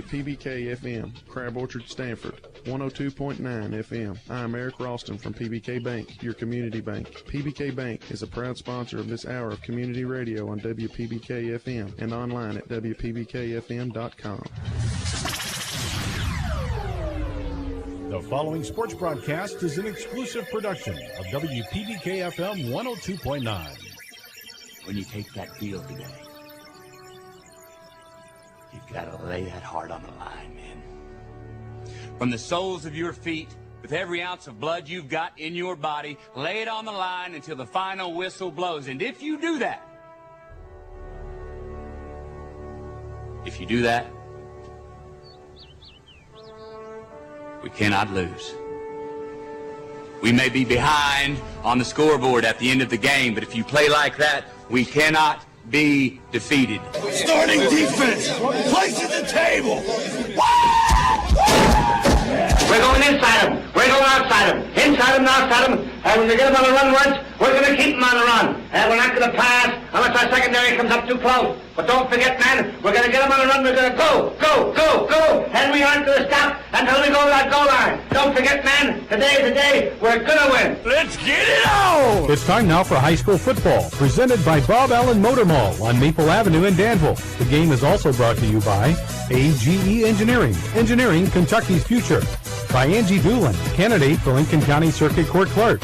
PBK FM, Crab Orchard, Stanford, 102.9 FM. I am Eric Ralston from PBK Bank, your community bank. PBK Bank is a proud sponsor of this hour of community radio on WPBK FM and online at WPBKFM.com. The following sports broadcast is an exclusive production of WPBK FM 102.9. When you take that field today, you've got to lay that heart on the line, man. From the soles of your feet, with every ounce of blood you've got in your body, lay it on the line until the final whistle blows. And if you do that, we cannot lose. We may be behind on the scoreboard at the end of the game, but if you play like that, we cannot be defeated. Starting defense, place at the table. We're going inside them. We're going outside them. Inside them and outside them. And when we get them on the run once, we're going to keep them on the run. And we're not going to pass unless our secondary comes up too close. But don't forget, man, we're going to get them on the run. We're going to go, go, go, go. And we aren't going to stop until we go to that goal line. Don't forget, man, today's the day we're going to win. Let's get it on! It's time now for high school football, presented by Bob Allen Motor Mall on Maple Avenue in Danville. The game is also brought to you by AGE Engineering, engineering Kentucky's future. By Angie Doolin, candidate for Lincoln County Circuit Court Clerk.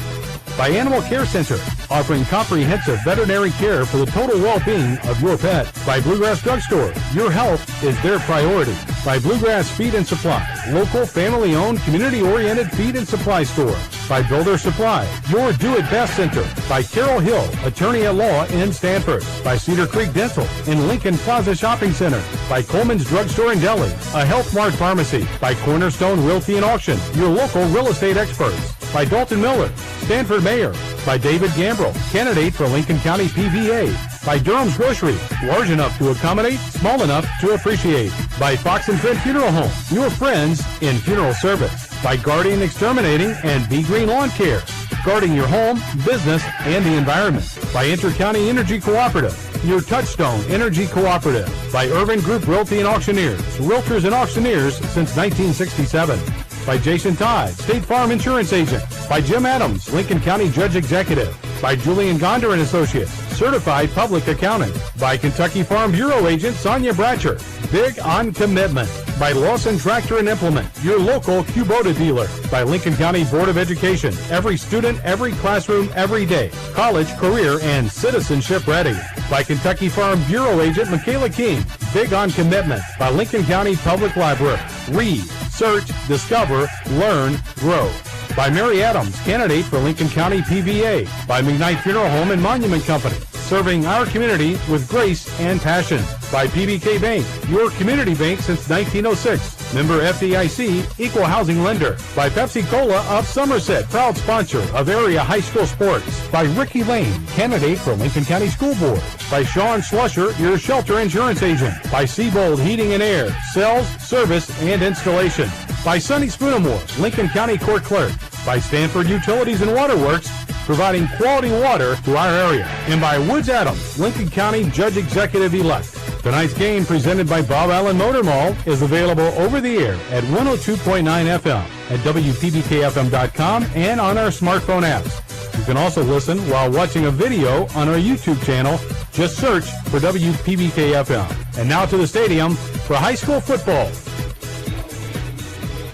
By Animal Care Center, offering comprehensive veterinary care for the total well-being of your pet. By Bluegrass Drugstore, your health is their priority. By Bluegrass Feed and Supply, local family-owned, community-oriented feed and supply store. By Builder Supply, your do-it-best center. By Carol Hill, attorney at law in Stanford. By Cedar Creek Dental in Lincoln Plaza Shopping Center. By Coleman's Drugstore and Deli, a Health Mart Pharmacy. By Cornerstone Realty and Auction, your local real estate experts. By Dalton Miller, Stanford Mayor. By David Gambrell, candidate for Lincoln County PVA. By Durham's Grocery, large enough to accommodate, small enough to appreciate. By Fox and Trent Funeral Home, your friends in funeral service. By Guardian Exterminating and Be Green Lawn Care, guarding your home, business, and the environment. By Inter-County Energy Cooperative, your Touchstone Energy Cooperative. By Urban Group Realty and Auctioneers, realtors and auctioneers since 1967. By Jason Todd, State Farm Insurance Agent. By Jim Adams, Lincoln County Judge Executive. By Julian Gonder and Associates, Certified Public Accountant. By Kentucky Farm Bureau Agent Sonia Bratcher, Big on Commitment. By Lawson Tractor and Implement, your local Kubota dealer. By Lincoln County Board of Education, every student, every classroom, every day. College, career, and citizenship ready. By Kentucky Farm Bureau Agent Michaela King, Big on Commitment. By Lincoln County Public Library, read, search, discover, learn, grow. By Mary Adams, candidate for Lincoln County PVA. By McKnight Funeral Home and Monument Company, serving our community with grace and passion. By PBK Bank, your community bank since 1906. Member FDIC, equal housing lender. By Pepsi Cola of Somerset, proud sponsor of area high school sports. By Ricky Lane, candidate for Lincoln County School Board. By Sean Slusher, your shelter insurance agent. By Seabold Heating and Air, sales, service, and installation. By Sonny Spoonemore, Lincoln County Court Clerk. By Stanford Utilities and Waterworks, providing quality water to our area. And by Woods Adams, Lincoln County Judge Executive-elect. Tonight's game, presented by Bob Allen Motor Mall, is available over the air at 102.9 FM, at WPBKFM.com, and on our smartphone apps. You can also listen while watching a video on our YouTube channel. Just search for WPBK-FM. And now to the stadium for high school football.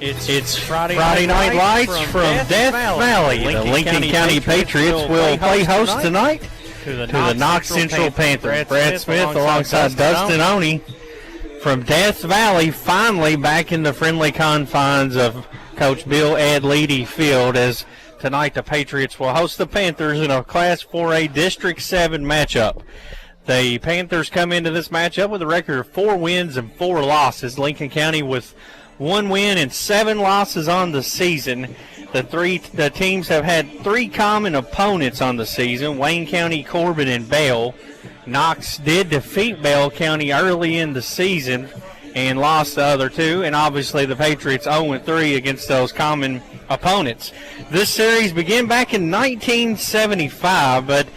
It's Friday Night Lights from Death Valley. The Lincoln County Patriots will play host tonight to the Knox Central Panthers. Brad Smith alongside Dustin Oney from Death Valley, finally back in the friendly confines of Coach Bill Adleedy Field, as tonight the Patriots will host the Panthers in a Class 4A District 7 matchup. The Panthers come into this matchup with a record of 4 wins and 4 losses. Lincoln County with 1 win and 7 losses on the season. The teams have had 3 common opponents on the season: Wayne County, Corbin, and Bell. Knox did defeat Bell County early in the season and lost the other 2, and obviously the Patriots 0-3 against those common opponents. This series began back in 1975, but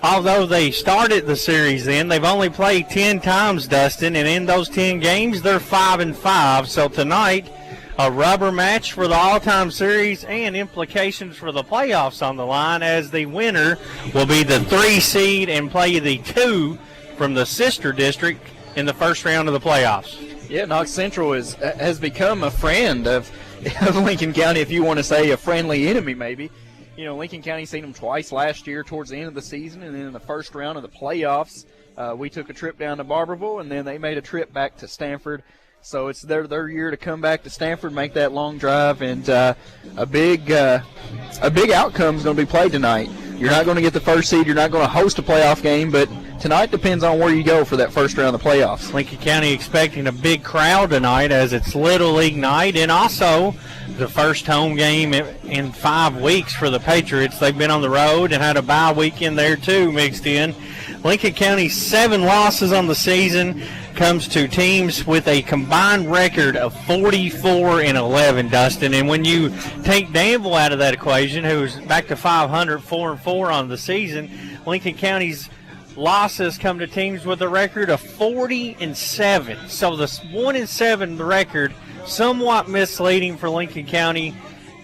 although they started the series then, they've only played 10 times, Dustin, and in those 10 games, they're 5-5. So tonight, a rubber match for the all-time series and implications for the playoffs on the line, as the winner will be the 3 seed and play the 2 from the sister district in the first round of the playoffs. Yeah, Knox Central has become a friend of Lincoln County, if you want to say a friendly enemy maybe. You know, Lincoln County seen them twice last year towards the end of the season, and then in the first round of the playoffs, we took a trip down to Barberville, and then they made a trip back to Stanford. So it's their year to come back to Stanford, make that long drive, and a big outcome is going to be played tonight. You're not going to get the first seed. You're not going to host a playoff game, but tonight depends on where you go for that first round of the playoffs. Lincoln County expecting a big crowd tonight, as it's Little League night, and also the first home game in 5 weeks for the Patriots. They've been on the road and had a bye weekend there too mixed in. Lincoln County's 7 losses on the season comes to teams with a combined record of 44-11, Dustin. And when you take Danville out of that equation, who's back to 500, 4-4 on the season, Lincoln County's losses come to teams with a record of 40-7. So the 1-7 record, somewhat misleading for Lincoln County.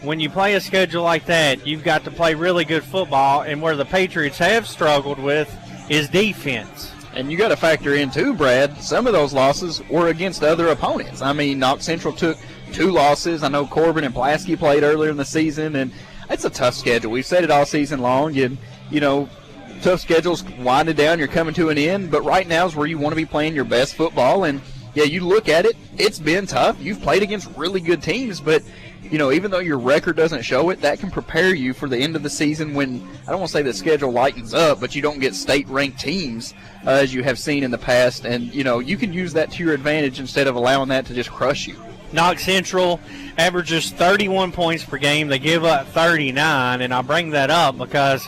When you play a schedule like that, you've got to play really good football, and where the Patriots have struggled with is defense. And you got to factor in too, Brad, some of those losses were against other opponents. I mean, Knox Central took 2 losses. I know Corbin and Pulaski played earlier in the season, and it's a tough schedule. We've said it all season long. You know, tough schedules winding down, you're coming to an end, but right now is where you want to be playing your best football. And yeah, you look at it, it's been tough. You've played against really good teams, but you know, even though your record doesn't show it, that can prepare you for the end of the season when, I don't want to say the schedule lightens up, but you don't get state-ranked teams as you have seen in the past. And, you know, you can use that to your advantage instead of allowing that to just crush you. Knox Central averages 31 points per game. They give up 39, and I bring that up because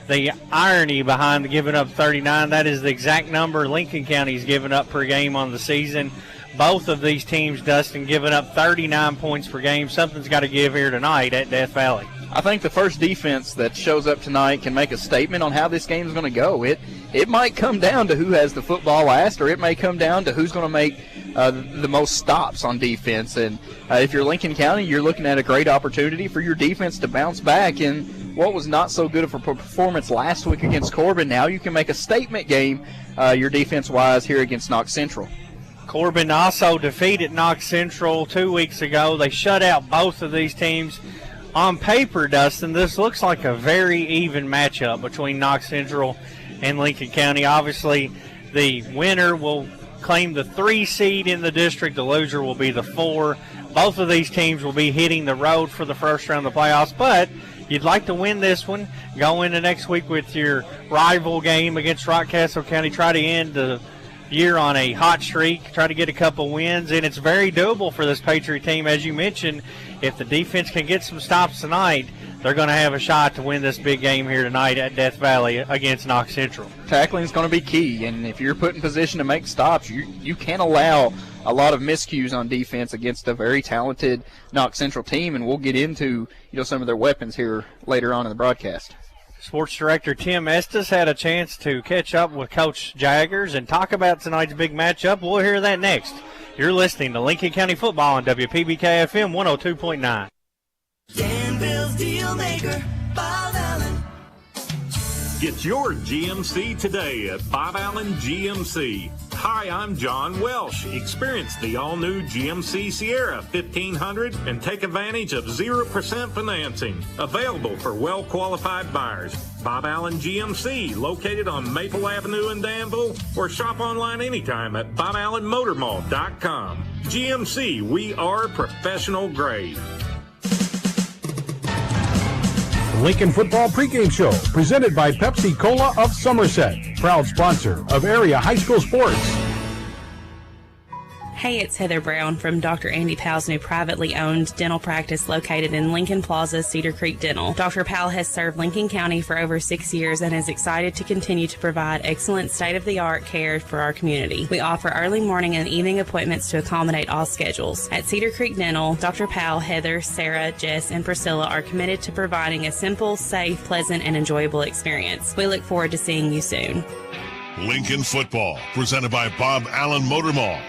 the irony behind giving up 39, that is the exact number Lincoln County's given up per game on the season. Both of these teams, Dustin, giving up 39 points per game. Something's got to give here tonight at Death Valley. I think the first defense that shows up tonight can make a statement on how this game is going to go. It might come down to who has the football last, or it may come down to who's going to make the most stops on defense. And if you're Lincoln County, you're looking at a great opportunity for your defense to bounce back. And what was not so good of a performance last week against Corbin, now you can make a statement game your defense-wise here against Knox Central. Corbin also defeated Knox Central 2 weeks ago. They shut out both of these teams. On paper, Dustin, this looks like a very even matchup between Knox Central and Lincoln County. Obviously, the winner will claim the 3 seed in the district. The loser will be the 4. Both of these teams will be hitting the road for the first round of the playoffs, but you'd like to win this one. Go into next week with your rival game against Rockcastle County. Try to end the year on a hot streak, try to get a couple wins, and it's very doable for this Patriot team. As you mentioned, if the defense can get some stops tonight, they're going to have a shot to win this big game here tonight at Death Valley against Knox Central. Tackling is going to be key, and if you're put in position to make stops, you can't allow a lot of miscues on defense against a very talented Knox Central team, and we'll get into some of their weapons here later on in the broadcast. Sports Director Tim Estes had a chance to catch up with Coach Jaggers and talk about tonight's big matchup. We'll hear that next. You're listening to Lincoln County Football on WPBK FM 102.9. Danville's Deal Maker, Bob Allen. Get your GMC today at Bob Allen GMC. Hi, I'm John Welsh. Experience the all-new GMC Sierra 1500 and take advantage of 0% financing. Available for well-qualified buyers. Bob Allen GMC, located on Maple Avenue in Danville, or shop online anytime at BobAllenMotorMall.com. GMC, we are professional grade. Lincoln Football Pregame Show, presented by Pepsi Cola of Somerset, proud sponsor of area high school sports. Hey, it's Heather Brown from Dr. Andy Powell's new privately owned dental practice located in Lincoln Plaza, Cedar Creek Dental. Dr. Powell has served Lincoln County for over 6 years and is excited to continue to provide excellent state-of-the-art care for our community. We offer early morning and evening appointments to accommodate all schedules. At Cedar Creek Dental, Dr. Powell, Heather, Sarah, Jess, and Priscilla are committed to providing a simple, safe, pleasant, and enjoyable experience. We look forward to seeing you soon. Lincoln Football, presented by Bob Allen Motor Mall.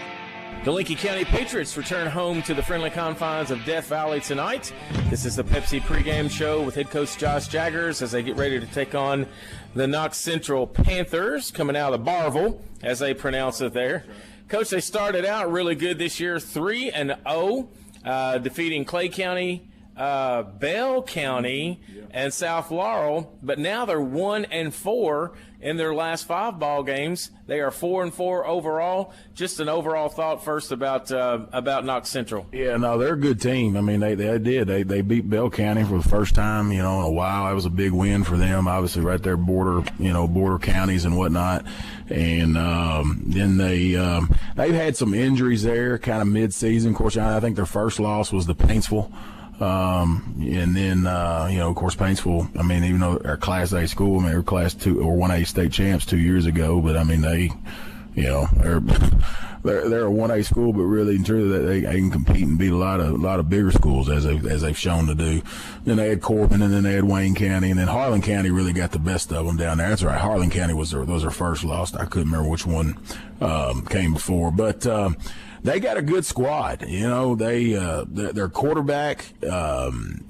The Lincoln County Patriots return home to the friendly confines of Death Valley tonight. This is the Pepsi pregame show with head coach Josh Jaggers as they get ready to take on the Knox Central Panthers coming out of Barville, as they pronounce it there. Coach, they started out really good this year, 3-0, defeating Clay County, Bell County, and South Laurel, but now they're 1-4 in their last 5 ball games. They are 4-4 overall. Just an overall thought first about Knox Central. Yeah, no, they're a good team. I mean, they did. They beat Bell County for the first time, in a while. That was a big win for them. Obviously, right there, border counties and whatnot. And then they've had some injuries there, kind of mid-season. Of course, I think their first loss was to Paintsville. And then, of course, Paintsville, even though they're a Class A school, they were Class 2 or 1A state champs 2 years ago, but they're a 1A school, but really and truly they can compete and beat a lot of bigger schools as they've shown to do. Then they had Corbin, and then they had Wayne County, and then Harlan County really got the best of them down there. That's right. Harlan County was their first loss. I couldn't remember which one came before, but they got a good squad. Their quarterback,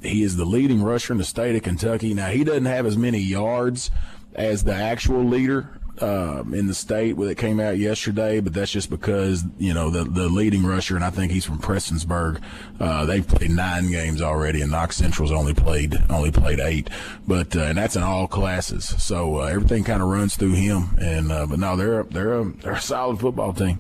he is the leading rusher in the state of Kentucky. Now, he doesn't have as many yards as the actual leader in the state that came out yesterday, but that's just because, the leading rusher, and I think he's from Prestonsburg, they've played 9 games already, and Knox Central's only played 8. But and that's in all classes. So everything kind of runs through him. And but no, they're a solid football team.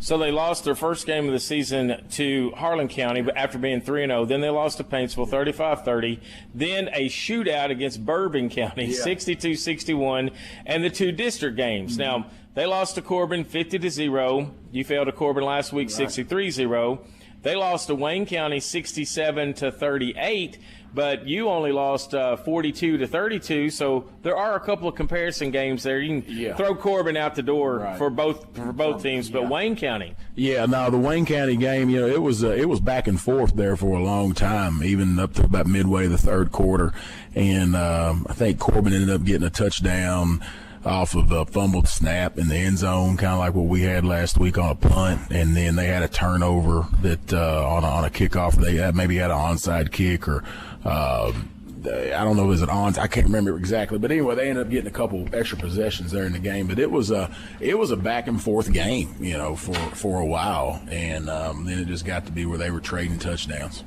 So they lost their first game of the season to Harlan County, but after being 3-0. Then they lost to Paintsville 35-30. Then a shootout against Bourbon County, 62-61, and the 2 district games. Now, they lost to Corbin 50-0. You fell to Corbin last week 63-0. They lost to Wayne County 67-38. But you only lost 42-32, so there are a couple of comparison games there. You can throw Corbin out the door for both teams, but Wayne County. Yeah, no, the Wayne County game, it was back and forth there for a long time, even up to about midway the third quarter, and I think Corbin ended up getting a touchdown off of a fumbled snap in the end zone, kind of like what we had last week on a punt, and then they had a turnover that on a kickoff. They maybe had an onside kick, or I don't know if it was an on. I can't remember exactly, but anyway, they ended up getting a couple extra possessions there in the game. But it was a back and forth game, for a while, and then it just got to be where they were trading touchdowns.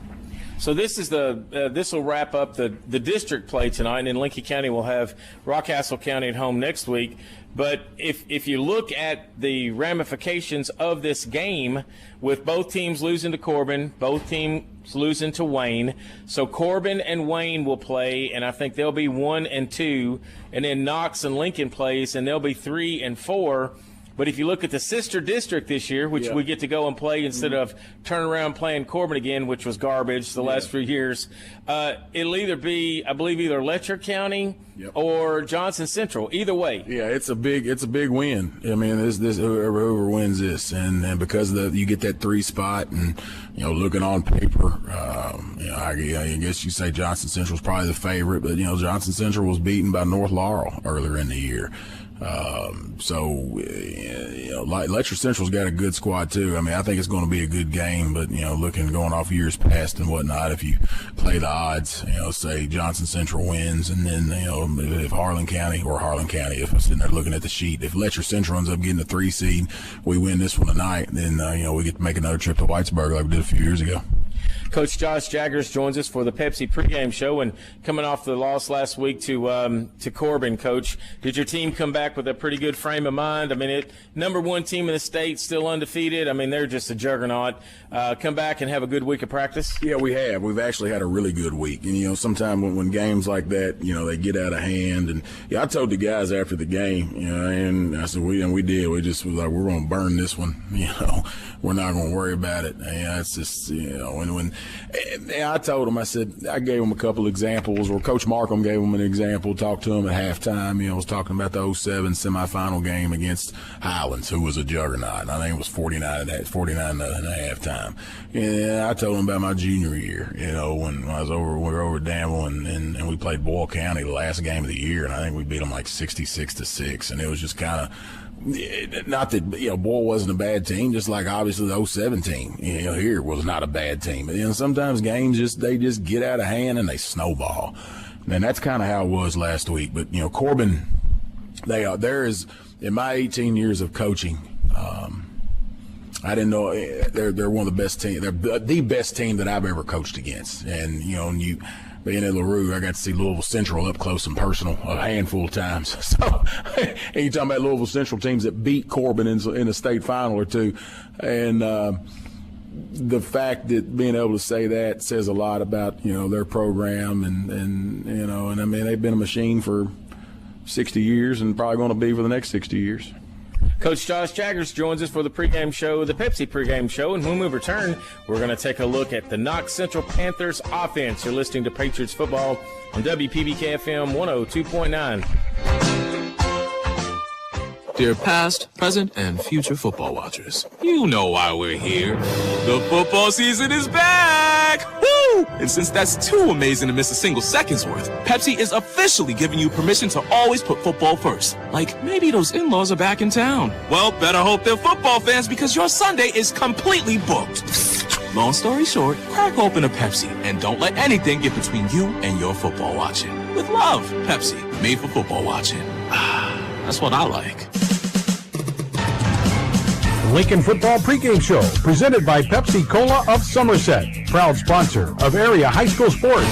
So this is this will wrap up the district play tonight, and then Lincoln County will have Rockcastle County at home next week. But if you look at the ramifications of this game, with both teams losing to Corbin, both teams losing to Wayne, so Corbin and Wayne will play, and I think they'll be 1-2, and then Knox and Lincoln plays, and they'll be 3-4. But if you look at the sister district this year, which we get to go and play instead of turn around playing Corbin again, which was garbage the last few years, it'll either be, I believe, either Letcher County or Johnson Central. Either way. Yeah, it's a big win. I mean, this whoever wins this, and because you get that 3 spot, and looking on paper, I guess you say Johnson Central's probably the favorite, but Johnson Central was beaten by North Laurel earlier in the year. Letcher Central's got a good squad too. I mean, I think it's going to be a good game, but going off years past and whatnot, if you play the odds, say Johnson Central wins, and then if Harlan County, if I'm sitting there looking at the sheet, if Letcher Central ends up getting the 3 seed, we win this one tonight, then we get to make another trip to Whitesburg like we did a few years ago. Coach Josh Jaggers joins us for the Pepsi pregame show, and coming off the loss last week to Corbin, Coach, did your team come back with a pretty good frame of mind? I mean, number one team in the state, still undefeated. I mean, they're just a juggernaut. Come back and have a good week of practice? Yeah, we have. We've actually had a really good week. And, sometimes when games like that, they get out of hand. And, I told the guys after the game, and I said, we did. We just was like, we're going to burn this one. We're not going to worry about it. And it's just, and I told them, I gave them a couple examples, or Coach Markham gave them an example, talked to them at halftime. I was talking about the 07 semifinal game against Highlands, who was a juggernaut. I think it was 49 and a half time. And I told them about my junior year, when we were over at Danville and we played Boyle County the last game of the year, and I think we beat them like 66-6. And it was just kind of, not that Boyle wasn't a bad team, just like obviously the 07 team here was not a bad team. But sometimes games just get out of hand and they snowball, and that's kind of how it was last week. But Corbin, there is, in my 18 years of coaching, I didn't know they're one of the best teams. They're the best team that I've ever coached against, and being at LaRue, I got to see Louisville Central up close and personal a handful of times. So, and you're talking about Louisville Central teams that beat Corbin in a state final or two. And the fact that being able to say that says a lot about, their program. And I mean, they've been a machine for 60 years and probably going to be for the next 60 years. Coach Josh Jaggers joins us for the pregame show, the Pepsi pregame show, and when we return, we're going to take a look at the Knox Central Panthers offense. You're listening to Patriots football on WPBK FM 102.9. Dear past, present, and future football watchers, you know why we're here. The football season is back! Woo! And since that's too amazing to miss a single second's worth, Pepsi is officially giving you permission to always put football first. Like, maybe those in-laws are back in town. Well, better hope they're football fans because your Sunday is completely booked. Long story short, crack open a Pepsi and don't let anything get between you and your football watching. With love, Pepsi, made for football watching. That's what I like. Lincoln Football Pregame Show, presented by Pepsi Cola of Somerset, proud sponsor of area high school sports.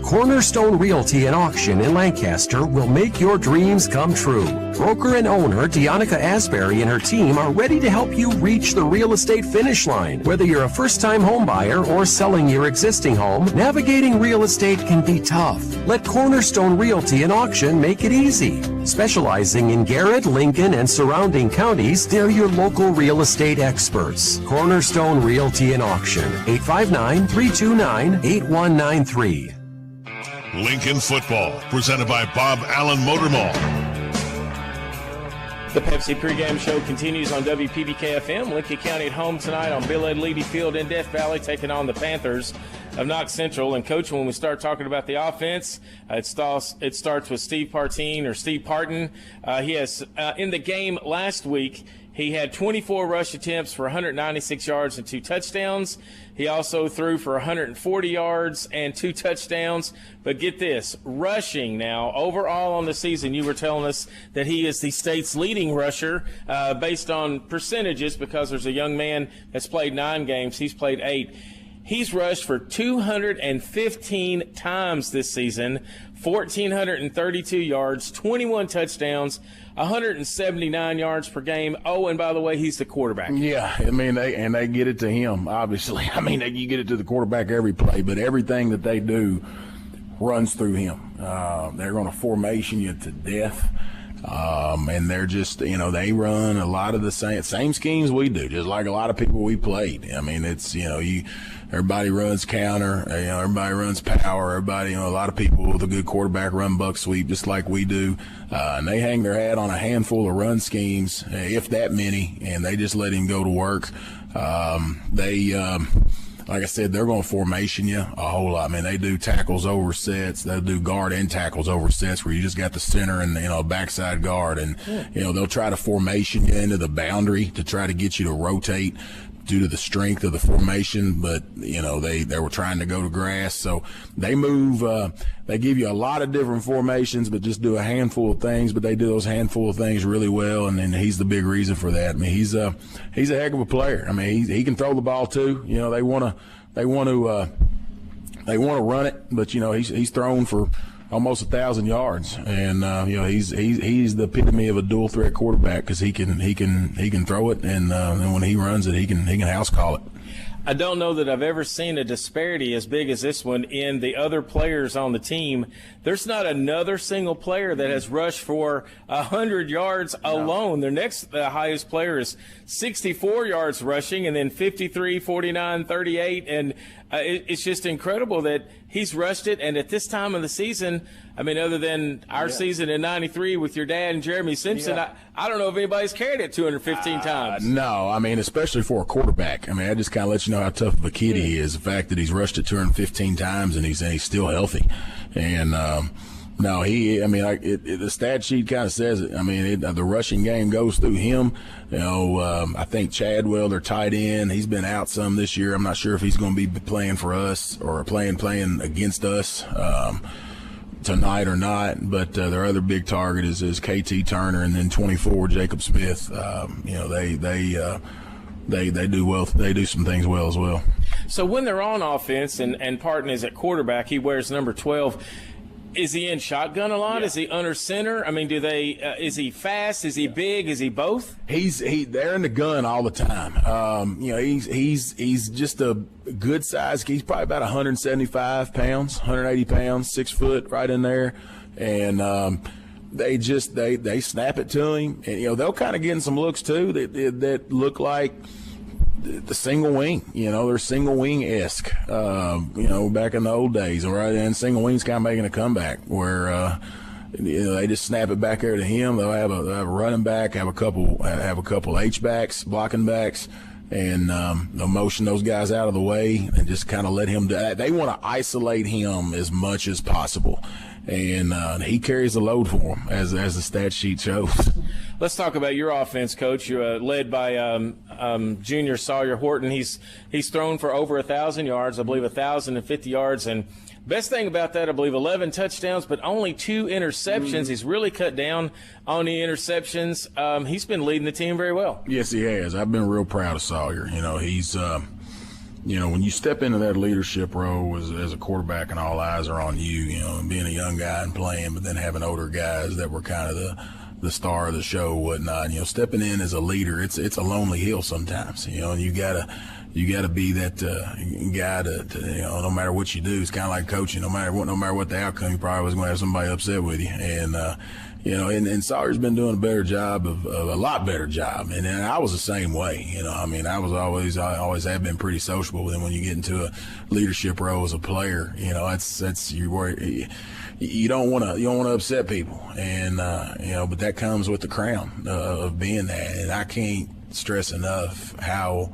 Cornerstone Realty and Auction in Lancaster will make your dreams come true. Broker and owner Deonica Asbury and her team are ready to help you reach the real estate finish line. Whether you're a first-time home buyer or selling your existing home, navigating real estate can be tough. Let Cornerstone Realty and Auction make it easy. Specializing in Garrett, Lincoln, and surrounding counties, they're your local real estate experts. Cornerstone Realty and Auction, 859-329-8193. Lincoln Football, presented by Bob Allen Motor Mall. The Pepsi pregame show continues on WPBK FM. Lincoln County at home tonight on Bill Ed Leedy Field in Death Valley, taking on the Panthers of Knox Central. And, Coach, when we start talking about the offense, it starts with Steve Parton. He has, in the game last week, he had 24 rush attempts for 196 yards and 2 touchdowns. He also threw for 140 yards and 2 touchdowns. But get this, rushing now, overall on the season, you were telling us that he is the state's leading rusher based on percentages, because there's a young man that's played 9 games. He's played 8. He's rushed for 215 times this season, 1,432 yards, 21 touchdowns, 179 yards per game. Oh, and by the way, he's the quarterback. Yeah, I mean, they get it to him, obviously. I mean, you get it to the quarterback every play, but everything that they do runs through him. They're going to formation you to death. And they're just, they run a lot of the same schemes we do, just like a lot of people we played. I mean, it's, everybody runs counter, everybody runs power, everybody, a lot of people with a good quarterback run buck sweep just like we do. And they hang their hat on a handful of run schemes, if that many, and they just let him go to work. Like I said, they're going to formation you a whole lot. I mean, they do tackles over sets. They'll do guard and tackles over sets where you just got the center and, backside guard. And, they'll try to formation you into the boundary to try to get you to rotate due to the strength of the formation, but they were trying to go to grass, so they move. They give you a lot of different formations, but just do a handful of things. But they do those handful of things really well, and he's the big reason for that. I mean, he's a heck of a player. I mean, he can throw the ball too. They want to run it, but he's thrown for almost 1,000 yards, and he's the epitome of a dual threat quarterback because he can throw it, and when he runs it, he can house call it. I don't know that I've ever seen a disparity as big as this one in the other players on the team. There's not another single player that has rushed for 100 yards alone. Their next highest player is 64 yards rushing, and then 53, 49, 38, and it's just incredible that he's rushed it. And at this time of the season, I mean, other than our season in '93 with your dad and Jeremy Simpson, I don't know if anybody's carried it 215 times. No, I mean, especially for a quarterback. I mean, that just kind of lets you know how tough of a kid he is. The fact that he's rushed it 215 times and he's still healthy. And no, the stat sheet kind of says it. I mean, the rushing game goes through him. I think Chadwell, their tight end, he's been out some this year. I'm not sure if he's going to be playing for us or playing against us tonight or not. But their other big target is KT Turner, and then 24 Jacob Smith. They do well. They do some things well as well. So when they're on offense and Parton is at quarterback, he wears number 12. Is he in shotgun a lot? Yeah. Is he under center? I mean, is he fast? Is he big? Is he both? They're in the gun all the time. He's just a good size. He's probably about 175 pounds, 180 pounds, 6 foot, right in there. And they snap it to him, and they'll kind of get in some looks too that look like the single wing. They're single wing-esque. Back in the old days, right? And single wing's kind of making a comeback where they just snap it back there to him. They'll have a running back, have a couple H-backs, blocking backs, and they'll motion those guys out of the way and just kind of let him do that. They want to isolate him as much as possible. And he carries the load for him, as the stat sheet shows. Let's talk about your offense, Coach. You're led by junior Sawyer Horton. He's thrown for over 1,000 yards, I believe 1,050 yards. And best thing about that, I believe 11 touchdowns, but only 2 interceptions. He's really cut down on the interceptions. He's been leading the team very well. Yes, he has. I've been real proud of Sawyer. He's when you step into that leadership role as a quarterback and all eyes are on you, and being a young guy and playing, but then having older guys that were kind of the star of the show, whatnot. Stepping in as a leader, it's a lonely hill sometimes. And you gotta be that guy to no matter what you do, it's kind of like coaching. No matter what the outcome, you probably was going to have somebody upset with you. And and Sawyer's been doing a lot better job. And I was the same way. I always have been pretty sociable. But then when you get into a leadership role as a player, that's you worry. You don't want to upset people, and but that comes with the crown of being that. And I can't stress enough how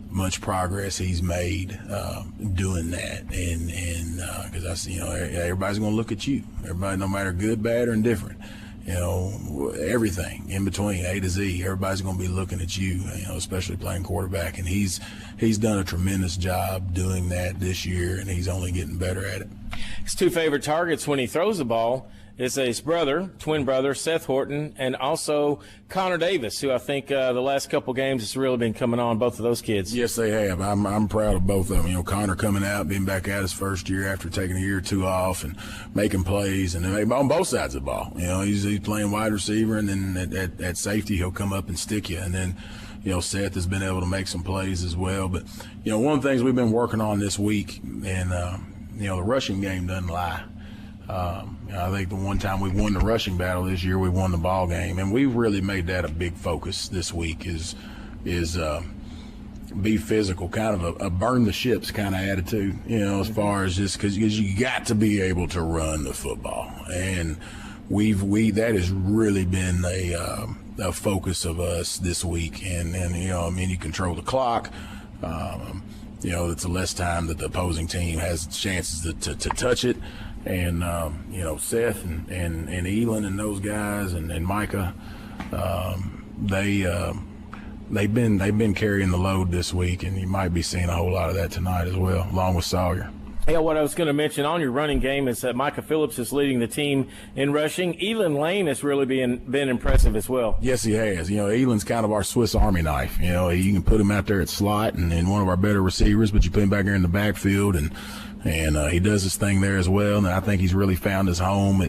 much progress he's made doing that, and because everybody's going to look at you. Everybody, no matter good, bad, or indifferent, everything in between, A to Z, everybody's going to be looking at you. Especially playing quarterback, and he's done a tremendous job doing that this year, and he's only getting better at it. His 2 favorite targets when he throws the ball is his twin brother, Seth Horton, and also Connor Davis, who I think the last couple games has really been coming on, both of those kids. Yes, they have. I'm proud of both of them. Connor coming out, being back out his first year after taking a year or 2 off and making plays, and on both sides of the ball. He's playing wide receiver, and then at safety he'll come up and stick you, and then Seth has been able to make some plays as well. But one of the things we've been working on this week, and the rushing game doesn't lie. I think the one time we won the rushing battle this year, we won the ball game, and we really made that a big focus this week. Is be physical, kind of a burn the ships kind of attitude. As far as just because you got to be able to run the football, and that has really been a focus of us this week. And you control the clock. It's the less time that the opposing team has chances to touch it. And, Seth and Elon and those guys and Micah, they've been carrying the load this week, and you might be seeing a whole lot of that tonight as well, along with Sawyer. Yeah, what I was going to mention on your running game is that Micah Phillips is leading the team in rushing. Elon Lane has really been impressive as well. Yes, he has. Elon's kind of our Swiss Army knife. You can put him out there at slot and one of our better receivers, but you put him back here in the backfield, and he does his thing there as well. And I think he's really found his home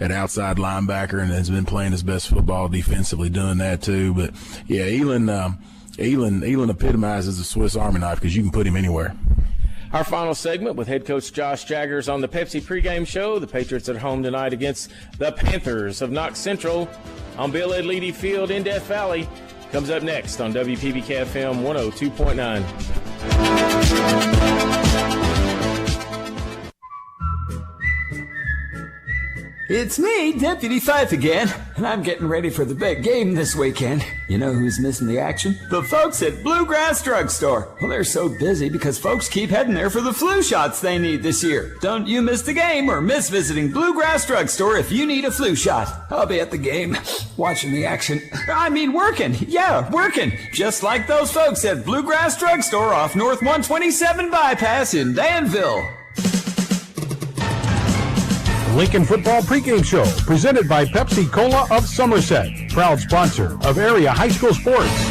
at outside linebacker and has been playing his best football defensively doing that too. But, yeah, Elon epitomizes the Swiss Army knife because you can put him anywhere. Our final segment with head coach Josh Jaggers on the Pepsi pregame show. The Patriots at home tonight against the Panthers of Knox Central on Bill Ed Leedy Field in Death Valley. Comes up next on WPBK FM 102.9. It's me, Deputy Fife again, and I'm getting ready for the big game this weekend. You know who's missing the action? The folks at Bluegrass Drugstore. Well, they're so busy because folks keep heading there for the flu shots they need this year. Don't you miss the game or miss visiting Bluegrass Drugstore if you need a flu shot. I'll be at the game, watching the action. I mean working. Yeah, working. Just like those folks at Bluegrass Drugstore off North 127 Bypass in Danville. Lincoln Football Pregame Show, presented by Pepsi Cola of Somerset, proud sponsor of area high school sports.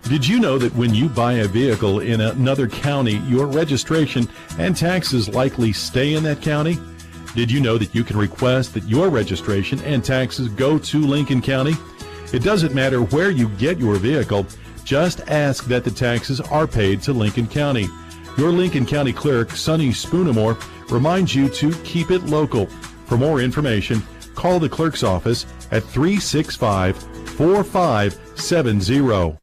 Did you know that when you buy a vehicle in another county, your registration and taxes likely stay in that county? Did you know that you can request that your registration and taxes go to Lincoln County? It doesn't matter where you get your vehicle, just ask that the taxes are paid to Lincoln County. Your Lincoln County clerk, Sonny Spoonamore, reminds you to keep it local. For more information, call the clerk's office at 365-4570.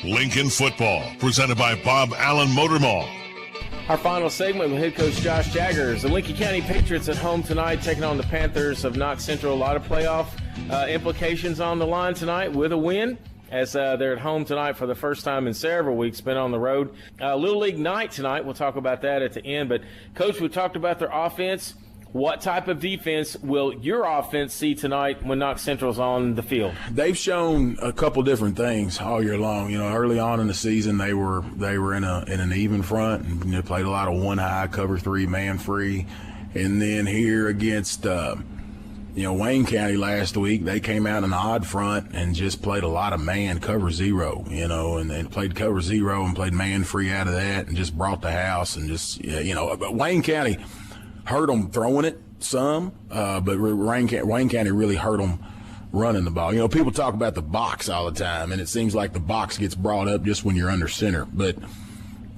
Lincoln Football, presented by Bob Allen Motor Mall. Our final segment with head coach Josh Jaggers. The Lincoln County Patriots at home tonight taking on the Panthers of Knox Central. A lot of playoff implications on the line tonight with a win, as they're at home tonight for the first time in several weeks, been on the road. Little League night tonight. We'll talk about that at the end. But, Coach, we talked about their offense. What type of defense will your offense see tonight when Knox Central's on the field? They've shown a couple different things all year long. Early on in the season, they were in an even front and played a lot of one high, cover three, man free. And then here against Wayne County last week, they came out in an odd front and just played a lot of man cover zero, and they played cover zero and played man free out of that and just brought the house and just, but Wayne County hurt them throwing it some, but Wayne County really hurt them running the ball. People talk about the box all the time, and it seems like the box gets brought up just when you're under center, but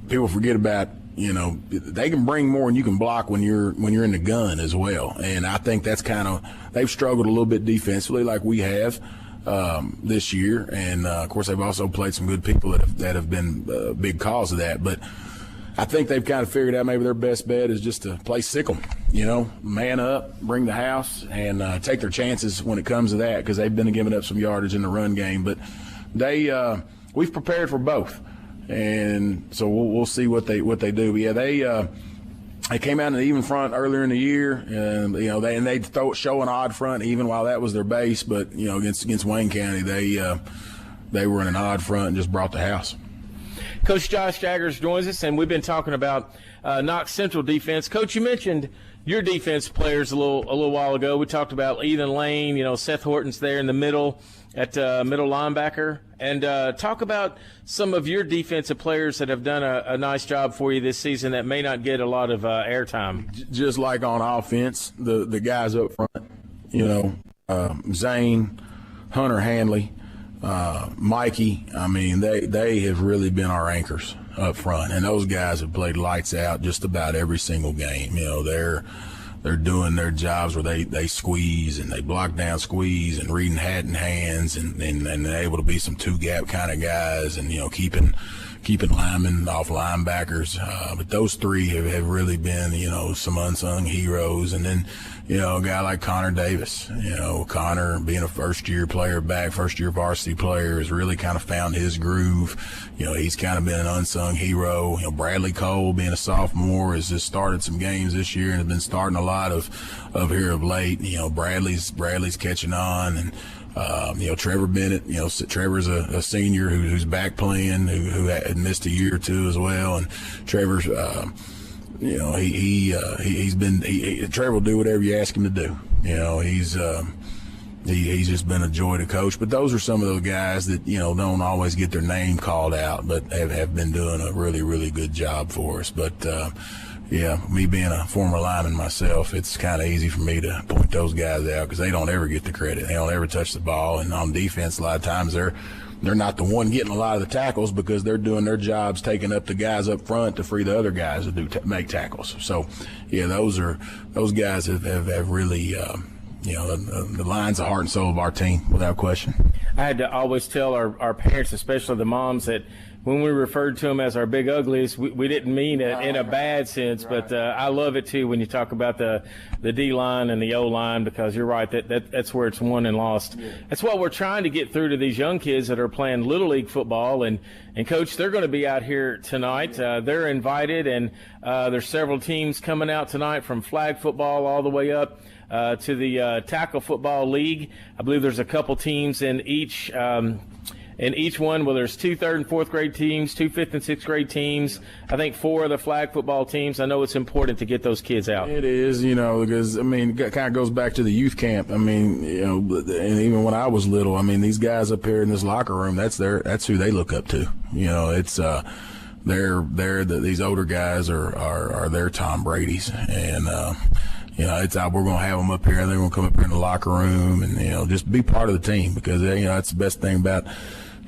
people forget about they can bring more than you can block when you're in the gun as well. And I think that's they've struggled a little bit defensively like we have this year. And, of course, they've also played some good people that have been a big cause of that. But I think they've kind of figured out maybe their best bet is just to play sick 'em, man up, bring the house, and take their chances when it comes to that because they've been giving up some yardage in the run game. But we've prepared for both. And so we'll see what they do. But yeah, they came out in an even front earlier in the year, and they'd show an odd front even while that was their base. But against Wayne County, they were in an odd front and just brought the house. Coach Josh Jaggers joins us, and we've been talking about Knox Central defense. Coach, you mentioned your defense players a little while ago. We talked about Ethan Lane. Seth Horton's there in the middle at middle linebacker. And talk about some of your defensive players that have done a nice job for you this season that may not get a lot of airtime. Just like on offense, the guys up front, Zane, Hunter Hanley, Mikey, I mean, they have really been our anchors up front. And those guys have played lights out just about every single game. They're doing their jobs where they squeeze and they block down squeeze and reading hat and hands and they're able to be some two-gap kind of guys and, keeping linemen off linebackers. But those three have really been, some unsung heroes. And then, a guy like Connor Davis, Connor being a first-year varsity player has really kind of found his groove. He's kind of been an unsung hero. Bradley Cole being a sophomore has just started some games this year and has been starting a lot of here of late. Bradley's catching on, and Trevor Bennett, Trevor's a senior who's back playing, who had missed a year or two as well. And Trevor's, Trevor will do whatever you ask him to do. He's just been a joy to coach. But those are some of those guys that, don't always get their name called out, but have been doing a really, really good job for us. But, me being a former lineman myself, it's kind of easy for me to point those guys out because they don't ever get the credit. They don't ever touch the ball. And on defense, a lot of times they're not the one getting a lot of the tackles because they're doing their jobs, taking up the guys up front to free the other guys to make tackles. So, those guys have really, the line's the heart and soul of our team without question. I had to always tell our parents, especially the moms, that when we referred to them as our big uglies, we didn't mean it in a bad sense, but I love it too when you talk about the D-line and the O-line, because you're right, that's where it's won and lost. Yeah. That's what we're trying to get through to these young kids that are playing Little League football. And Coach, they're going to be out here tonight. They're invited, and there's several teams coming out tonight from flag football all the way up to the tackle football league. I believe there's a couple teams in each one. Well, there's 2 3rd and 4th grade teams, 2 5th and 6th grade teams. I think 4 of the flag football teams. I know it's important to get those kids out. It is, because it kind of goes back to the youth camp. And even when I was little, these guys up here in this locker room, that's who they look up to. It's these older guys are their Tom Brady's, and it's we're going to have them up here. They're going to come up here in the locker room and, just be part of the team because, that's the best thing about,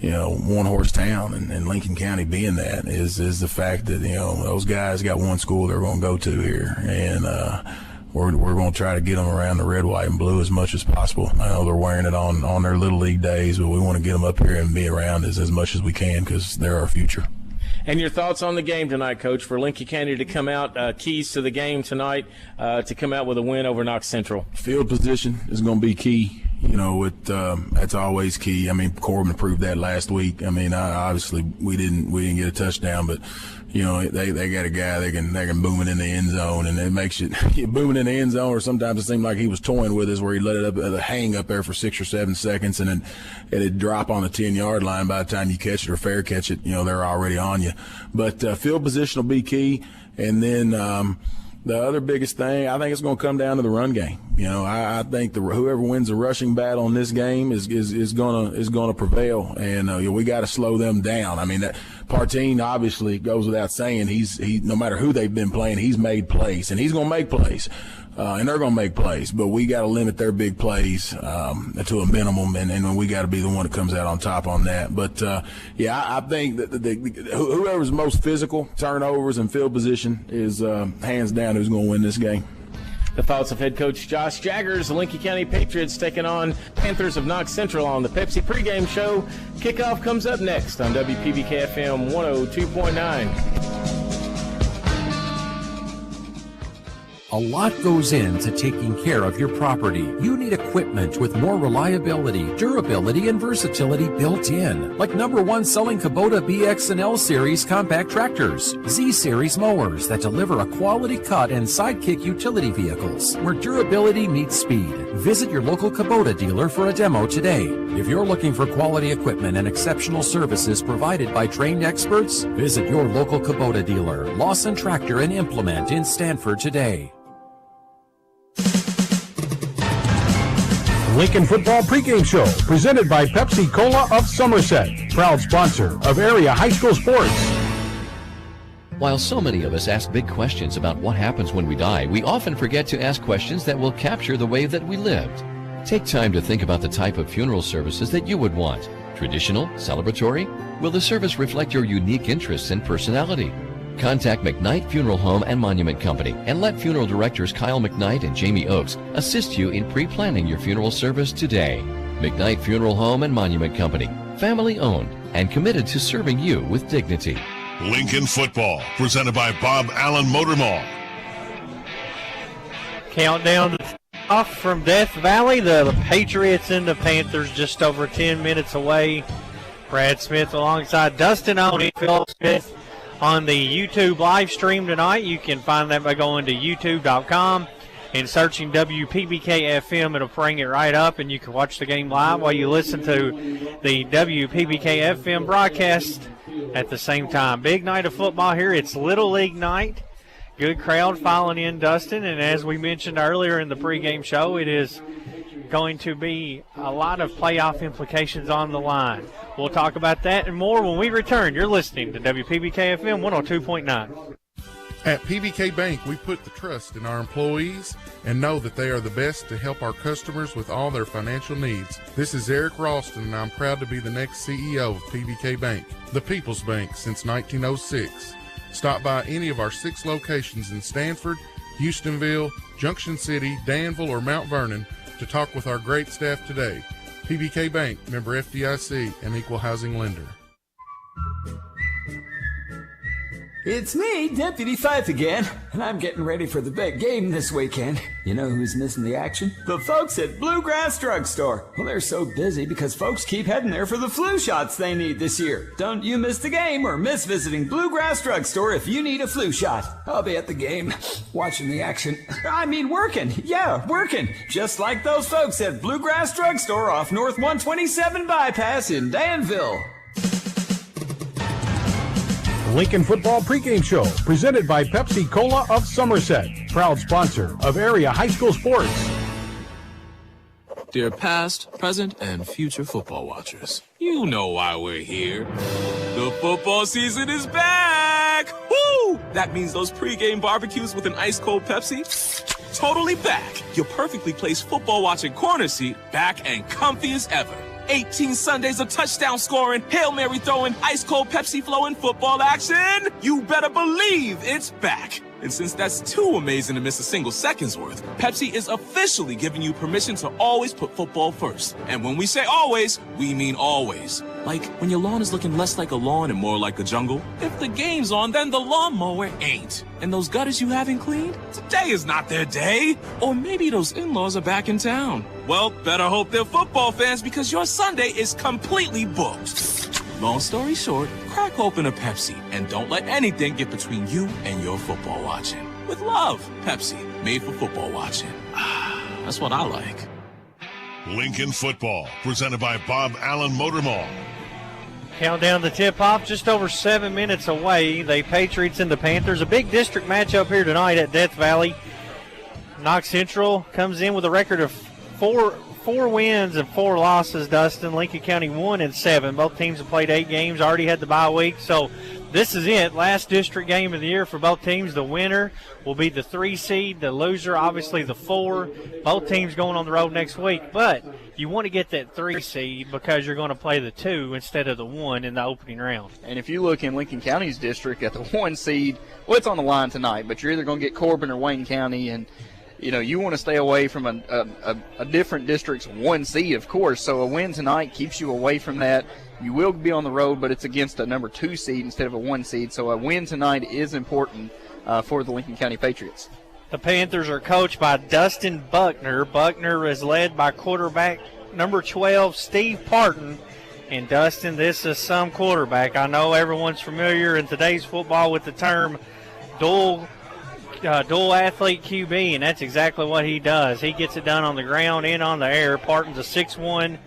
one horse town and Lincoln County being that is the fact that, those guys got one school they're going to go to here. And, we're going to try to get them around the red, white, and blue as much as possible. I know they're wearing it on their Little League days, but we want to get them up here and be around as much as we can because they're our future. And your thoughts on the game tonight, Coach, for Lincoln County to come out, keys to the game tonight, to come out with a win over Knox Central? Field position is going to be key. That's always key. Corbin proved that last week. Obviously we didn't get a touchdown, but they got a guy they can boom it in the end zone, and it makes it booming in the end zone. Or sometimes it seemed like he was toying with us, where he let it hang up there for 6 or 7 seconds, and then it'd drop on the 10-yard line. By the time you catch it or fair catch it, they're already on you. But field position will be key, and then the other biggest thing, I think it's going to come down to the run game. I think whoever wins the rushing battle in this game is going to prevail, and we got to slow them down. That Partine obviously goes without saying. He no matter who they've been playing, he's made plays, and he's going to make plays, and they're going to make plays. But we got to limit their big plays to a minimum, and we got to be the one that comes out on top on that. But I think that whoever's most physical, turnovers and field position is hands down who's going to win this game. The thoughts of head coach Josh Jaggers, the Lincoln County Patriots taking on Panthers of Knox Central on the Pepsi pregame show. Kickoff comes up next on WPBK FM 102.9. A lot goes into taking care of your property. You need equipment with more reliability, durability, and versatility built in. Like #1 selling Kubota BX and L Series compact tractors, Z Series mowers that deliver a quality cut and sidekick utility vehicles, where durability meets speed. Visit your local Kubota dealer for a demo today. If you're looking for quality equipment and exceptional services provided by trained experts, visit your local Kubota dealer, Lawson Tractor and Implement in Stanford today. Lincoln Football Pregame Show, presented by Pepsi Cola of Somerset, proud sponsor of area high school sports. While so many of us ask big questions about what happens when we die, we often forget to ask questions that will capture the way that we lived. Take time to think about the type of funeral services that you would want. Traditional? Celebratory? Will the service reflect your unique interests and personality? Contact McKnight Funeral Home and Monument Company and let funeral directors Kyle McKnight and Jamie Oakes assist you in pre-planning your funeral service today. McKnight Funeral Home and Monument Company, family owned and committed to serving you with dignity. Lincoln Football, presented by Bob Allen Motor Mall. Countdown off from Death Valley, the Patriots and the Panthers just over 10 minutes away. Brad Smith alongside Dustin Oney, Phil Smith on the YouTube live stream tonight. You can find that by going to youtube.com and searching WPBK-FM, it'll bring it right up, and you can watch the game live while you listen to the WPBK-FM broadcast at the same time. Big night of football here. It's Little League night. Good crowd filing in, Dustin, and as we mentioned earlier in the pregame show, it is going to be a lot of playoff implications on the line. We'll talk about that and more when we return. You're listening to WPBK-FM 102.9. At PBK Bank, we put the trust in our employees and know that they are the best to help our customers with all their financial needs. This is Eric Ralston, and I'm proud to be the next CEO of PBK Bank, the People's Bank since 1906. Stop by any of our 6 locations in Stanford, Houstonville, Junction City, Danville, or Mount Vernon to talk with our great staff today. PBK Bank, member FDIC, and equal housing lender. It's me, Deputy Fife again, and I'm getting ready for the big game this weekend. You know who's missing the action? The folks at Bluegrass Drugstore. Well, they're so busy because folks keep heading there for the flu shots they need this year. Don't you miss the game or miss visiting Bluegrass Drugstore if you need a flu shot. I'll be at the game, watching the action. I mean working. Yeah, working. Just like those folks at Bluegrass Drugstore off North 127 Bypass in Danville. Lincoln Football Pregame Show, presented by Pepsi Cola of Somerset, proud sponsor of area high school sports. Dear past, present, and future football watchers, you know why we're here. The football season is back! Woo! That means those pregame barbecues with an ice-cold Pepsi, totally back. Your perfectly placed football-watching corner seat, back and comfy as ever. 18 Sundays of touchdown scoring, Hail Mary throwing, ice-cold Pepsi flowing football action. You better believe it's back. And since that's too amazing to miss a single second's worth, Pepsi is officially giving you permission to always put football first. And when we say always, we mean always. Like when your lawn is looking less like a lawn and more like a jungle. If the game's on, then the lawnmower ain't. And those gutters you haven't cleaned? Today is not their day. Or maybe those in-laws are back in town. Well, better hope they're football fans because your Sunday is completely booked. Long story short, crack open a Pepsi and don't let anything get between you and your football watching. With love, Pepsi, made for football watching. That's what I like. Lincoln Football, presented by Bob Allen Motor Mall. Countdown to tip-off, just over 7 minutes away. The Patriots and the Panthers. A big district matchup here tonight at Death Valley. Knox Central comes in with a record of four wins and 4 losses, Dustin. Lincoln County 1-7. Both teams have played 8 games, already had the bye week. So this is it. Last district game of the year for both teams. The winner will be the 3 seed. The loser, obviously, the 4. Both teams going on the road next week. But you want to get that 3 seed because you're going to play the 2 instead of the 1 in the opening round. And if you look in Lincoln County's district at the 1 seed, well, it's on the line tonight, but you're either going to get Corbin or Wayne County, and you know, you want to stay away from a different district's 1 seed, of course. So a win tonight keeps you away from that. You will be on the road, but it's against a number 2 seed instead of a 1 seed. So a win tonight is important for the Lincoln County Patriots. The Panthers are coached by Dustin Buckner. Buckner is led by quarterback number 12, Steve Parton. And Dustin, this is some quarterback. I know everyone's familiar in today's football with the term dual athlete QB, and that's exactly what he does. He gets it done on the ground and on the air. Parton's a 6'1",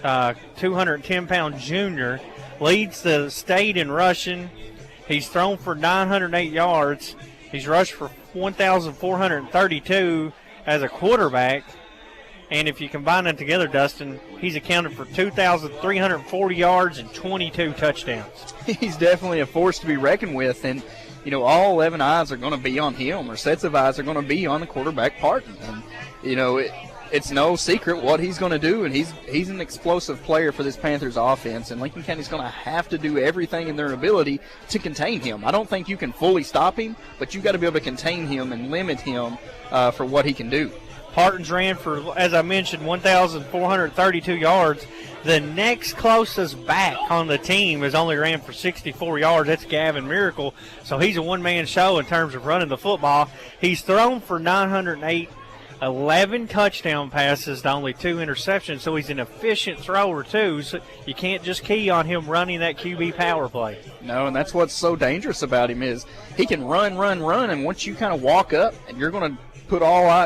210-pound junior. Leads the state in rushing. He's thrown for 908 yards. He's rushed for 1,432 as a quarterback. And if you combine them together, Dustin, he's accounted for 2,340 yards and 22 touchdowns. He's definitely a force to be reckoned with, and you know, all 11 eyes are going to be on him, or sets of eyes are going to be on the quarterback Parton. And, you know, it's no secret what he's going to do, and he's an explosive player for this Panthers offense, and Lincoln County's going to have to do everything in their ability to contain him. I don't think you can fully stop him, but you've got to be able to contain him and limit him for what he can do. Parton's ran for, as I mentioned, 1,432 yards. The next closest back on the team has only ran for 64 yards. That's Gavin Miracle. So he's a one-man show in terms of running the football. He's thrown for 908, 11 touchdown passes to only 2 interceptions. So he's an efficient thrower, too. So you can't just key on him running that QB power play. No, and that's what's so dangerous about him is he can run, and once you kind of walk up and you're going to put all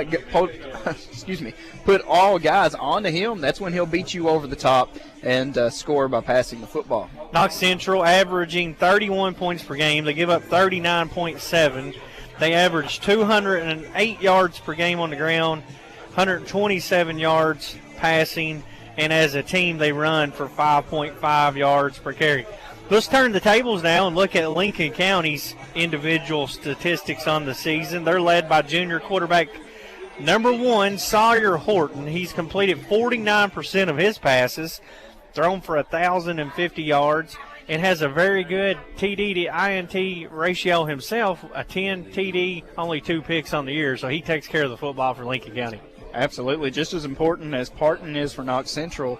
guys onto him, that's when he'll beat you over the top and score by passing the football. Knox Central averaging 31 points per game. They give up 39.7. They average 208 yards per game on the ground, 127 yards passing, and as a team they run for 5.5 yards per carry. Let's turn the tables now and look at Lincoln County's individual statistics on the season. They're led by junior quarterback number 1, Sawyer Horton. He's completed 49% of his passes, thrown for 1,050 yards, and has a very good TD to INT ratio himself, a 10 TD, only 2 picks on the year, so he takes care of the football for Lincoln County. Absolutely, just as important as Parton is for Knox Central,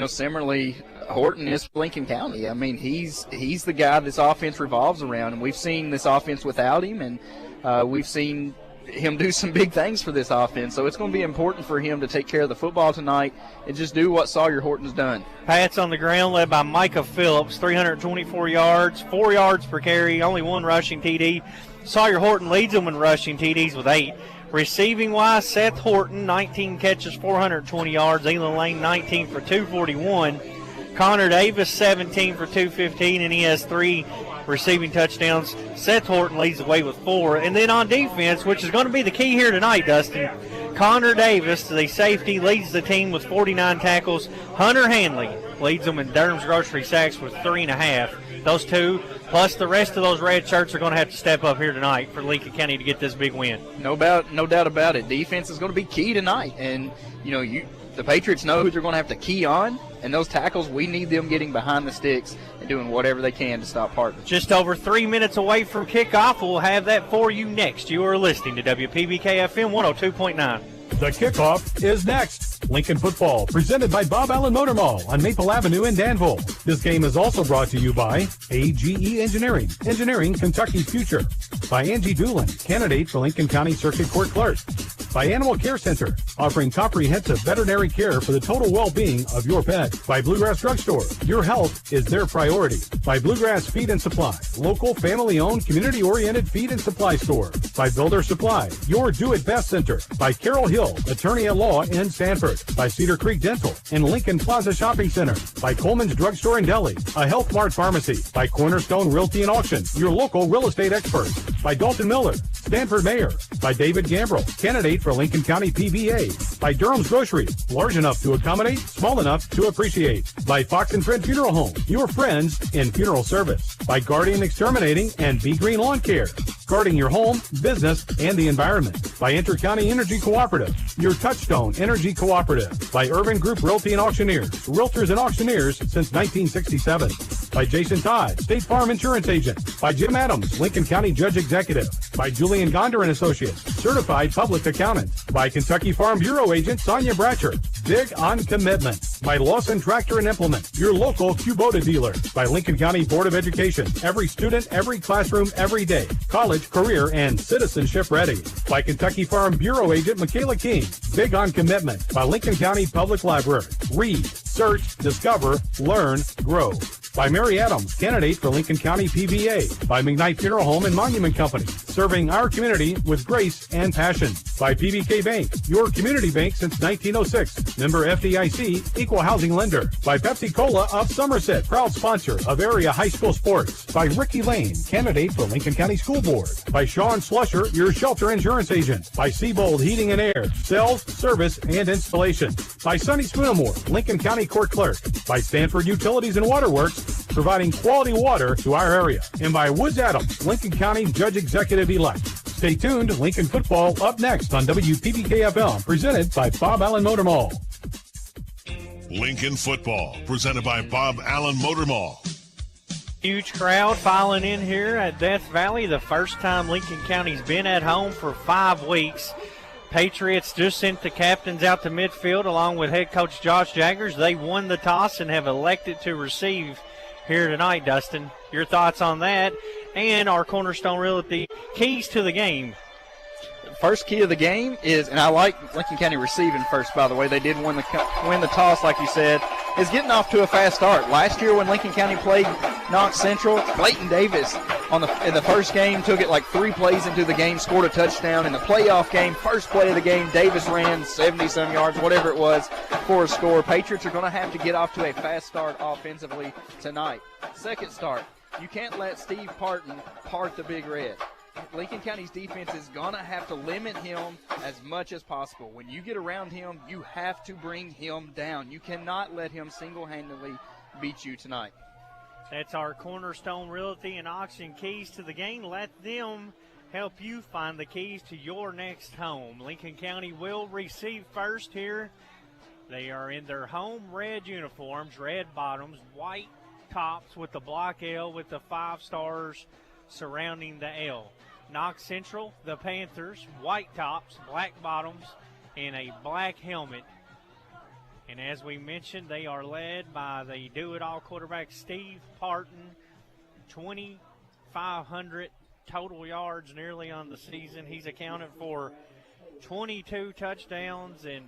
similarly, Horton is for Lincoln County. I mean, he's the guy this offense revolves around, and we've seen this offense without him, and we've seen him do some big things for this offense. So it's going to be important for him to take care of the football tonight and just do what Sawyer Horton's done. Pats on the ground led by Micah Phillips, 324 yards, 4 yards per carry, only 1 rushing TD. Sawyer Horton leads them in rushing TDs with 8. Receiving-wise, Seth Horton, 19 catches, 420 yards. Elon Lane, 19 for 241. Connor Davis, 17 for 215, and he has 3 receiving touchdowns. Seth Horton leads the way with 4. And then on defense, which is going to be the key here tonight, Dustin, Connor Davis, the safety, leads the team with 49 tackles. Hunter Hanley leads them in Durham's Grocery sacks with 3.5. Those two, plus the rest of those red shirts, are going to have to step up here tonight for Lincoln County to get this big win. No doubt about it. Defense is going to be key tonight. And, the Patriots know who they're going to have to key on, and those tackles, we need them getting behind the sticks and doing whatever they can to stop Parton. Just over 3 minutes away from kickoff. We'll have that for you next. You are listening to WPBK-FM 102.9. The kickoff is next. Lincoln football, presented by Bob Allen Motor Mall on Maple Avenue in Danville. This game is also brought to you by AGE Engineering, engineering Kentucky's future. By Angie Doolin, candidate for Lincoln County Circuit Court Clerk. By Animal Care Center, offering comprehensive veterinary care for the total well-being of your pet. By Bluegrass Drugstore, your health is their priority. By Bluegrass Feed and Supply, local family-owned, community-oriented feed and supply store. By Builder Supply, your do-it-best center. By Carol Hill, attorney at law in Sanford. By Cedar Creek Dental and Lincoln Plaza Shopping Center. By Coleman's Drugstore and Deli, a Health Mart Pharmacy. By Cornerstone Realty and Auction, your local real estate expert. By Dalton Miller, Stanford Mayor. By David Gambrill, candidate for Lincoln County PBA. By Durham's Grocery, large enough to accommodate, small enough to appreciate. By Fox and Friend Funeral Home, your friends in funeral service. By Guardian Exterminating and Be Green Lawn Care, guarding your home, business, and the environment. By Inter-County Energy Cooperative, your touchstone energy cooperative. By Urban Group Realty and Auctioneers, realtors and auctioneers since 1967. By Jason Todd, State Farm Insurance Agent. By Jim Adams, Lincoln County Judge Executive. By Julian Gonder and Associates, Certified Public Accountant. By Kentucky Farm Bureau Agent Sonia Bratcher, Big on Commitment. By Lawson Tractor and Implement, your local Kubota dealer. By Lincoln County Board of Education, every student, every classroom, every day. College, career, and citizenship ready. By Kentucky Farm Bureau Agent Michaela King, Big on Commitment. By Lincoln County Public Library, read, search, discover, learn, grow. By Mary Adams, candidate for Lincoln County PBA. By McKnight Funeral Home and Monument Company, serving our community with grace and passion. By PBK Bank, your community bank since 1906. Member FDIC, equal housing lender. By Pepsi Cola of Somerset, proud sponsor of area high school sports. By Ricky Lane, candidate for Lincoln County School Board. By Sean Slusher, your shelter insurance agent. By Seabold Heating and Air, sales, service, and installation. By Sonny Spoonamore, Lincoln County Court Clerk. By Stanford Utilities and Waterworks, providing quality water to our area. And by Woods Adams, Lincoln County Judge Executive-elect. Stay tuned. Lincoln football up next on WPBK-FM, presented by Bob Allen Motor Mall. Lincoln football, presented by Bob Allen Motor Mall. Huge crowd filing in here at Death Valley. The first time Lincoln County's been at home for 5 weeks. Patriots just sent the captains out to midfield along with head coach Josh Jaggers. They won the toss and have elected to receive here tonight, Dustin. Your thoughts on that and our Cornerstone Realty keys to the game? First key of the game is, and I like Lincoln County receiving first, by the way. They did win the toss, like you said, is getting off to a fast start. Last year when Lincoln County played Knox Central, Clayton Davis in the first game, took it like 3 plays into the game, scored a touchdown. In the playoff game, first play of the game, Davis ran 70-some yards, whatever it was, for a score. Patriots are going to have to get off to a fast start offensively tonight. Second start, you can't let Steve Parton part the Big Red. Lincoln County's defense is going to have to limit him as much as possible. When you get around him, you have to bring him down. You cannot let him single-handedly beat you tonight. That's our Cornerstone Realty and Auction keys to the game. Let them help you find the keys to your next home. Lincoln County will receive first here. They are in their home red uniforms, red bottoms, white tops with the block L with the 5 stars surrounding the L. Knox Central, the Panthers, white tops, black bottoms, and a black helmet. And as we mentioned, they are led by the do-it-all quarterback Steve Parton, 2,500 total yards nearly on the season. He's accounted for 22 touchdowns, and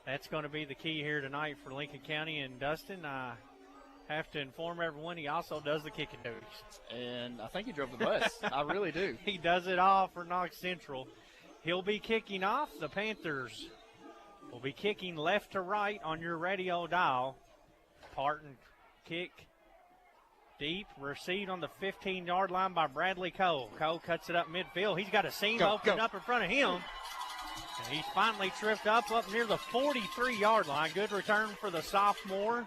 that's going to be the key here tonight for Lincoln County. And Dustin, I have to inform everyone, he also does the kicking duties. And I think he drove the bus. I really do. He does it all for Knox Central. He'll be kicking off. The Panthers will be kicking left to right on your radio dial. Parton kick deep, received on the 15-yard line by Bradley Cole. Cole cuts it up midfield. He's got a seam opened up in front of him. And he's finally tripped up near the 43-yard line. Good return for the sophomore.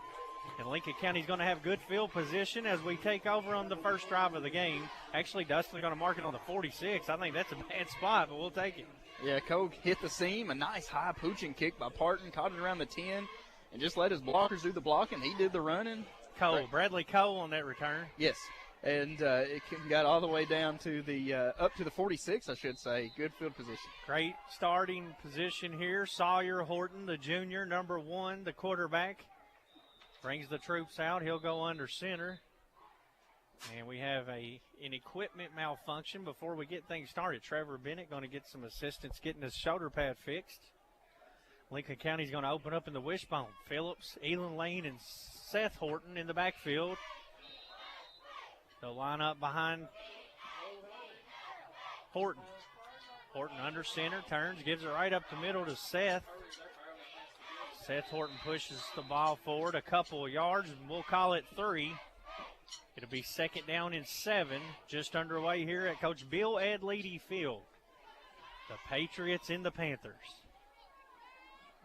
And Lincoln County's going to have good field position as we take over on the first drive of the game. Actually, Dustin's going to mark it on the 46. I think that's a bad spot, but we'll take it. Yeah, Cole hit the seam. A nice high pooching kick by Parton. Caught it around the 10 and just let his blockers do the blocking. He did the running. Cole, Bradley Cole on that return. Yes, and it got all the way down to the up to the 46, I should say. Good field position. Great starting position here. Sawyer Horton, the junior, number 1, the quarterback. Brings the troops out. He'll go under center. And we have an equipment malfunction before we get things started. Trevor Bennett going to get some assistance getting his shoulder pad fixed. Lincoln County's going to open up in the wishbone. Phillips, Elon Lane, and Seth Horton in the backfield. They'll line up behind Horton. Horton under center, turns, gives it right up the middle to Seth. Seth Horton pushes the ball forward a couple of yards, and we'll call it 3. It'll be second down and 7, just underway here at Coach Bill Ed Leedy Field. The Patriots and the Panthers.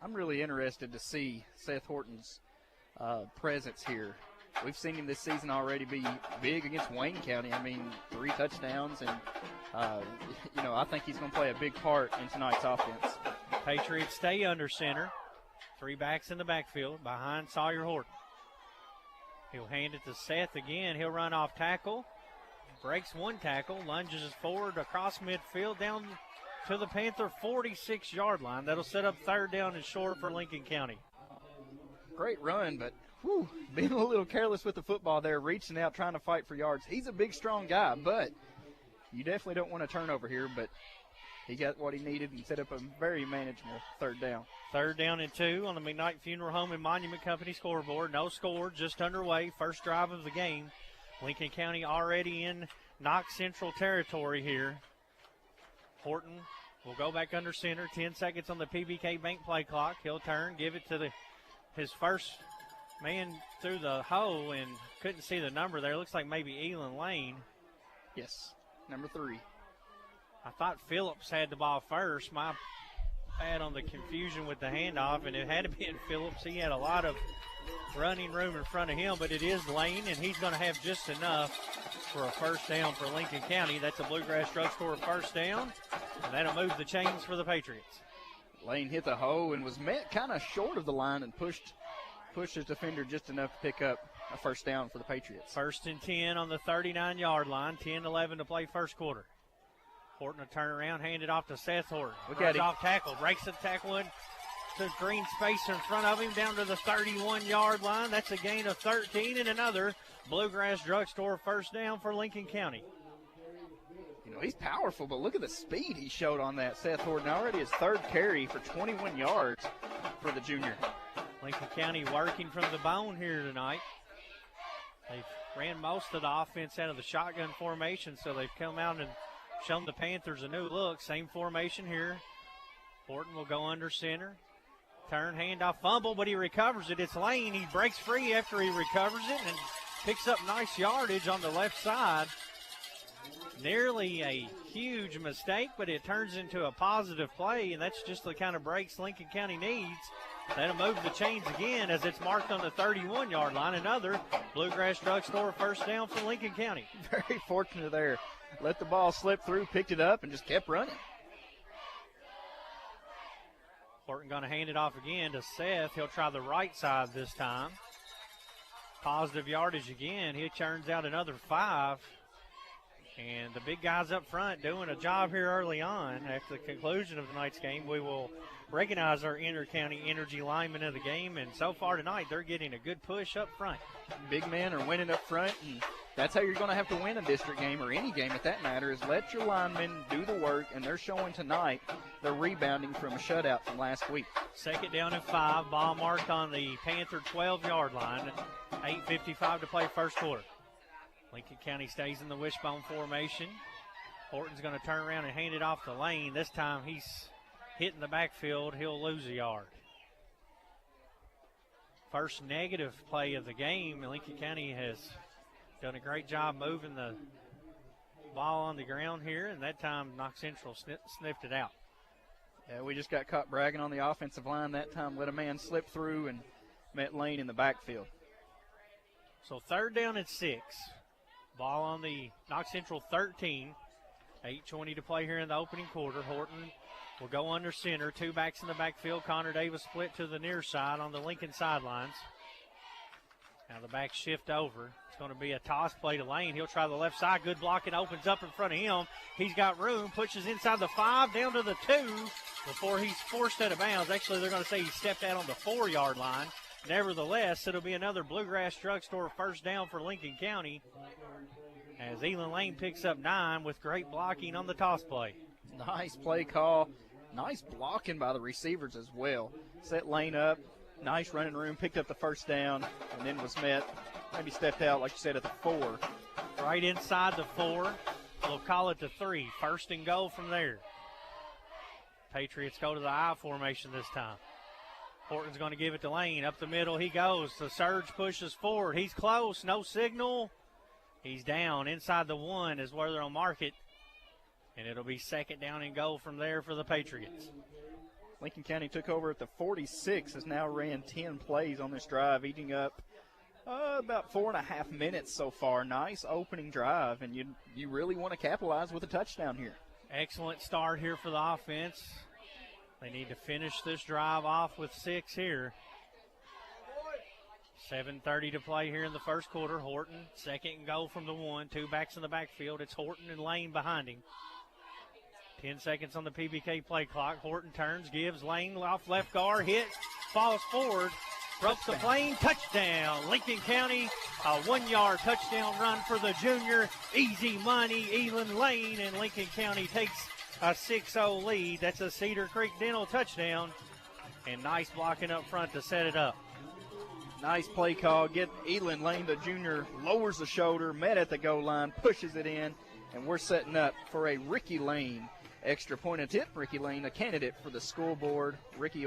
I'm really interested to see Seth Horton's presence here. We've seen him this season already be big against Wayne County. I mean, 3 touchdowns, and, I think he's going to play a big part in tonight's offense. Patriots stay under center. 3 backs in the backfield behind Sawyer Horton. He'll hand it to Seth again. He'll run off tackle. Breaks 1 tackle. Lunges forward across midfield down to the Panther 46-yard line. That'll set up third down and short for Lincoln County. Great run, but being a little careless with the football there, reaching out, trying to fight for yards. He's a big, strong guy, but you definitely don't want a turnover here, but he got what he needed and set up a very manageable third down. Third down and 2 on the McKnight Funeral Home and Monument Company scoreboard. No score, just underway. First drive of the game. Lincoln County already in Knox Central territory here. Horton will go back under center. 10 seconds on the PBK Bank play clock. He'll turn, give it to his first man through the hole, and couldn't see the number there. Looks like maybe Elon Lane. Yes, number 3. I thought Phillips had the ball first. My bad on the confusion with the handoff, and it had to be in Phillips. He had a lot of running room in front of him, but it is Lane, and he's going to have just enough for a first down for Lincoln County. That's a Bluegrass Drugstore first down, and that'll move the chains for the Patriots. Lane hit the hole and was met kind of short of the line and pushed his defender just enough to pick up a first down for the Patriots. First and 10 on the 39-yard line, 10-11 to play first quarter. Horton will turn around, hand it off to Seth Horton. Runs off tackle, breaks the tackle into green space in front of him down to the 31-yard line. That's a gain of 13 and another Bluegrass Drugstore first down for Lincoln County. He's powerful, but look at the speed he showed on that. Seth Horton already his 3rd carry for 21 yards for the junior. Lincoln County working from the bone here tonight. They've ran most of the offense out of the shotgun formation, so they've come out and shown the Panthers a new look. Same formation here. Horton will go under center. Turn, handoff, fumble, but he recovers it. It's Lane. He breaks free after he recovers it and picks up nice yardage on the left side. Nearly a huge mistake, but it turns into a positive play, and that's just the kind of breaks Lincoln County needs. That'll move the chains again as it's marked on the 31-yard line. Another Bluegrass Drugstore first down for Lincoln County. Very fortunate there. Let the ball slip through, picked it up, and just kept running. Horton going to hand it off again to Seth. He'll try the right side this time. Positive yardage again. He turns out another 5. And the big guys up front doing a job here early on. After the conclusion of tonight's game, we will recognize our inter-county energy linemen of the game. And so far tonight, they're getting a good push up front. Big men are winning up front, and that's how you're going to have to win a district game or any game at that matter, is let your linemen do the work, and they're showing tonight they're rebounding from a shutout from last week. Second down and 5, ball marked on the Panther 12-yard line. 8:55 to play first quarter. Lincoln County stays in the wishbone formation. Horton's going to turn around and hand it off to Lane. This time he's hitting the backfield. He'll lose a yard. First negative play of the game. Lincoln County has done a great job moving the ball on the ground here, and that time Knox Central sniffed it out. Yeah, we just got caught bragging on the offensive line that time. Let a man slip through and met Lane in the backfield. So third down and 6. Ball on the Knox Central 13. 8:20 to play here in the opening quarter. Horton will go under center. 2 backs in the backfield. Connor Davis split to the near side on the Lincoln sidelines. Now the backs shift over. It's going to be a toss play to Lane. He'll try the left side. Good blocking opens up in front of him. He's got room. Pushes inside the 5, down to the 2 before he's forced out of bounds. Actually, they're going to say he stepped out on the 4-yard line. Nevertheless, it'll be another Bluegrass Drugstore first down for Lincoln County as Elon Lane picks up 9 with great blocking on the toss play. Nice play call. Nice blocking by the receivers as well. Set Lane up. Nice running room. Picked up the first down and then was met. Maybe stepped out, like you said, at the 4. Right inside the 4. We'll call it the 3. First and goal from there. Patriots go to the I formation this time. Horton's going to give it to Lane. Up the middle he goes. The surge pushes forward. He's close. No signal. He's down. Inside the 1 is where they'll mark it. And it'll be second down and goal from there for the Patriots. Lincoln County took over at the 46, has now ran 10 plays on this drive, eating up about 4.5 minutes so far. Nice opening drive, and you really want to capitalize with a touchdown here. Excellent start here for the offense. They need to finish this drive off with 6 here. 7:30 to play here in the first quarter. Horton, second and goal from the 1. 2 backs in the backfield. It's Horton and Lane behind him. 10 seconds on the PBK play clock. Horton turns, gives Lane off left guard, hits, falls forward, broke the plane, touchdown. Lincoln County, a 1-yard touchdown run for the junior. Easy money, Elon Lane, and Lincoln County takes a 6-0 lead. That's a Cedar Creek Dental touchdown. And nice blocking up front to set it up. Nice play call. Get Elon Lane, the junior, lowers the shoulder, met at the goal line, pushes it in, and we're setting up for a Ricky Lane extra point attempt. Ricky Lane, a candidate for the school board. Ricky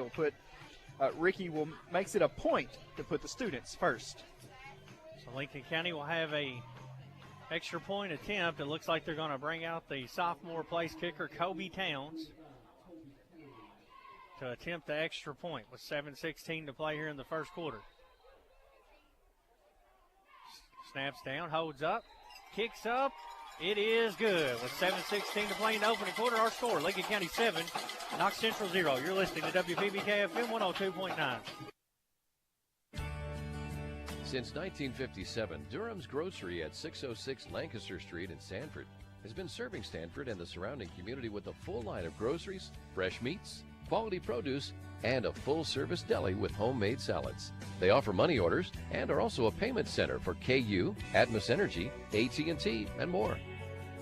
makes it a point to put the students first. So Lincoln County will have a extra point attempt. It looks like they're going to bring out the sophomore place kicker, Kobe Towns, to attempt the extra point with 7:16 to play here in the first quarter. Snaps down, holds up, kicks up. It is good with 7:16 to play in the opening quarter. Our score, Lincoln County 7, Knox Central 0. You're listening to WPBK FM 102.9. Since 1957, Durham's Grocery at 606 Lancaster Street in Sanford has been serving Sanford and the surrounding community with a full line of groceries, fresh meats, quality produce, and a full-service deli with homemade salads. They offer money orders and are also a payment center for KU, Atmos Energy, AT&T, and more.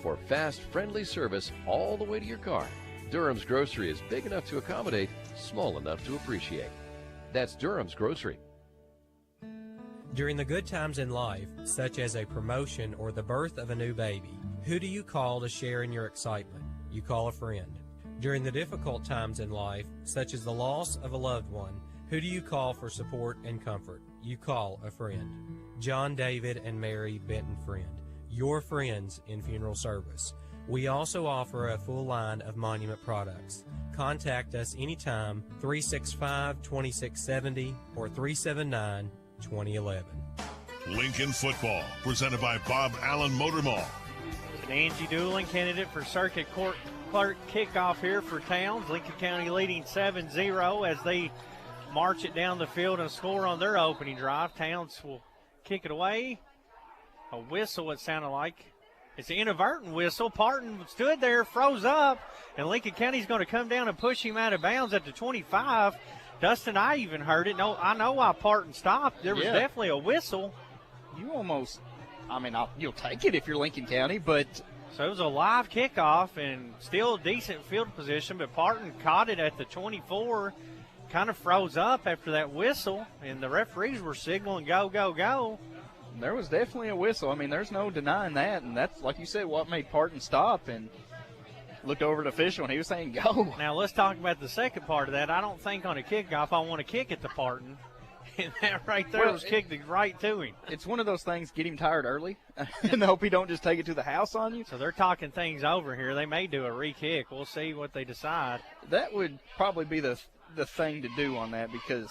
For fast, friendly service all the way to your car, Durham's Grocery is big enough to accommodate, small enough to appreciate. That's Durham's Grocery. During the good times in life, such as a promotion or the birth of a new baby, who do you call to share in your excitement? You call a friend. During the difficult times in life, such as the loss of a loved one, who do you call for support and comfort? You call a friend. John David and Mary Benton Friend, your friends in funeral service. We also offer a full line of Monument products. Contact us anytime, 365-2670 or 379-2011. Lincoln Football, presented by Bob Allen Motor Mall. Angie Doolin, candidate for circuit court clerk, kickoff here for Towns. Lincoln County leading 7-0 as they march it down the field and score on their opening drive. Towns will kick it away. A whistle, it sounded like. It's an inadvertent whistle. Parton stood there, froze up, and Lincoln County's going to come down and push him out of bounds at the 25. Dustin, I even heard it. No, I know why Parton stopped. There was definitely a whistle. You almost, you'll take it if you're Lincoln County, but. So it was a live kickoff and still decent field position, but Parton caught it at the 24, kind of froze up after that whistle, and the referees were signaling go, go, go. There was definitely a whistle. There's no denying that, and that's, like you said, what made Parton stop and looked over at the official, and he was saying go. Now let's talk about the second part of that. I don't think on a kickoff I want to kick at the Parton. And that right there was kicked right to him. It's one of those things, get him tired early and hope he don't just take it to the house on you. So they're talking things over here. They may do a re-kick. We'll see what they decide. That would probably be the thing to do on that, because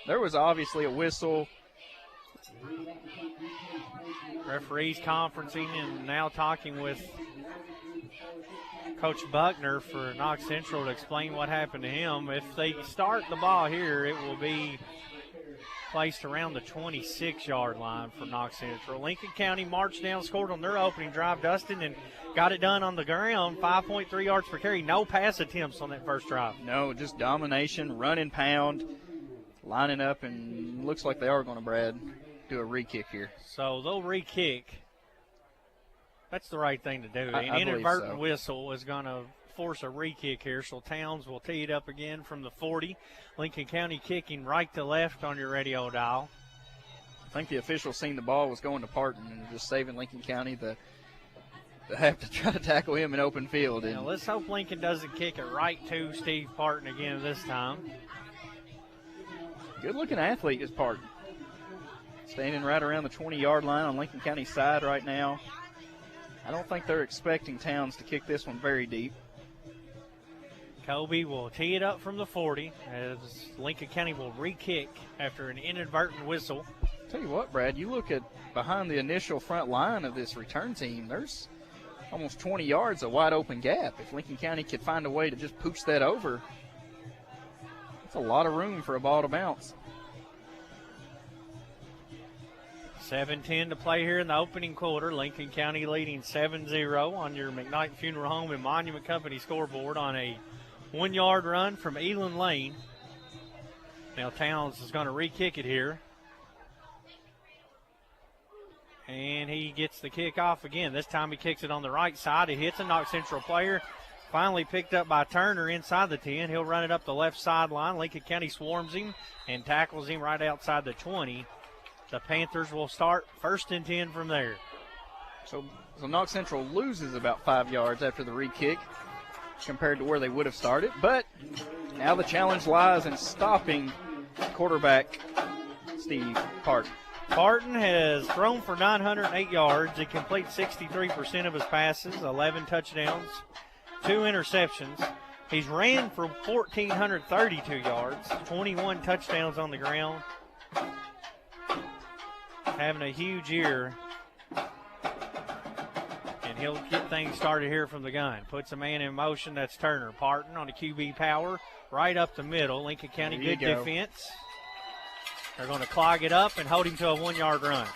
there was obviously a whistle. Referees conferencing and now talking with Coach Buckner for Knox Central to explain what happened to him. If they start the ball here, it will be placed around the 26-yard line for Knox Central. Lincoln County marched down, scored on their opening drive, Dustin, and got it done on the ground, 5.3 yards per carry. No pass attempts on that first drive. No, just domination, run and pound, lining up, and looks like they are going to, Brad, do a re-kick here. So they'll re-kick. That's the right thing to do. I An inadvertent so. Whistle is going to force a re-kick here, so Towns will tee it up again from the 40. Lincoln County kicking right to left on your radio dial. I think the official seen the ball was going to Parton and just saving Lincoln County to have to try to tackle him in open field. Now let's hope Lincoln doesn't kick it right to Steve Parton again this time. Good-looking athlete is Parton. Standing right around the 20-yard line on Lincoln County's side right now. I don't think they're expecting Towns to kick this one very deep. Kobe will tee it up from the 40 as Lincoln County will re-kick after an inadvertent whistle. Tell you what, Brad, you look at behind the initial front line of this return team, there's almost 20 yards of wide open gap. If Lincoln County could find a way to just pooch that over, that's a lot of room for a ball to bounce. 7:10 to play here in the opening quarter. Lincoln County leading 7-0 on your McKnight Funeral Home and Monument Company scoreboard on a 1-yard run from Elan Lane. Now Towns is going to re-kick it here. And he gets the kick off again. This time he kicks it on the right side. He hits a Knox Central player. Finally picked up by Turner inside the 10. He'll run it up the left sideline. Lincoln County swarms him and tackles him right outside the 20. The Panthers will start 1st and 10 from there. So Knox Central loses about 5 yards after the re-kick compared to where they would have started. But now the challenge lies in stopping quarterback Steve Parton. Parton has thrown for 908 yards. He completes 63% of his passes, 11 touchdowns, 2 interceptions. He's ran for 1,432 yards, 21 touchdowns on the ground. Having a huge year. And he'll get things started here from the gun. Puts a man in motion. That's Turner. Parton on the QB power. Right up the middle. Lincoln County, good defense. They're going to clog it up and hold him to a 1-yard run.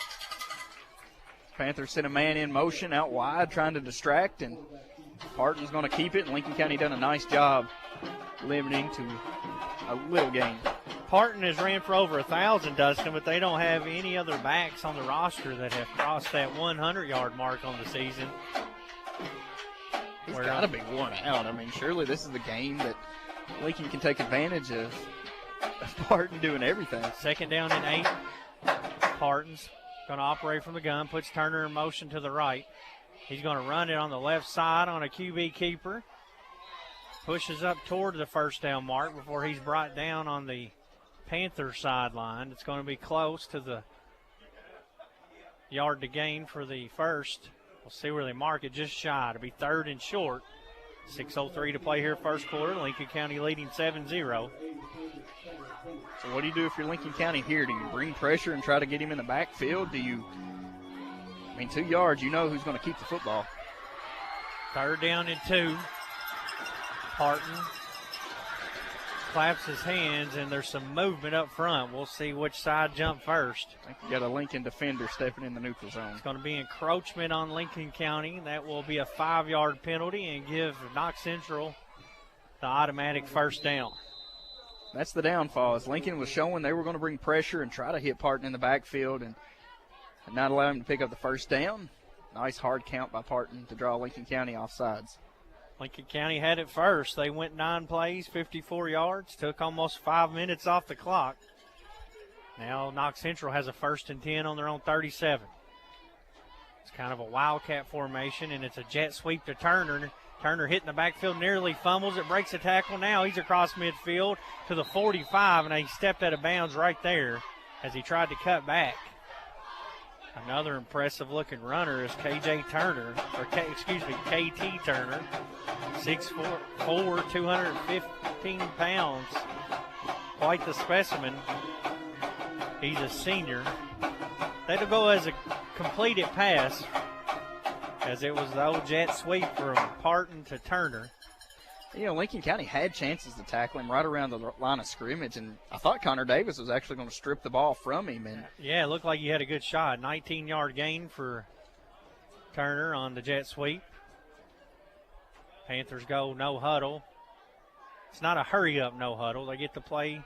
Panthers sent a man in motion out wide trying to distract, and Parton's going to keep it. And Lincoln County done a nice job limiting to a little gain. Parton has ran for over 1,000, Dustin, but they don't have any other backs on the roster that have crossed that 100-yard mark on the season. He's got to be worn out. I mean, surely this is the game that Lincoln can take advantage of Parton doing everything. 2nd down and 8. Parton's going to operate from the gun, puts Turner in motion to the right. He's going to run it on the left side on a QB keeper. Pushes up toward the first down mark before he's brought down on the Panther sideline. It's going to be close to the yard to gain for the first. We'll see where they mark it, just shy. It'll be 3rd and short. 6:03 to play here, first quarter. Lincoln County leading 7-0. So what do you do if you're Lincoln County here? Do you bring pressure and try to get him in the backfield? 2 yards, you know who's going to keep the football. 3rd down and 2. Parton claps his hands, and there's some movement up front. We'll see which side jump first. I think you got a Lincoln defender stepping in the neutral zone. It's going to be encroachment on Lincoln County. That will be a 5-yard penalty and give Knox Central the automatic first down. That's the downfall. As Lincoln was showing they were going to bring pressure and try to hit Parton in the backfield and not allow him to pick up the first down. Nice hard count by Parton to draw Lincoln County off sides. Lincoln County had it first. They went 9 plays, 54 yards, took almost 5 minutes off the clock. Now Knox Central has a 1st and 10 on their own 37. It's kind of a wildcat formation, and it's a jet sweep to Turner. Turner hitting the backfield, nearly fumbles it, breaks a tackle. Now he's across midfield to the 45, and he stepped out of bounds right there as he tried to cut back. Another impressive-looking runner is KT Turner. 6'4", 215 pounds. Quite the specimen. He's a senior. That'll go as a completed pass, as it was the old jet sweep from Parton to Turner. You know, Lincoln County had chances to tackle him right around the line of scrimmage, and I thought Connor Davis was actually going to strip the ball from him. And yeah, it looked like he had a good shot. 19-yard gain for Turner on the jet sweep. Panthers go no huddle. It's not a hurry-up no huddle. They get to play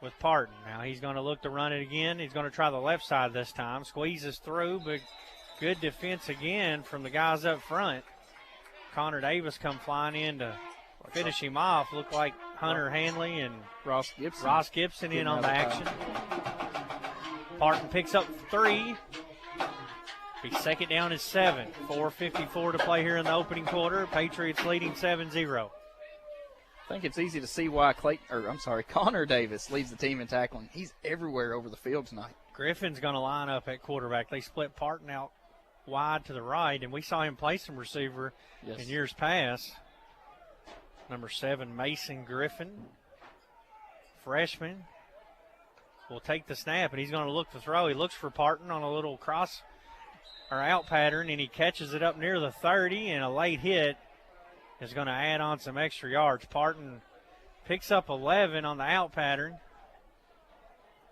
with Parton. Now he's going to look to run it again. He's going to try the left side this time. Squeezes through, but good defense again from the guys up front. Connor Davis come flying in to finish him off. Looked like Hunter Hanley and Ross Gibson in on the action. Parton picks up 3. Be 2nd down and 7. 4:54 to play here in the opening quarter. Patriots leading 7-0. I think it's easy to see why Connor Davis leads the team in tackling. He's everywhere over the field tonight. Griffin's going to line up at quarterback. They split Parton out wide to the right, and we saw him play some receiver in years past. Number 7, Mason Griffin, freshman, will take the snap, and he's going to look to throw. He looks for Parton on a little cross or out pattern, and he catches it up near the 30, and a late hit is going to add on some extra yards. Parton picks up 11 on the out pattern.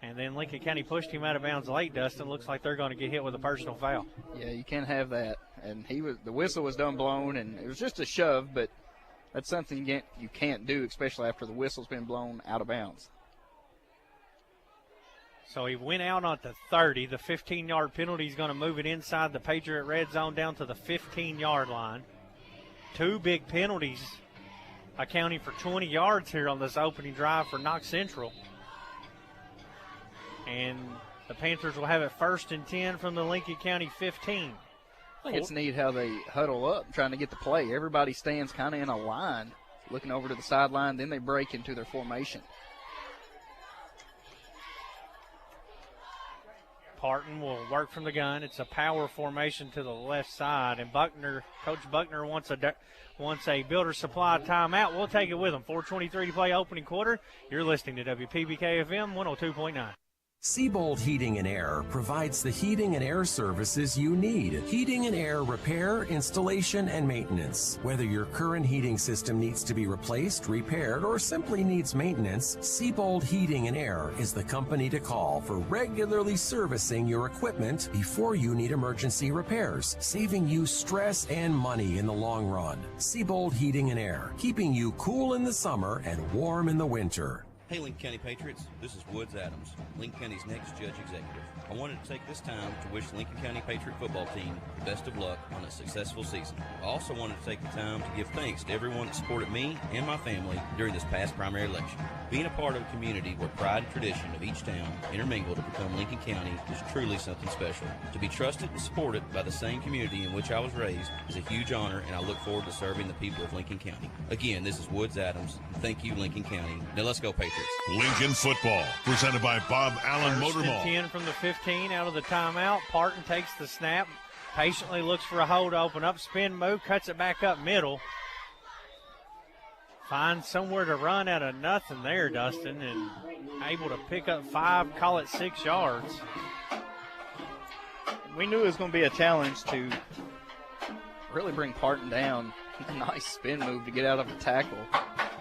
And then Lincoln County pushed him out of bounds late, Dustin. Looks like they're going to get hit with a personal foul. Yeah, you can't have that. And the whistle was done blown, and it was just a shove, but that's something you can't do, especially after the whistle's been blown out of bounds. So he went out on the 30. The 15-yard penalty is going to move it inside the Patriot red zone down to the 15-yard line. 2 big penalties accounting for 20 yards here on this opening drive for Knox Central. And the Panthers will have it 1st and 10 from the Lincoln County 15. I think it's neat how they huddle up trying to get the play. Everybody stands kind of in a line, looking over to the sideline, then they break into their formation. Parton will work from the gun. It's a power formation to the left side, and Coach Buckner wants a Builder Supply timeout. We'll take it with him. 4:23 to play opening quarter. You're listening to WPBK-FM 102.9. Seabold Heating and Air provides the heating and air services you need. Heating and air repair, installation, and maintenance. Whether your current heating system needs to be replaced, repaired, or simply needs maintenance, Seabold Heating and Air is the company to call for regularly servicing your equipment before you need emergency repairs, saving you stress and money in the long run. Seabold Heating and Air, keeping you cool in the summer and warm in the winter. Hey Lincoln County Patriots, this is Woods Adams, Lincoln County's next judge executive. I wanted to take this time to wish Lincoln County Patriot football team the best of luck on a successful season. I also wanted to take the time to give thanks to everyone that supported me and my family during this past primary election. Being a part of a community where pride and tradition of each town intermingle to become Lincoln County is truly something special. To be trusted and supported by the same community in which I was raised is a huge honor, and I look forward to serving the people of Lincoln County. Again, this is Woods Adams. Thank you, Lincoln County. Now let's go, Patriots. Lincoln football, presented by Bob Allen Motor First and Mall. 10 from the 15 out of the timeout. Parton takes the snap, patiently looks for a hole to open up, spin move, cuts it back up middle. Finds somewhere to run out of nothing there, Dustin, and able to pick up 5, call it 6 yards. We knew it was going to be a challenge to really bring Parton down. A nice spin move to get out of the tackle.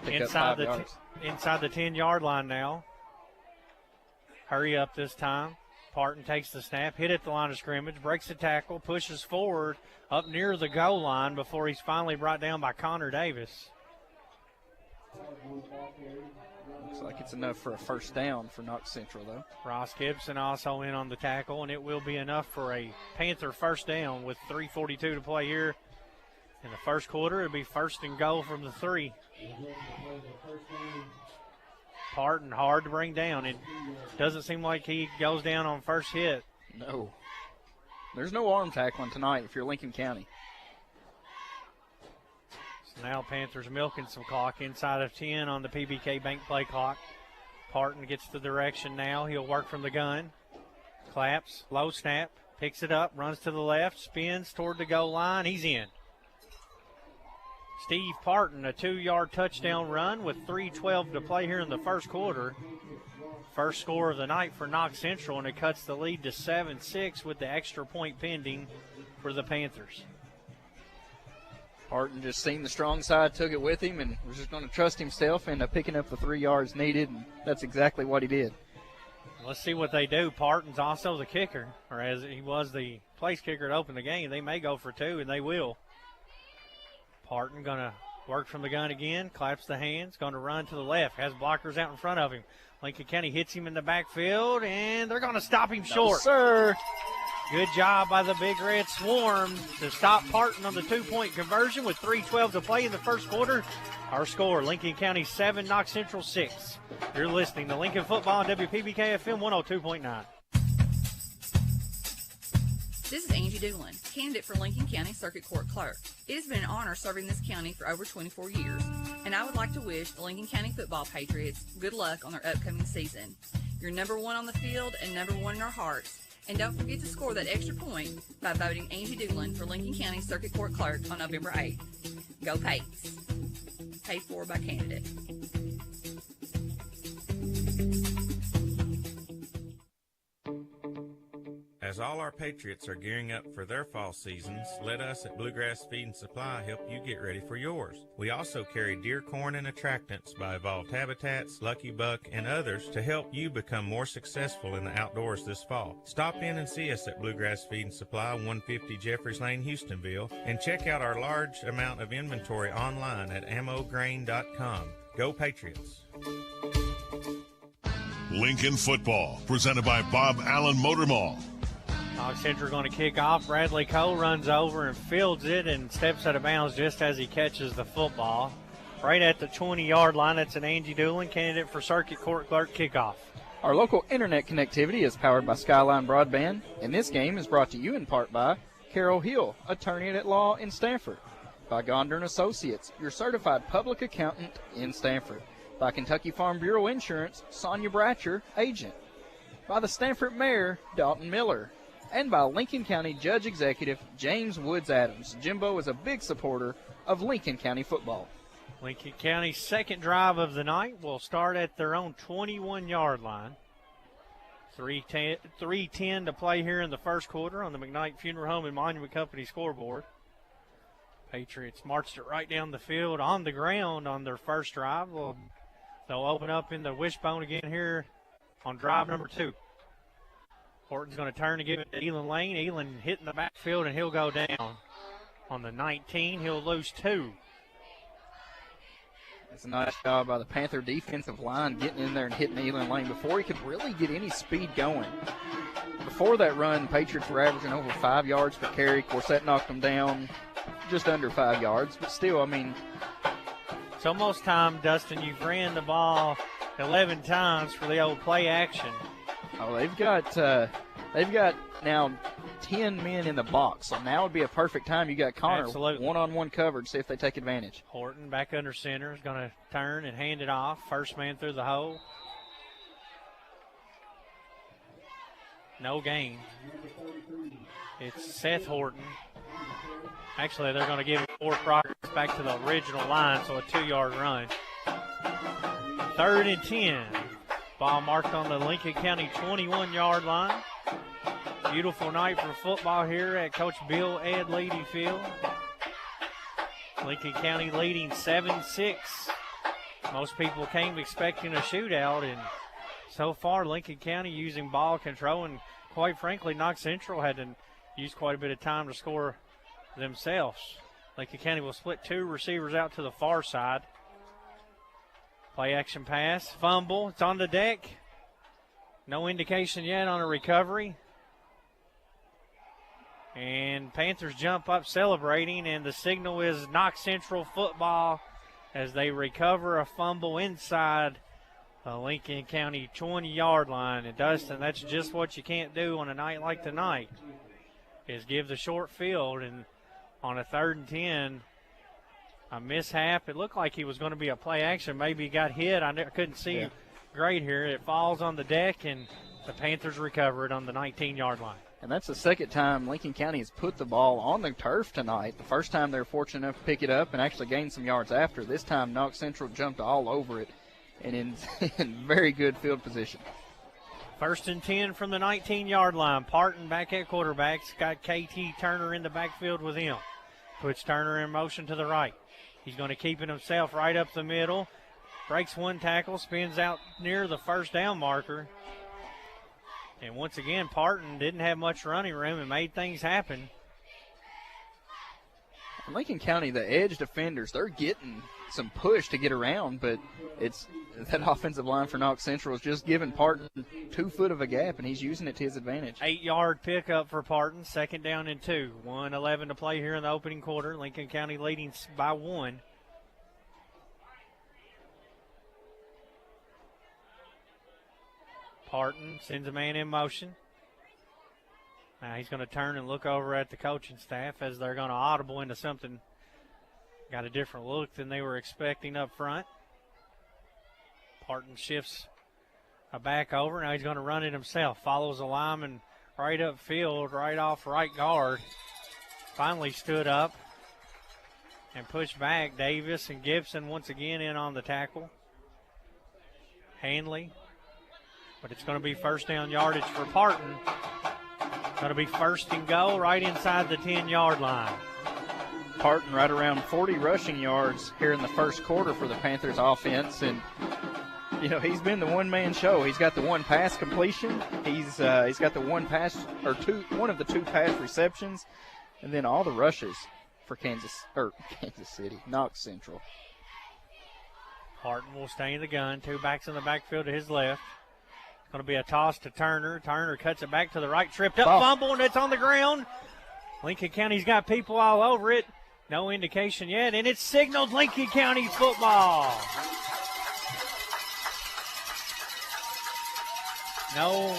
Inside the 10-yard line now. Hurry up this time. Parton takes the snap, hit at the line of scrimmage, breaks the tackle, pushes forward up near the goal line before he's finally brought down by Connor Davis. Looks like it's enough for a first down for Knox Central, though. Ross Gibson also in on the tackle, and it will be enough for a Panther first down with 3:42 to play here in the first quarter. It'll be first and goal from the 3. Parton hard to bring down. It doesn't seem like he goes down on first hit. No. There's no arm tackling tonight if you're Lincoln County. So now Panthers milking some clock inside of 10 on the PBK Bank play clock. Parton gets the direction now. He'll work from the gun. Claps, low snap, picks it up, runs to the left, spins toward the goal line. He's in. Steve Parton, a 2-yard touchdown run with 3:12 to play here in the first quarter. First score of the night for Knox Central, and it cuts the lead to 7-6 with the extra point pending for the Panthers. Parton just seen the strong side, took it with him, and was just going to trust himself into picking up the 3 yards needed, and that's exactly what he did. Let's see what they do. Parton's also the kicker, or as he was the place kicker to open the game. They may go for 2, and they will. Parton going to work from the gun again, claps the hands, going to run to the left, has blockers out in front of him. Lincoln County hits him in the backfield, and they're going to stop him short. No, sir. Good job by the Big Red Swarm to stop Parton on the 2-point conversion with 3:12 to play in the first quarter. Our score, Lincoln County 7, Knox Central 6. You're listening to Lincoln Football on WPBK FM 102.9. This is Angie Doolin, candidate for Lincoln County Circuit Court Clerk. It has been an honor serving this county for over 24 years, and I would like to wish the Lincoln County football Patriots good luck on their upcoming season. You're number 1 on the field and number 1 in our hearts. And don't forget to score that extra point by voting Angie Doolin for Lincoln County Circuit Court Clerk on November 8th. Go Pates. Paid for by candidate. As all our Patriots are gearing up for their fall seasons, let us at Bluegrass Feed and Supply help you get ready for yours. We also carry deer corn and attractants by Evolved Habitats, Lucky Buck, and others to help you become more successful in the outdoors this fall. Stop in and see us at Bluegrass Feed and Supply, 150 Jeffries Lane, Houstonville, and check out our large amount of inventory online at ammograin.com. Go Patriots! Lincoln football, presented by Bob Allen Motor Mall. Knox Central going to kick off. Bradley Cole runs over and fields it and steps out of bounds just as he catches the football. Right at the 20-yard line, it's an Angie Doolin, candidate for Circuit Court Clerk kickoff. Our local internet connectivity is powered by Skyline Broadband, and this game is brought to you in part by Carol Hill, attorney at law in Stanford. By Gondner & Associates, your certified public accountant in Stanford. By Kentucky Farm Bureau Insurance, Sonia Bratcher, agent. By the Stanford Mayor, Dalton Miller. And by Lincoln County Judge Executive James Woods Adams. Jimbo is a big supporter of Lincoln County football. Lincoln County's second drive of the night will start at their own 21-yard line. 3:10 to play here in the first quarter on the McKnight Funeral Home and Monument Company scoreboard. Patriots marched it right down the field on the ground on their first drive. They'll open up in the wishbone again here on drive number 2. Horton's going to turn to give it to Elon Lane. Elon hitting the backfield, and he'll go down. On the 19, he'll lose 2. It's a nice job by the Panther defensive line getting in there and hitting Elon Lane before he could really get any speed going. Before that run, Patriots were averaging over 5 yards per carry. Of course, that knocked them down just under 5 yards. But still, I mean, it's almost time, Dustin, you've ran the ball 11 times for the old play action. Oh, they've got now 10 men in the box. So now would be a perfect time. You got Connor one-on-one covered. See if they take advantage. Horton back under center is going to turn and hand it off. First man through the hole. No gain. It's Seth Horton. Actually, they're going to give him 4 progress back to the original line, so a 2-yard run. 3rd and 10. Ball marked on the Lincoln County 21-yard line. Beautiful night for football here at Coach Bill Ed Leedy Field. Lincoln County leading 7-6. Most people came expecting a shootout, and so far Lincoln County using ball control, and quite frankly, Knox Central had to use quite a bit of time to score themselves. Lincoln County will split 2 receivers out to the far side. Play action pass, fumble, it's on the deck. No indication yet on a recovery. And Panthers jump up celebrating, and the signal is Knox Central football as they recover a fumble inside the Lincoln County 20-yard line. And Dustin, that's just what you can't do on a night like tonight, is give the short field. And on a 3rd and 10, a mishap. It looked like he was going to be a play action. Maybe he got hit. I couldn't see great here. It falls on the deck, and the Panthers recover it on the 19-yard line. And that's the second time Lincoln County has put the ball on the turf tonight. The first time they were fortunate enough to pick it up and actually gain some yards after. This time Knox Central jumped all over it and in very good field position. 1st and 10 from the 19-yard line. Parton back at quarterbacks. Got KT Turner in the backfield with him. Puts Turner in motion to the right. He's going to keep it himself right up the middle. Breaks 1 tackle, spins out near the first down marker. And once again, Parton didn't have much running room and made things happen. In Lincoln County, the edge defenders, they're getting some push to get around, but it's that offensive line for Knox Central is just giving Parton 2 foot of a gap, and he's using it to his advantage. 8-yard pickup for Parton, 2nd down and 2. 1:11 to play here in the opening quarter. Lincoln County leading by 1. Parton sends a man in motion. Now he's going to turn and look over at the coaching staff as they're going to audible into something. Got a different look than they were expecting up front. Parton shifts a back over. Now he's going to run it himself. Follows a lineman right up field, right off right guard. Finally stood up and pushed back. Davis and Gibson once again in on the tackle. Hanley. But it's going to be first down yardage for Parton. Going to be 1st and goal right inside the 10-yard line. Parton right around 40 rushing yards here in the first quarter for the Panthers offense. And, you know, he's been the one-man show. He's got the 1 pass completion. He's got the 1 pass or 1 of the 2 pass receptions. And then all the rushes for Kansas City, Knox Central. Parton will stay in the gun. 2 backs in the backfield to his left. Going to be a toss to Turner. Turner cuts it back to the right, tripped up, fumble, and it's on the ground. Lincoln County's got people all over it. No indication yet, and it's signaled Lincoln County football. No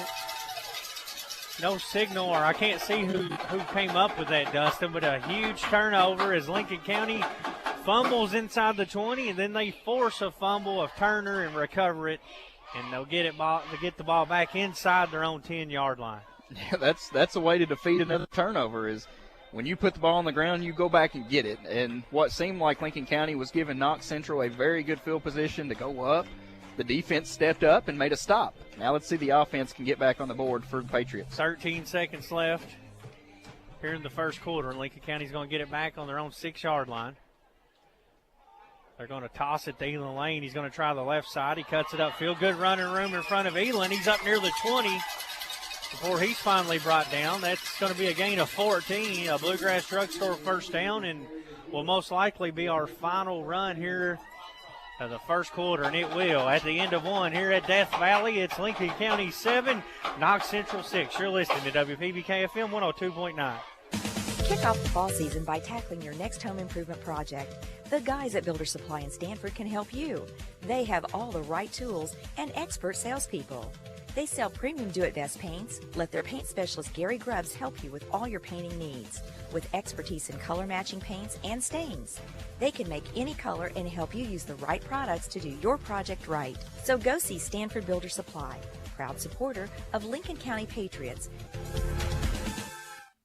signal, or I can't see who came up with that, Dustin, but a huge turnover as Lincoln County fumbles inside the 20, and then they force a fumble of Turner and recover it. And they'll get the ball back inside their own 10-yard line. Yeah, that's a way to defeat another turnover is when you put the ball on the ground, you go back and get it. And what seemed like Lincoln County was giving Knox Central a very good field position to go up. The defense stepped up and made a stop. Now let's see the offense can get back on the board for the Patriots. 13 seconds left here in the first quarter, and Lincoln County's going to get it back on their own 6-yard line. They're going to toss it to Elon Lane. He's going to try the left side. He cuts it upfield. Good running room in front of Elon. He's up near the 20 before he's finally brought down. That's going to be a gain of 14, a Bluegrass Drugstore first down, and will most likely be our final run here of the first quarter, and it will. At the end of one here at Death Valley, it's Lincoln County 7, Knox Central 6. You're listening to WPBK-FM 102.9. Kick off the fall season by tackling your next home improvement project. The guys at Builder Supply in Stanford can help you. They have all the right tools and expert salespeople. They sell premium do-it-best paints. Let their paint specialist Gary Grubbs help you with all your painting needs. With expertise in color matching paints and stains, they can make any color and help you use the right products to do your project right. So go see Stanford Builder Supply, proud supporter of Lincoln County Patriots.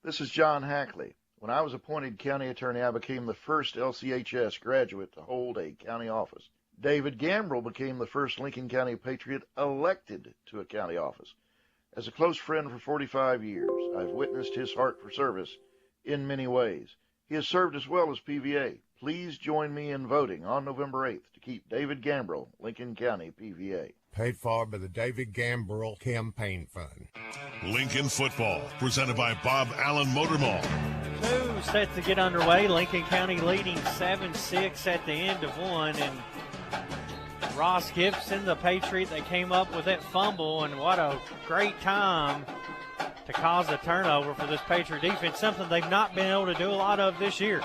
This is John Hackley. When I was appointed county attorney, I became the first LCHS graduate to hold a county office. David Gambrill became the first Lincoln County Patriot elected to a county office. As a close friend for 45 years, I've witnessed his heart for service in many ways. He has served as well as PVA. Please join me in voting on November 8th to keep David Gambrill, Lincoln County PVA. Paid for by the David Gambrill Campaign Fund. Lincoln football, presented by Bob Allen Motor Mall. Two set to get underway. Lincoln County leading 7-6 at the end of one, and Ross Gibson, the Patriot, that came up with that fumble, and what a great time to cause a turnover for this Patriot defense, something they've not been able to do a lot of this year.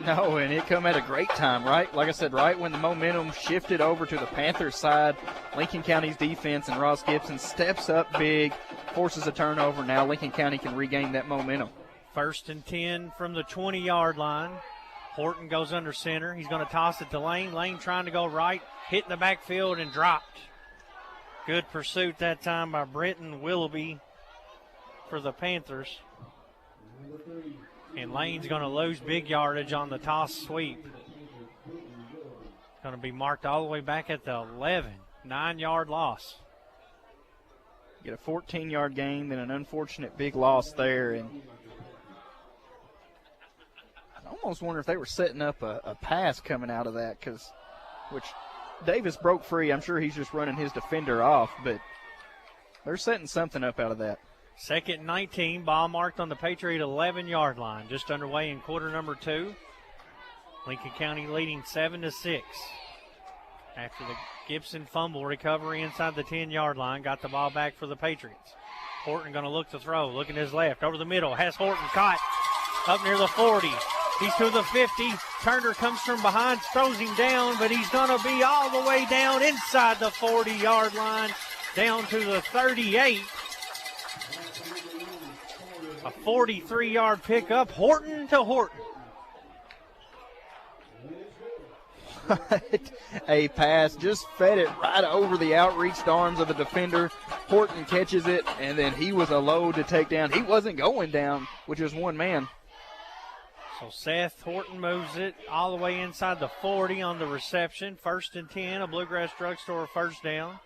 No, and it come at a great time, right? Like I said, right when the momentum shifted over to the Panthers side, Lincoln County's defense and Ross Gibson steps up big, forces a turnover. Now Lincoln County can regain that momentum. 1st and 10 from the 20-yard line. Horton goes under center. He's going to toss it to Lane. Lane trying to go right, hit in the backfield and dropped. Good pursuit that time by Brenton Willoughby for the Panthers. And Lane's going to lose big yardage on the toss sweep. Going to be marked all the way back at the 11. 9-yard loss. Get a 14-yard gain, then an unfortunate big loss there. And I almost wonder if they were setting up a pass coming out of that, which Davis broke free. I'm sure he's just running his defender off, but they're setting something up out of that. 2nd and 19, ball marked on the Patriot 11-yard line. Just underway in quarter number 2. Lincoln County leading 7-6. After the Gibson fumble recovery inside the 10-yard line, got the ball back for the Patriots. Horton going to look to throw, looking his left, over the middle, has Horton caught up near the 40. He's to the 50. Turner comes from behind, throws him down, but he's going to be all the way down inside the 40-yard line, down to the 38. A 43-yard pickup, Horton to Horton. A pass, just fed it right over the outreached arms of the defender. Horton catches it, and then he was a load to take down. He wasn't going down, which is one man. So Seth Horton moves it all the way inside the 40 on the reception. 1st and 10, a Bluegrass Drugstore first down.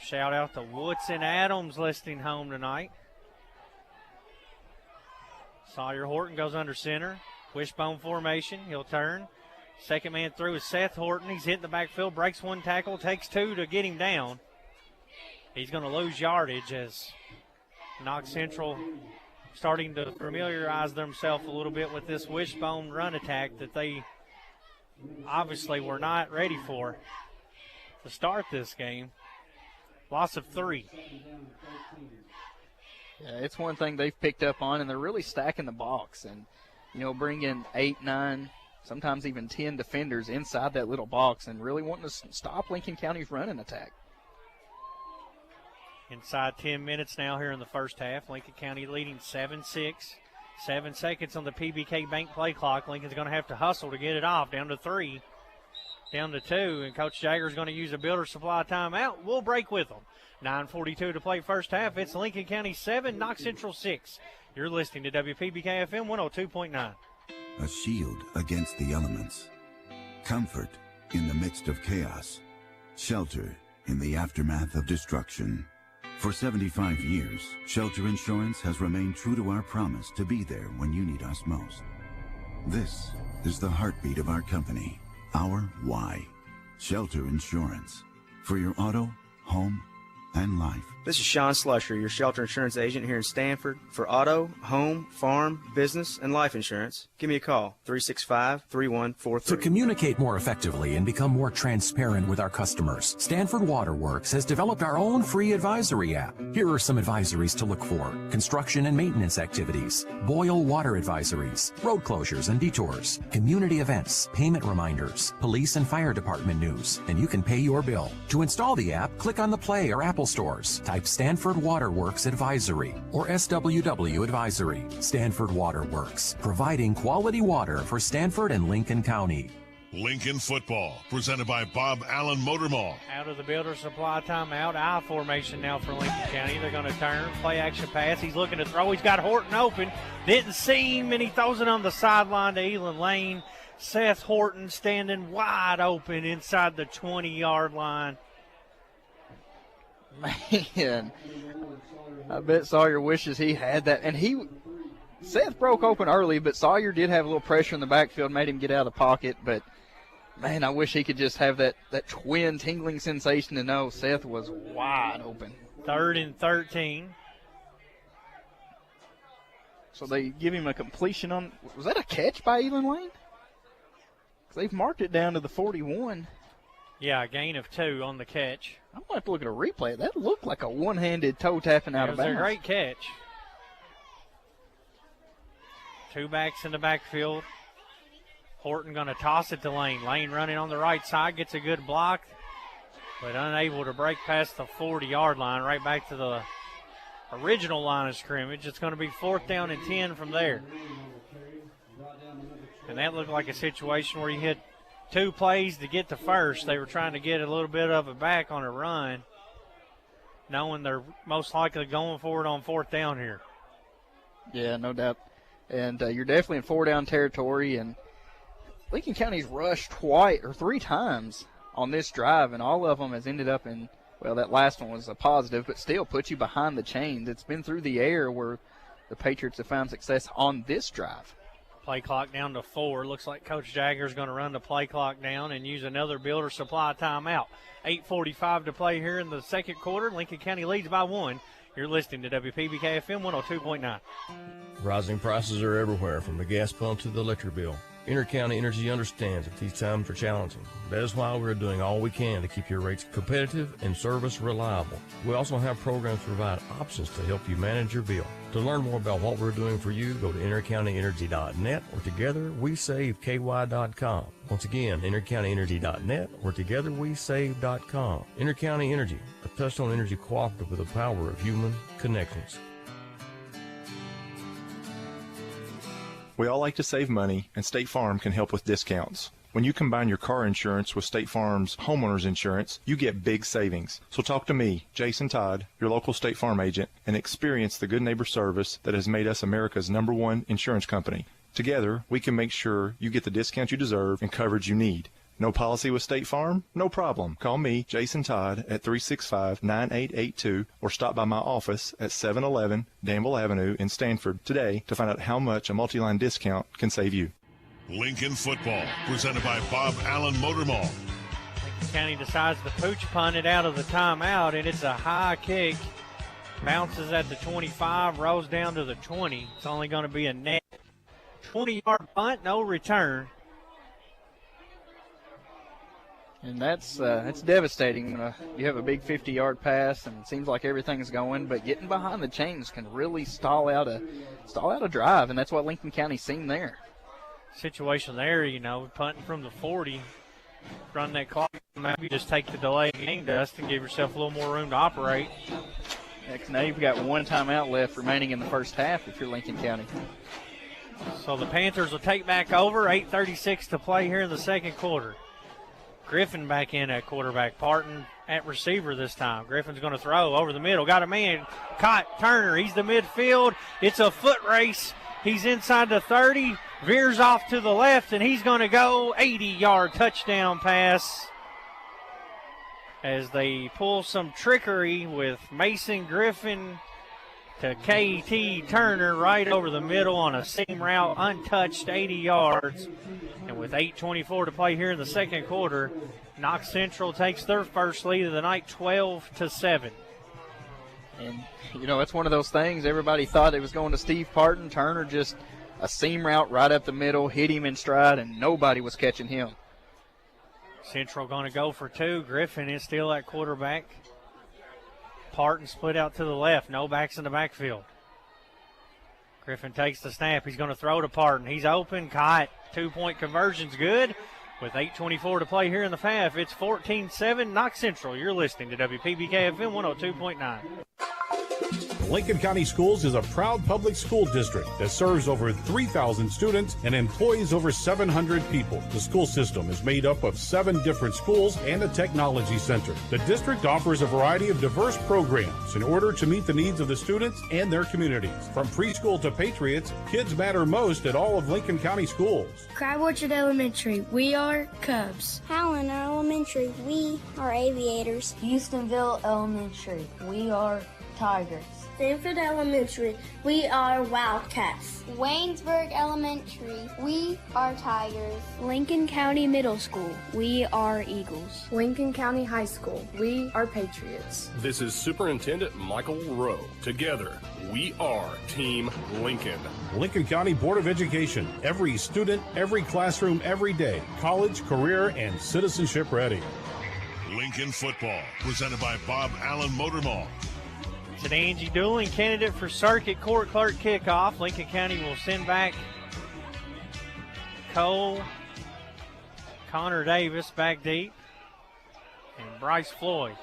Shout out to Woodson Adams listing home tonight. Sawyer Horton goes under center. Wishbone formation. He'll turn. Second man through is Seth Horton. He's hitting the backfield, breaks one tackle, takes two to get him down. He's going to lose yardage as Knox Central starting to familiarize themselves a little bit with this wishbone run attack that they obviously were not ready for to start this game. Loss of 3. Yeah, it's one thing they've picked up on, and they're really stacking the box and, bringing 8, 9, sometimes even 10 defenders inside that little box and really wanting to stop Lincoln County's running attack. Inside 10 minutes now here in the first half. Lincoln County leading 7-6. 7 seconds on the PBK Bank play clock. Lincoln's going to have to hustle to get it off. Down to 3, down to 2, and Coach Jagger's going to use a Builder Supply timeout. We'll break with them. 9:42 to play first half. It's Lincoln County 7, Knox Central 6. You're listening to WPBK FM 102.9. A shield against the elements. Comfort in the midst of chaos. Shelter in the aftermath of destruction. For 75 years, Shelter Insurance has remained true to our promise to be there when you need us most. This is the heartbeat of our company, our why. Shelter Insurance. For your auto, home, and life. This is Sean Slusher, your shelter insurance agent here in Stanford. For auto, home, farm, business, and life insurance, give me a call, 365-3143. To communicate more effectively and become more transparent with our customers, Stanford Waterworks has developed our own free advisory app. Here are some advisories to look for: construction and maintenance activities, boil water advisories, road closures and detours, community events, payment reminders, police and fire department news, and you can pay your bill. To install the app, click on the Play or Apple stores. Type Stanford Waterworks Advisory or SWW Advisory. Stanford Waterworks, providing quality water for Stanford and Lincoln County. Lincoln football, presented by Bob Allen Motor Mall. Out of the Builder Supply timeout. I formation now for Lincoln County. They're going to turn, play action pass. He's looking to throw. He's got Horton open. Didn't see him, and he throws it on the sideline to Elon Lane. Seth Horton standing wide open inside the 20-yard line. Man, I bet Sawyer wishes he had that. And Seth broke open early, but Sawyer did have a little pressure in the backfield, made him get out of the pocket. But, man, I wish he could just have that twin tingling sensation to know Seth was wide open. 3rd and 13. So they give him a completion on – was that a catch by Elon Lane? Because they've marked it down to the 41. Yeah, a gain of 2 on the catch. I'm going to have to look at a replay. That looked like a one-handed toe tapping out of bounds. It was a great catch. 2 backs in the backfield. Horton going to toss it to Lane. Lane running on the right side, gets a good block, but unable to break past the 40-yard line, right back to the original line of scrimmage. It's going to be 4th down and 10 from there. And that looked like a situation where you hit 2 plays to get to first. They were trying to get a little bit of it back on a run, knowing they're most likely going for it on 4th down here. Yeah, no doubt. And you're definitely in 4-down territory. And Lincoln County's rushed 3 times on this drive, and all of them has ended up in, well, that last one was a positive, but still puts you behind the chains. It's been through the air where the Patriots have found success on this drive. Play clock down to 4. Looks like Coach Jagger's going to run the play clock down and use another Builder Supply timeout. 8:45 to play here in the second quarter. Lincoln County leads by 1. You're listening to WPBK FM 102.9. Rising prices are everywhere, from the gas pump to the electric bill. Intercounty Energy understands that these times are challenging. That is why we're doing all we can to keep your rates competitive and service reliable. We also have programs to provide options to help you manage your bill. To learn more about what we're doing for you, go to intercountyenergy.net or togetherwesaveki.com. Once again, intercountyenergy.net or togetherwesave.com. Intercounty Energy, a touchstone energy cooperative with the power of human connections. We all like to save money, and State Farm can help with discounts. When you combine your car insurance with State Farm's homeowner's insurance, you get big savings. So talk to me, Jason Todd, your local State Farm agent, and experience the good neighbor service that has made us America's #1 insurance company. Together, we can make sure you get the discount you deserve and coverage you need. No policy with State Farm? No problem. Call me, Jason Todd, at 365-9882 or stop by my office at 711 Danville Avenue in Stanford today to find out how much a multi-line discount can save you. Lincoln football, presented by Bob Allen Motor Mall. Lincoln County decides to pooch punt it out of the timeout, and it's a high kick. Bounces at the 25, rolls down to the 20. It's only going to be a net 20-yard punt, no return. And that's devastating when you have a big 50-yard pass and it seems like everything's going, but getting behind the chains can really stall out a drive, and that's what Lincoln County's seen there. Situation there, punting from the 40, run that clock, maybe just take the delay game dust and give yourself a little more room to operate. Next, now you've got 1 timeout left remaining in the first half if you're Lincoln County. So the Panthers will take back over. 8:36 to play here in the second quarter. Griffin back in at quarterback. Parton at receiver this time. Griffin's going to throw over the middle. Got a man. Caught Turner. He's the midfield. It's a foot race. He's inside the 30. Veers off to the left, and he's going to go 80-yard touchdown pass as they pull some trickery with Mason Griffin to K.T. Turner right over the middle on a seam route, untouched, 80 yards. And with 8:24 to play here in the second quarter, Knox Central takes their first lead of the night, 12-7. And, it's one of those things. Everybody thought it was going to Steve Parton. Turner just a seam route right up the middle, hit him in stride, and nobody was catching him. Central going to go for two. Griffin is still at quarterback. Parton split out to the left. No backs in the backfield. Griffin takes the snap. He's going to throw to Parton. He's open. Caught. 2-point conversion's good. With 8:24 to play here in the half, it's 14-7 Knox Central. You're listening to WPBK FM 102.9. Lincoln County Schools is a proud public school district that serves over 3,000 students and employs over 700 people. The school system is made up of 7 different schools and a technology center. The district offers a variety of diverse programs in order to meet the needs of the students and their communities. From preschool to Patriots, kids matter most at all of Lincoln County Schools. Crab Orchard Elementary, we are Cubs. Howland Elementary, we are Aviators. Houstonville Elementary, we are Tigers. Stanford Elementary, we are Wildcats. Waynesburg Elementary, we are Tigers. Lincoln County Middle School, we are Eagles. Lincoln County High School, we are Patriots. This is Superintendent Michael Rowe. Together, we are Team Lincoln. Lincoln County Board of Education, every student, every classroom, every day. College, career, and citizenship ready. Lincoln football, presented by Bob Allen Motor Mall. It's an Angie Dooling candidate for circuit court clerk kickoff. Lincoln County will send back Cole, Connor Davis back deep, and Bryce Floyd.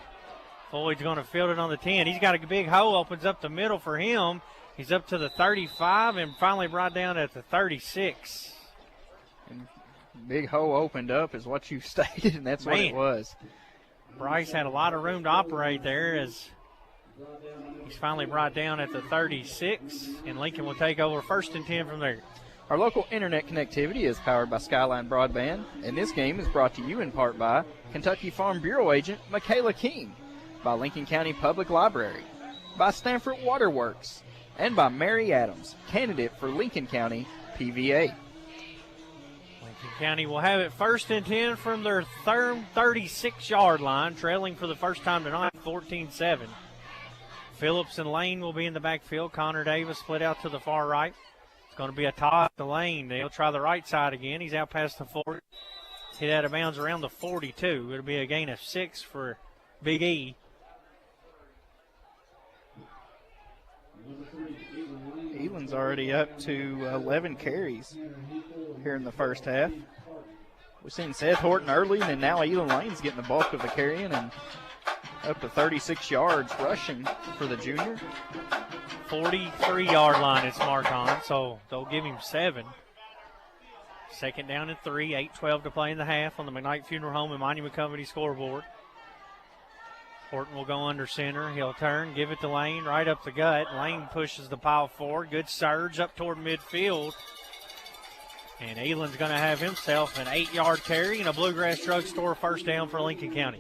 Floyd's going to field it on the 10. He's got a big hole, opens up the middle for him. He's up to the 35 and finally brought down at the 36. And big hole opened up is what you stated, and that's what it was. Bryce had a lot of room to operate there as he's finally brought down at the 36, and Lincoln will take over 1st and 10 from there. Our local internet connectivity is powered by Skyline Broadband, and this game is brought to you in part by Kentucky Farm Bureau agent Michaela King, by Lincoln County Public Library, by Stanford Waterworks, and by Mary Adams, candidate for Lincoln County PVA. Lincoln County will have it 1st and 10 from their 36-yard line, trailing for the first time tonight, 14-7. Phillips and Lane will be in the backfield. Connor Davis split out to the far right. It's going to be a toss to Lane. They'll try the right side again. He's out past the 40. Hit out of bounds around the 42. It'll be a gain of 6 for Big E. Elan's already up to 11 carries here in the first half. We've seen Seth Horton early, and now Elan Lane's getting the bulk of the carrying and up to 36 yards rushing for the junior. 43-yard line it's marked on, so they'll give him 7. 2nd down and 3, 8:12 to play in the half on the McKnight Funeral Home and Monument Company scoreboard. Horton will go under center. He'll turn, give it to Lane, right up the gut. Lane pushes the pile forward. Good surge up toward midfield. And Elan's going to have himself an 8-yard carry and a Bluegrass Drugstore 1st down for Lincoln County.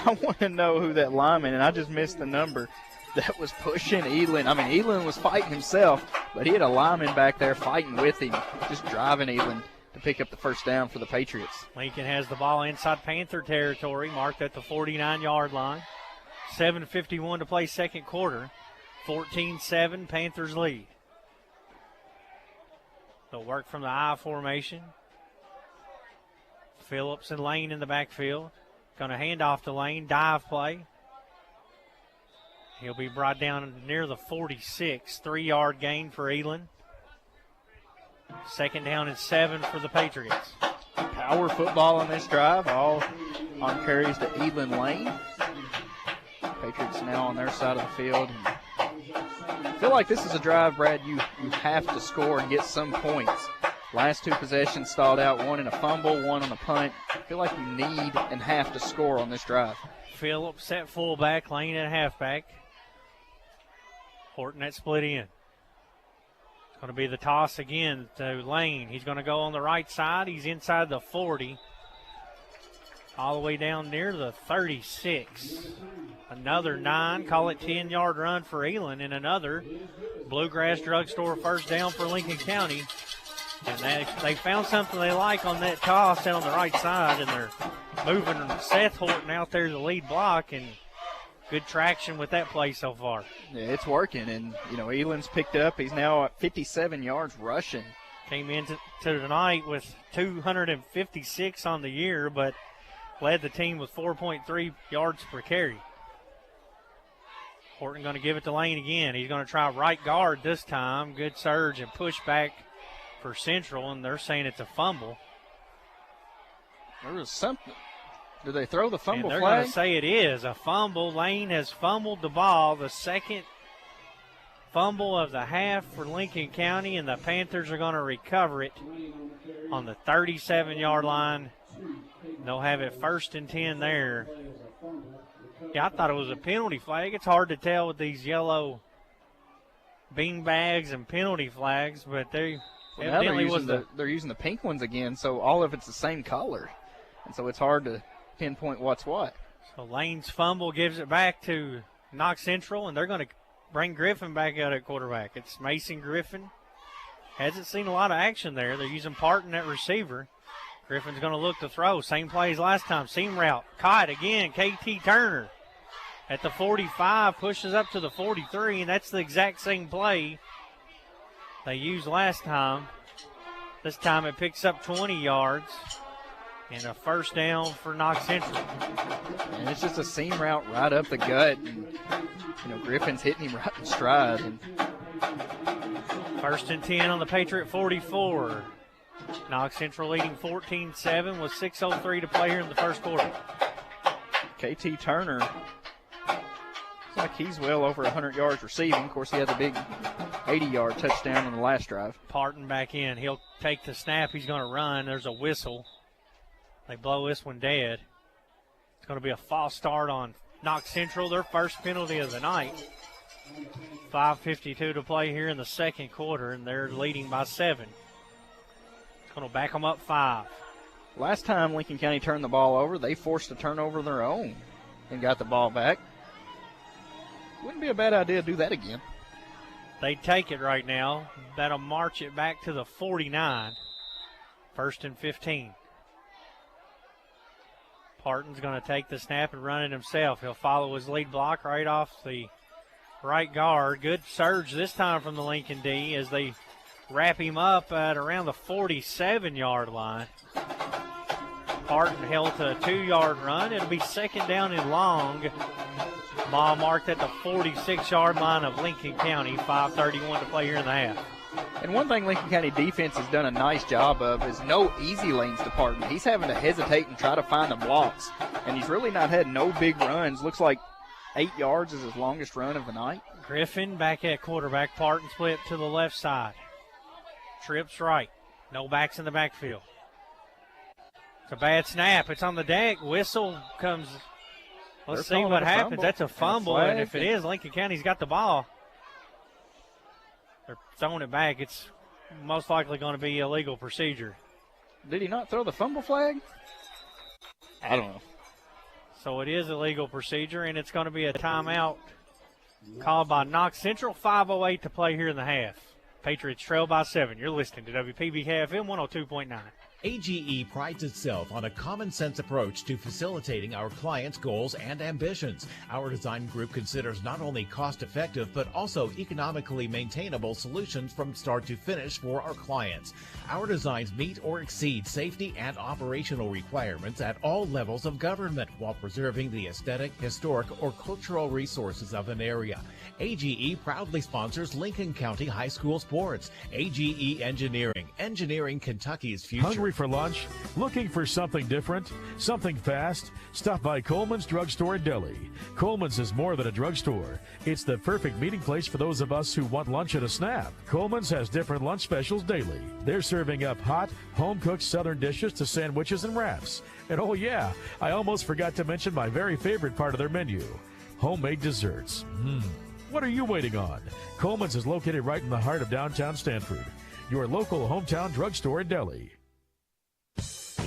I want to know who that lineman, and I just missed the number, that was pushing Elan. I mean, Elan was fighting himself, but he had a lineman back there fighting with him, just driving Elan to pick up the 1st down for the Patriots. Lincoln has the ball inside Panther territory, marked at the 49-yard line. 7:51 to play 2nd quarter. 14-7, Panthers lead. They'll work from the I formation. Phillips and Lane in the backfield. Going to hand off to Lane, dive play. He'll be brought down near the 46, 3-yard gain for Elan. 2nd down and 7 for the Patriots. Power football on this drive, all on carries to Elan Lane. Patriots now on their side of the field. I feel like this is a drive, Brad, you have to score and get some points. Last 2 possessions stalled out, one in a fumble, one on a punt. I feel like you need and have to score on this drive. Phillips at fullback, Lane at halfback. Horton at split end. It's going to be the toss again to Lane. He's going to go on the right side. He's inside the 40. All the way down near the 36. Another 9, call it 10-yard run for Elan, and another Bluegrass Drugstore 1st down for Lincoln County. And they found something they like on that toss down on the right side, and they're moving Seth Horton out there to the lead block, and good traction with that play so far. Yeah, it's working, and, Eland's picked up. He's now at 57 yards rushing. Came into tonight with 256 on the year, but led the team with 4.3 yards per carry. Horton going to give it to Lane again. He's going to try right guard this time. Good surge and push back for Central, and they're saying it's a fumble. There was something. Did they throw the fumble flag? They're flag? going to say it is a fumble. Lane has fumbled the ball, the second fumble of the half for Lincoln County, and the Panthers are going to recover it on the 37-yard line. They'll have it 1st and 10 there. Yeah, I thought it was a penalty flag. It's hard to tell with these yellow bean bags and penalty flags, but they evidently they're using the pink ones again, so all of it's the same color, and so it's hard to pinpoint what's what. So Lane's fumble gives it back to Knox Central, and they're going to bring Griffin back out at quarterback. It's Mason Griffin. Hasn't seen a lot of action there. They're using Parton at receiver. Griffin's going to look to throw. Same play as last time. Seam route. Caught again. KT Turner at the 45. Pushes up to the 43, and that's the exact same play they used last time. This time it picks up 20 yards and a 1st down for Knox Central. And it's just a seam route right up the gut. And, Griffin's hitting him right in stride. And 1st and 10 on the Patriot 44. Knox Central leading 14-7 with 6:03 to play here in the first quarter. KT Turner, looks like he's well over 100 yards receiving. Of course, he had the big 80-yard touchdown on the last drive. Parton back in. He'll take the snap. He's going to run. There's a whistle. They blow this one dead. It's going to be a false start on Knox Central, their first penalty of the night. 5:52 to play here in the second quarter, and they're leading by 7. It's going to back them up 5. Last time Lincoln County turned the ball over, they forced a turnover of their own and got the ball back. Wouldn't be a bad idea to do that again. They take it right now. That'll march it back to the 49. 1st and 15. Parton's going to take the snap and run it himself. He'll follow his lead block right off the right guard. Good surge this time from the Lincoln D as they wrap him up at around the 47-yard line. Parton held to a 2-yard run. It'll be 2nd down and long. Ball marked at the 46-yard line of Lincoln County. 5:31 to play here in the half. And one thing Lincoln County defense has done a nice job of is no easy lanes to Parton. He's having to hesitate and try to find the blocks. And he's really not had no big runs. Looks like 8 yards is his longest run of the night. Griffin back at quarterback. Parton split to the left side. Trips right. No backs in the backfield. It's a bad snap. It's on the deck. Whistle comes. Let's see what happens. That's a fumble. And if it is, Lincoln County's got the ball. They're throwing it back. It's most likely going to be illegal procedure. Did he not throw the fumble flag? I don't know. So it is illegal procedure, and it's going to be a timeout called by Knox Central. 5:08 to play here in the half. Patriots trail by 7. You're listening to WPBK-FM 102.9. AGE prides itself on a common-sense approach to facilitating our clients' goals and ambitions. Our design group considers not only cost-effective but also economically maintainable solutions from start to finish for our clients. Our designs meet or exceed safety and operational requirements at all levels of government while preserving the aesthetic, historic, or cultural resources of an area. AGE proudly sponsors Lincoln County High School sports. AGE Engineering, engineering Kentucky's future. Hungry for lunch? Looking for something different? Something fast? Stop by Coleman's Drugstore in Delhi. Coleman's is more than a drugstore. It's the perfect meeting place for those of us who want lunch at a snap. Coleman's has different lunch specials daily. They're serving up hot, home-cooked southern dishes to sandwiches and wraps. And oh yeah, I almost forgot to mention my very favorite part of their menu, homemade desserts. What are you waiting on? Coleman's is located right in the heart of downtown Stanford. Your local hometown drugstore in Delhi.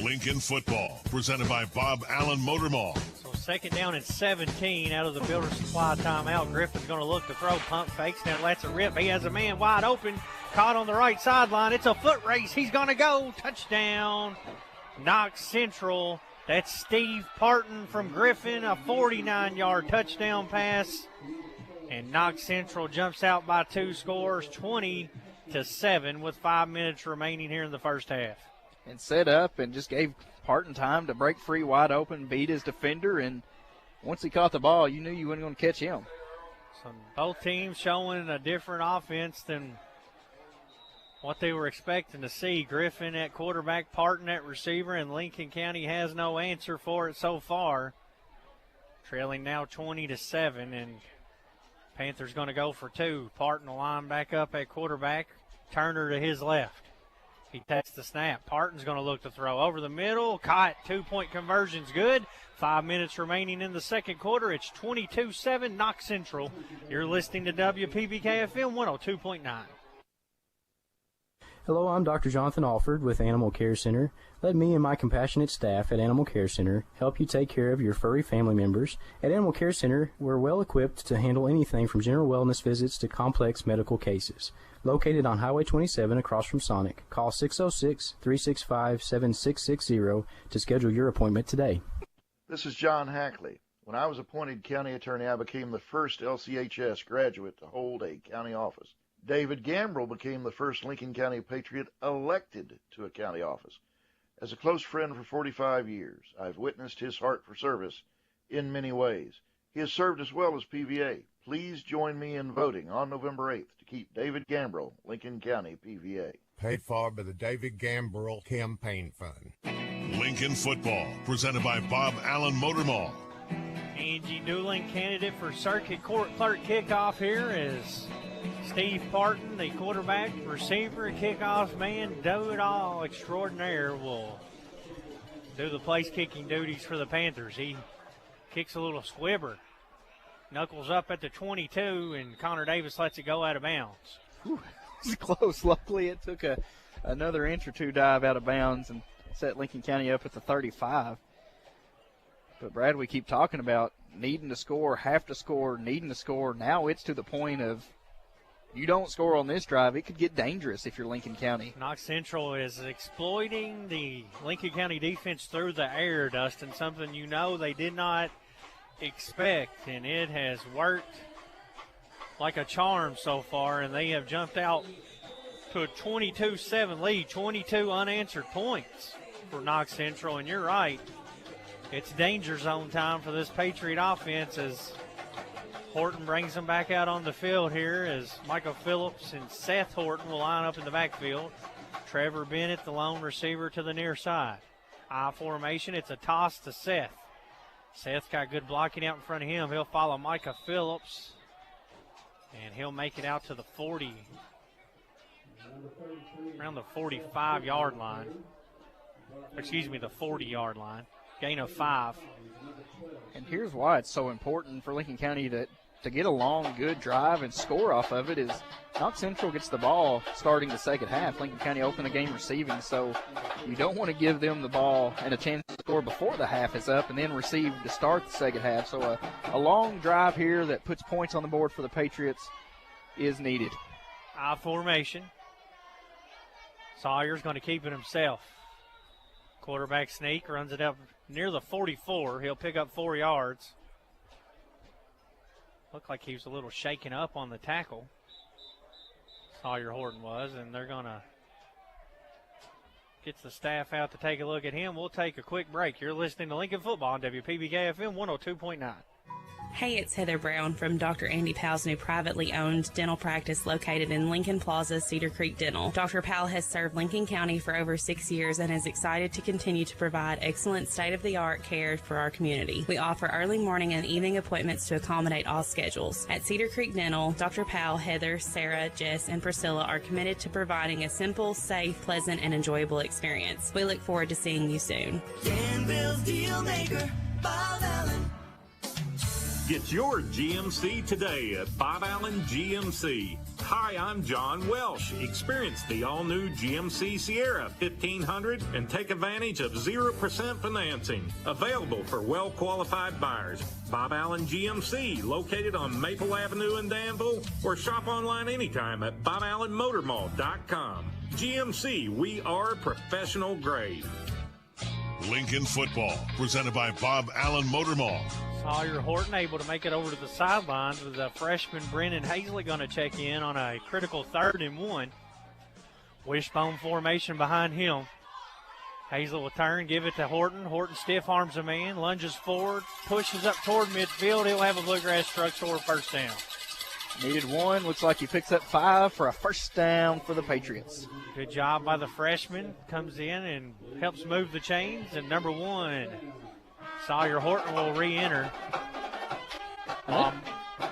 Lincoln football, presented by Bob Allen Motor Mall. So 2nd down and 17 out of the Builder Supply timeout. Griffin's going to look to throw. Pump fakes, now lets it rip. He has a man wide open. Caught on the right sideline. It's a foot race. He's going to go. Touchdown. Knox Central. That's Steve Parton from Griffin, a 49-yard touchdown pass. And Knox Central jumps out by 2 scores, 20-7, with 5 minutes remaining here in the first half. And set up and just gave Parton time to break free wide open, beat his defender, and once he caught the ball, you knew you weren't going to catch him. So both teams showing a different offense than what they were expecting to see. Griffin at quarterback, Parton at receiver, and Lincoln County has no answer for it so far. Trailing now 20-7, and Panthers going to go for 2. Parton will line back up at quarterback. Turner to his left. He takes the snap. Parton's going to look to throw over the middle. Caught. 2-point conversion's good. 5 minutes remaining in the second quarter. It's 22-7, Knox Central. You're listening to WPBK-FM 102.9. Hello, I'm Dr. Jonathan Alford with Animal Care Center. Let me and my compassionate staff at Animal Care Center help you take care of your furry family members. At Animal Care Center, we're well equipped to handle anything from general wellness visits to complex medical cases. Located on Highway 27 across from Sonic, call 606-365-7660 to schedule your appointment today. This is John Hackley. When I was appointed county attorney, I became the first LCHS graduate to hold a county office. David Gambrell became the first Lincoln County Patriot elected to a county office. As a close friend for 45 years, I've witnessed his heart for service in many ways. He has served as well as PVA. Please join me in voting on November 8th to keep David Gambrell, Lincoln County PVA. Paid for by the David Gambrell Campaign Fund. Lincoln Football, presented by Bob Allen Motor Mall. Angie Dooling, candidate for circuit court clerk. Kickoff here is Steve Parton, the quarterback, receiver, kickoff man, do-it-all extraordinaire, will do the place-kicking duties for the Panthers. He kicks a little squibber, knuckles up at the 22, and Connor Davis lets it go out of bounds. It's close. Luckily, it took another inch or two dive out of bounds and set Lincoln County up at the 35. But, Brad, we keep talking about needing to score, have to score, needing to score. Now it's to the point of you don't score on this drive, it could get dangerous if you're Lincoln County. Knox Central is exploiting the Lincoln County defense through the air, Dustin, something you know they did not expect, and it has worked like a charm so far, and they have jumped out to a 22-7 lead, 22 unanswered points for Knox Central, and you're right. It's danger zone time for this Patriot offense as Horton brings them back out on the field here as Michael Phillips and Seth Horton will line up in the backfield. Trevor Bennett, the lone receiver, to the near side. I formation, it's a toss to Seth. Seth got good blocking out in front of him. He'll follow Micah Phillips, and he'll make it out to the 40, around the 45-yard line. Excuse me, the 40-yard line. Gain of 5. And here's why it's so important for Lincoln County to get a long, good drive and score off of it is Knox Central gets the ball starting the second half. Lincoln County opened the game receiving, so you don't want to give them the ball and a chance to score before the half is up and then receive to start the second half. So a long drive here that puts points on the board for the Patriots is needed. I formation. Sawyer's going to keep it himself. Quarterback sneak, runs it up near the 44. He'll pick up 4 yards. Looked like he was a little shaken up on the tackle. Sawyer Horton was, and they're going to get the staff out to take a look at him. We'll take a quick break. You're listening to Lincoln Football on WPBK-FM 102.9. Hey, it's Heather Brown from Dr. Andy Powell's new privately owned dental practice located in Lincoln Plaza, Cedar Creek Dental. Dr. Powell has served Lincoln County for over 6 years and is excited to continue to provide excellent state-of-the-art care for our community. We offer early morning and evening appointments to accommodate all schedules. At Cedar Creek Dental, Dr. Powell, Heather, Sarah, Jess, and Priscilla are committed to providing a simple, safe, pleasant, and enjoyable experience. We look forward to seeing you soon. Danville's Deal Maker, Bob Allen. Get your GMC today at Bob Allen GMC. Hi, I'm John Welsh. Experience the all-new GMC Sierra 1500 and take advantage of 0% financing. Available for well-qualified buyers. Bob Allen GMC, located on Maple Avenue in Danville, or shop online anytime at BobAllenMotorMall.com. GMC, we are professional grade. Lincoln Football, presented by Bob Allen Motor Mall. Sawyer Horton able to make it over to the sidelines with the freshman Brennan Hazlett going to check in on a critical 3rd and 1. Wishbone formation behind him. Hazlett will turn, give it to Horton. Horton stiff arms a man, lunges forward, pushes up toward midfield. He'll have a Bluegrass Drugstore first down. Needed 1. Looks like he picks up 5 for a first down for the Patriots. Good job by the freshman. Comes in and helps move the chains. And number 1, Sawyer Horton will re-enter.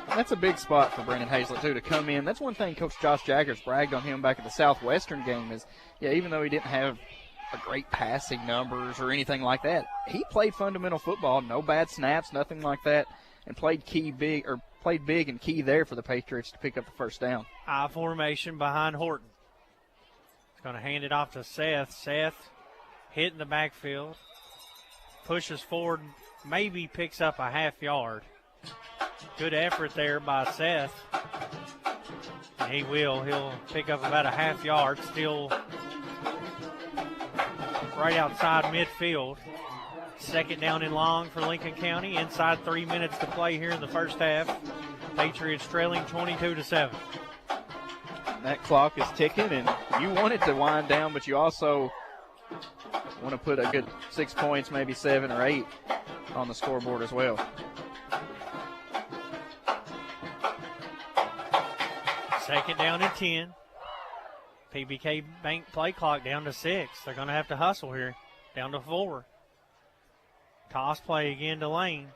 That's a big spot for Brennan Hazlett, too, to come in. That's one thing Coach Josh Jaggers bragged on him back at the Southwestern game is, even though he didn't have a great passing numbers or anything like that, he played fundamental football, no bad snaps, nothing like that, and played big and key there for the Patriots to pick up the first down. I formation behind Horton. He's going to hand it off to Seth. Seth hitting the backfield, pushes forward, maybe picks up a half yard. Good effort there by Seth. And he'll pick up about a half yard, still right outside midfield. 2nd down and long for Lincoln County. Inside 3 minutes to play here in the first half. Patriots trailing 22-7. That clock is ticking, and you want it to wind down, but you also want to put a good 6 points, maybe 7 or 8 on the scoreboard as well. Second down and 10. PBK Bank play clock down to 6. They're going to have to hustle here. Down to 4. Toss play again to Lane.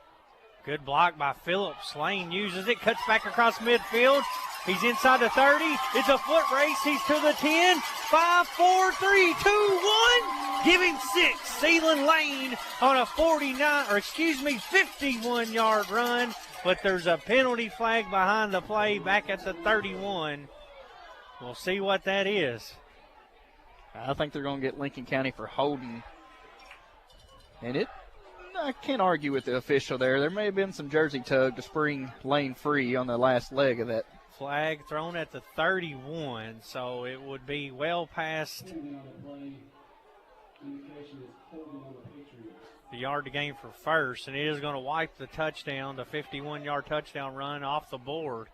Good block by Phillips. Lane uses it, cuts back across midfield. He's inside the 30. It's a foot race. He's to the 10. 5, 4, 3, 2, 1. Give him 6. Sealand Lane on a 51-yard run. But there's a penalty flag behind the play back at the 31. We'll see what that is. I think they're going to get Lincoln County for holding. And I can't argue with the official there. There may have been some jersey tug to spring Lane free on the last leg of that. Flag thrown at the 31, so it would be well past the yard to gain for first, and it is going to wipe the touchdown, the 51-yard touchdown run off the board.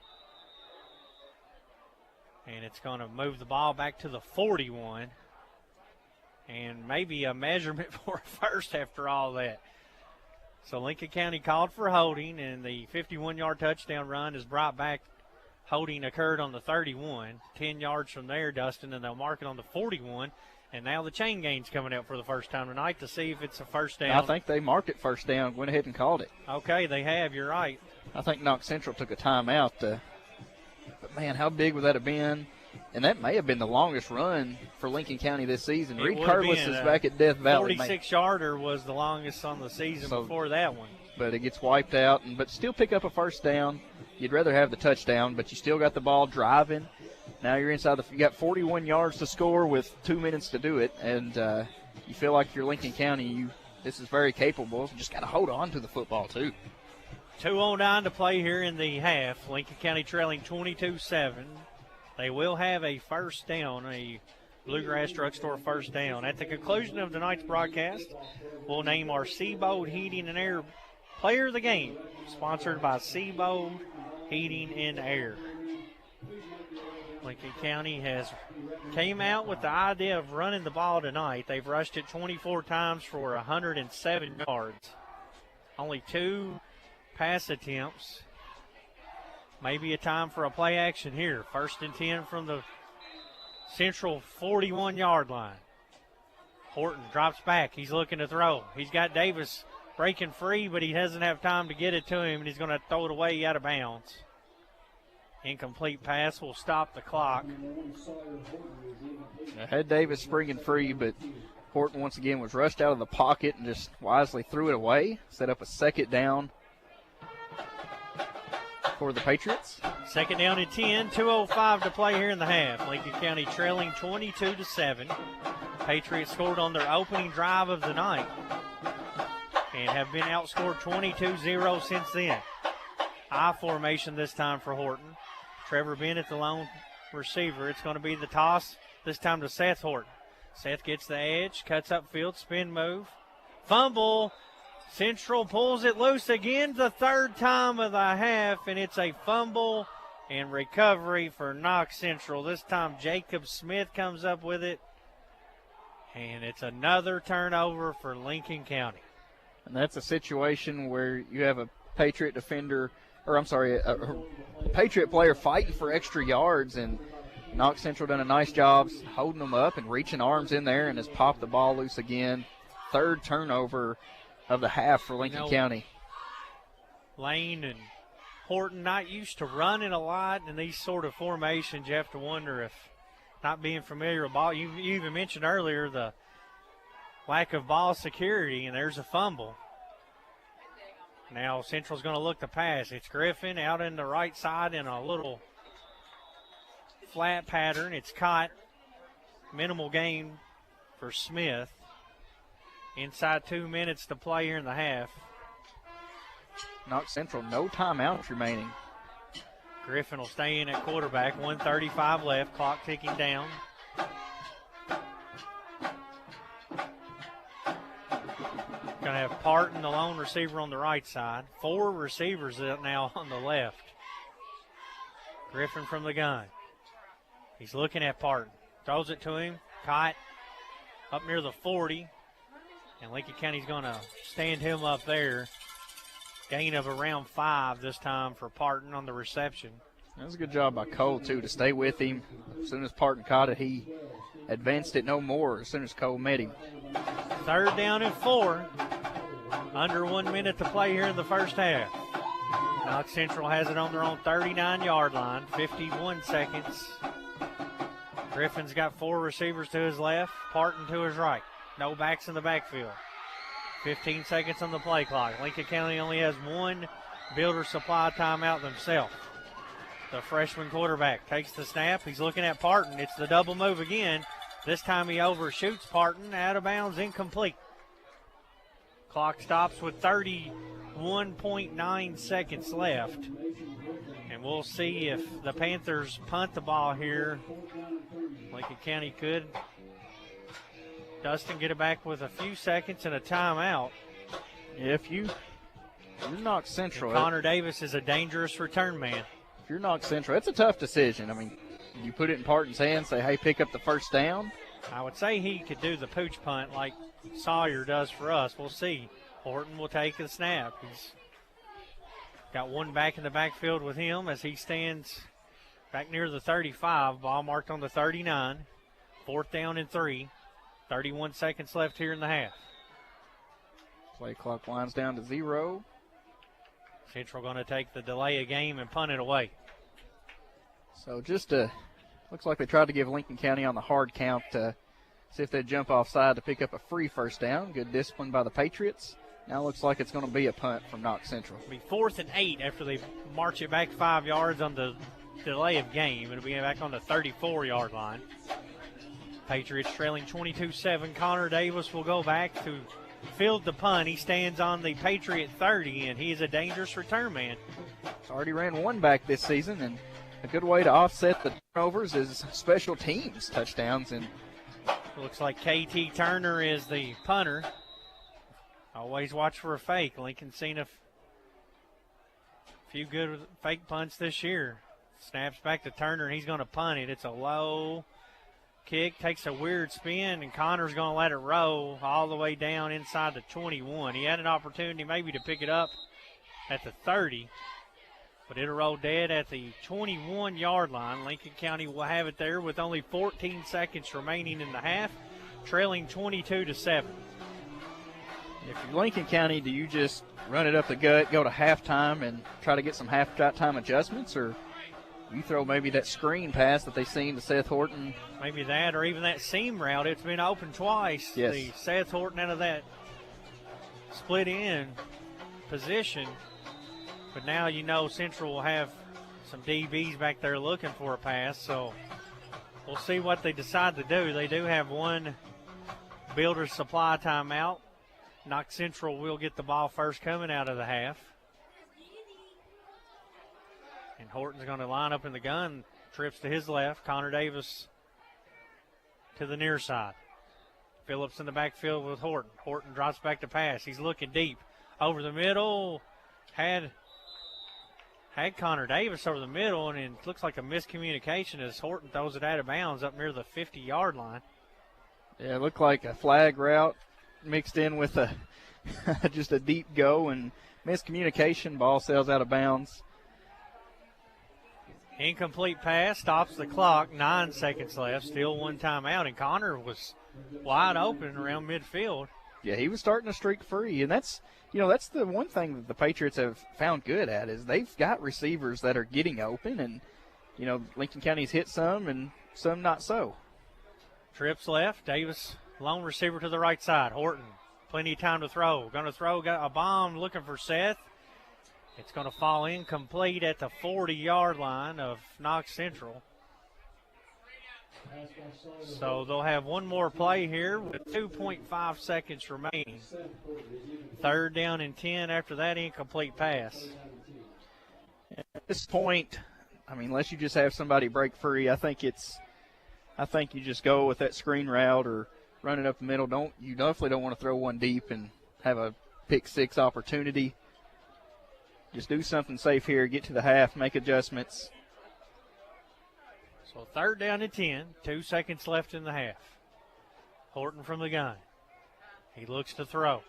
And it's going to move the ball back to the 41. And maybe a measurement for a first after all that. So Lincoln County called for holding, and the 51-yard touchdown run is brought back. Holding occurred on the 31. 10 yards from there, Dustin, and they'll mark it on the 41. And now the chain game's coming out for the first time tonight to see if it's a first down. I think they marked it first down, went ahead and called it. Okay, they have. You're right. I think Knox Central took a timeout. But, man, how big would that have been? And that may have been the longest run for Lincoln County this season. Reed Curlis is back at Death Valley. 46-yarder was the longest on the season before that one. But it gets wiped out, but still pick up a first down. You'd rather have the touchdown, but you still got the ball driving. Now you're inside you got 41 yards to score with 2 minutes to do it, and you feel like you're Lincoln County. This is very capable. You just got to hold on to the football, too. 2:09 to play here in the half. Lincoln County trailing 22-7. They will have a first down, a Bluegrass Drugstore first down. At the conclusion of tonight's broadcast, we'll name our Seabold Heating and Air Player of the Game, sponsored by Seabold Heating and Air. Lincoln County came out with the idea of running the ball tonight. They've rushed it 24 times for 107 yards. Only 2 pass attempts. Maybe a time for a play action here. 1st and 10 from the Central 41-yard line. Horton drops back. He's looking to throw. He's got Davis breaking free, but he doesn't have time to get it to him, and he's going to throw it away out of bounds. Incomplete pass will stop the clock. I had Davis springing free, but Horton once again was rushed out of the pocket and just wisely threw it away. Set up a second down for the Patriots. Second down and 10, 2:05 to play here in the half. Lincoln County trailing 22-7. Patriots scored on their opening drive of the night and have been outscored 22-0 since then. I formation this time for Horton. Trevor Bennett, the lone receiver. It's going to be the toss, this time to Seth Horton. Seth gets the edge, cuts upfield, spin move, Fumble. Central pulls it loose again, the third time of the half, and it's a fumble and recovery for Knox Central. This time Jacob Smith comes up with it, and it's another turnover for Lincoln County. And that's a situation where you have a Patriot defender, or I'm sorry, a Patriot player fighting for extra yards, and Knox Central done a nice job holding them up and reaching arms in there and has popped the ball loose again. Third turnover of the half for Lincoln County. Lane and Horton not used to running a lot in these sort of formations. You have to wonder if not being familiar with ball. You even mentioned earlier the lack of ball security, and there's a fumble. Now Central's going to look to pass. It's Griffin out in the right side in a little flat pattern. It's caught. Minimal gain for Smith. Inside 2 minutes to play here in the half. Knox Central, no timeouts remaining. Griffin will stay in at quarterback. 1:35 left. Clock ticking down. Going to have Parton, the lone receiver, on the right side. 4 receivers now on the left. Griffin from the gun. He's looking at Parton. Throws it to him. Caught up near the 40. And Lincoln County's going to stand him up there. Gain of around 5 this time for Parton on the reception. That was a good job by Cole, too, to stay with him. As soon as Parton caught it, he advanced it no more as soon as Cole met him. 3rd down and 4. Under 1 minute to play here in the first half. Knox Central has it on their own 39-yard line. 51 seconds. Griffin's got 4 receivers to his left. Parton to his right. No backs in the backfield. 15 seconds on the play clock. Lincoln County only has 1 Builder Supply timeout themselves. The freshman quarterback takes the snap. He's looking at Parton. It's the double move again. This time he overshoots Parton. Out of bounds, incomplete. Clock stops with 31.9 seconds left. And we'll see if the Panthers punt the ball here. Lincoln County could. Dustin get it back with a few seconds and a timeout. If you're Knox Central. Connor Davis is a dangerous return man. If you're Knox Central, it's a tough decision. I mean, you put it in Parton's hands, say, hey, pick up the first down. I would say he could do the pooch punt like Sawyer does for us. We'll see. Horton will take the snap. He's got 1 back in the backfield with him as he stands back near the 35. Ball marked on the 39. 4th down and 3. 31 seconds left here in the half. Play clock winds down to 0. Central going to take the delay of game and punt it away. So just looks like they tried to give Lincoln County on the hard count to see if they'd jump offside to pick up a free first down. Good discipline by the Patriots. Now looks like it's going to be a punt from Knox Central. It'll be 4th and 8 after they march it back 5 yards on the delay of game. It'll be back on the 34-yard line. Patriots trailing 22-7. Connor Davis will go back to field the punt. He stands on the Patriot 30, and he is a dangerous return man. He's already ran 1 back this season, and a good way to offset the turnovers is special teams touchdowns. And looks like KT Turner is the punter. Always watch for a fake. Lincoln's seen a few good fake punts this year. Snaps back to Turner, and he's going to punt it. It's a low kick, takes a weird spin, and Connor's going to let it roll all the way down inside the 21. He had an opportunity maybe to pick it up at the 30, but it'll roll dead at the 21-yard line. Lincoln County will have it there with only 14 seconds remaining in the half, trailing 22-7. If you're Lincoln County, do you just run it up the gut, go to halftime, and try to get some halftime adjustments, or you throw maybe that screen pass that they seen to Seth Horton? Maybe that, or even that seam route. It's been open twice. Yes. The Seth Horton out of that split in position. But now you know Central will have some DBs back there looking for a pass. So we'll see what they decide to do. They do have 1 Builder Supply timeout. Knox Central will get the ball first coming out of the half. And Horton's going to line up in the gun. Trips to his left. Connor Davis to the near side. Phillips in the backfield with Horton. Horton drops back to pass. He's looking deep over the middle. Had Connor Davis over the middle, and it looks like a miscommunication as Horton throws it out of bounds up near the 50-yard line. Yeah, it looked like a flag route mixed in with a just a deep go and miscommunication. Ball sails out of bounds. Incomplete pass, stops the clock, 9 seconds left, still one timeout, and Connor was wide open around midfield. Yeah, he was starting to streak free, and that's the one thing that the Patriots have found good at is they've got receivers that are getting open, and, Lincoln County's hit some and some not so. Trips left, Davis, lone receiver to the right side. Horton, plenty of time to throw. Going to throw, got a bomb looking for Seth. It's going to fall incomplete at the 40-yard line of Knox Central. So they'll have one more play here with 2.5 seconds remaining. 3rd down and 10 after that incomplete pass. At this point, unless you just have somebody break free, I think you just go with that screen route or run it up the middle. You definitely don't want to throw one deep and have a pick six opportunity. Just do something safe here, get to the half, make adjustments. So 3rd down and 10, 2 seconds left in the half. Horton from the gun. He looks to throw,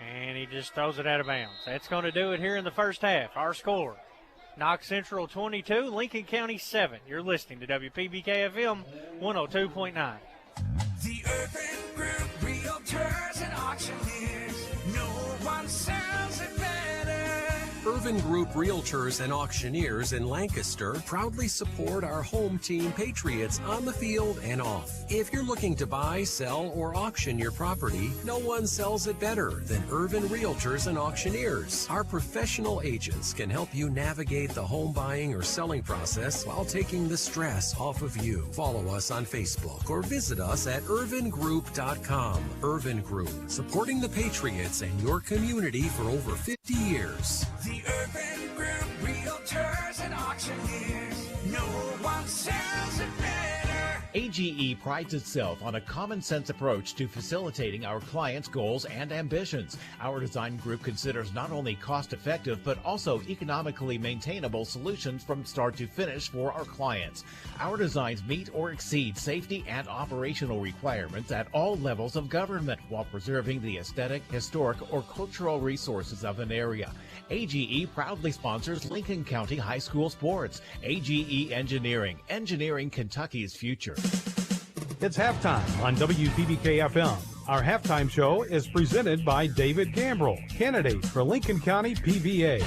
and he just throws it out of bounds. That's going to do it here in the first half. Our score, Knox Central 22, Lincoln County 7. You're listening to WPBK-FM 102.9. The Urban Group Realtors and Auctioneers. No one sells it better. Urban Group Realtors and Auctioneers in Lancaster proudly support our home team Patriots on the field and off. If you're looking to buy, sell, or auction your property, no one sells it better than Urban Realtors and Auctioneers. Our professional agents can help you navigate the home buying or selling process while taking the stress off of you. Follow us on Facebook or visit us at urbangroup.com. Urban Group, supporting the Patriots and your community for over 50 years. The Urban Group Realtors and Auctioneers. No one sells it better. AGE prides itself on a common-sense approach to facilitating our clients' goals and ambitions. Our design group considers not only cost-effective but also economically maintainable solutions from start to finish for our clients. Our designs meet or exceed safety and operational requirements at all levels of government while preserving the aesthetic, historic, or cultural resources of an area. AGE proudly sponsors Lincoln County High School sports. AGE Engineering, engineering Kentucky's future. It's halftime on WPBK-FM. Our halftime show is presented by David Gambrell, candidate for Lincoln County PVA.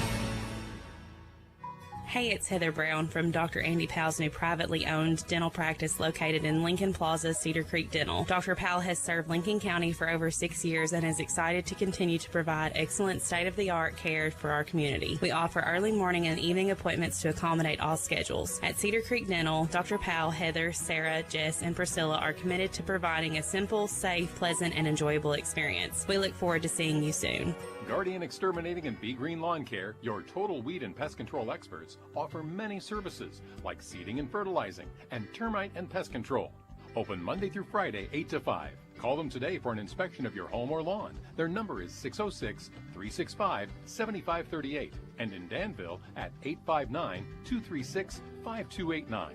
Hey, it's Heather Brown from Dr. Andy Powell's new privately owned dental practice located in Lincoln Plaza, Cedar Creek Dental. Dr. Powell has served Lincoln County for over 6 years and is excited to continue to provide excellent state-of-the-art care for our community. We offer early morning and evening appointments to accommodate all schedules. At Cedar Creek Dental, Dr. Powell, Heather, Sarah, Jess, and Priscilla are committed to providing a simple, safe, pleasant, and enjoyable experience. We look forward to seeing you soon. Guardian Exterminating and Be Green Lawn Care, your total weed and pest control experts, offer many services like seeding and fertilizing and termite and pest control. Open Monday through Friday, 8 to 5. Call them today for an inspection of your home or lawn. Their number is 606-365-7538 and in Danville at 859-236-5289.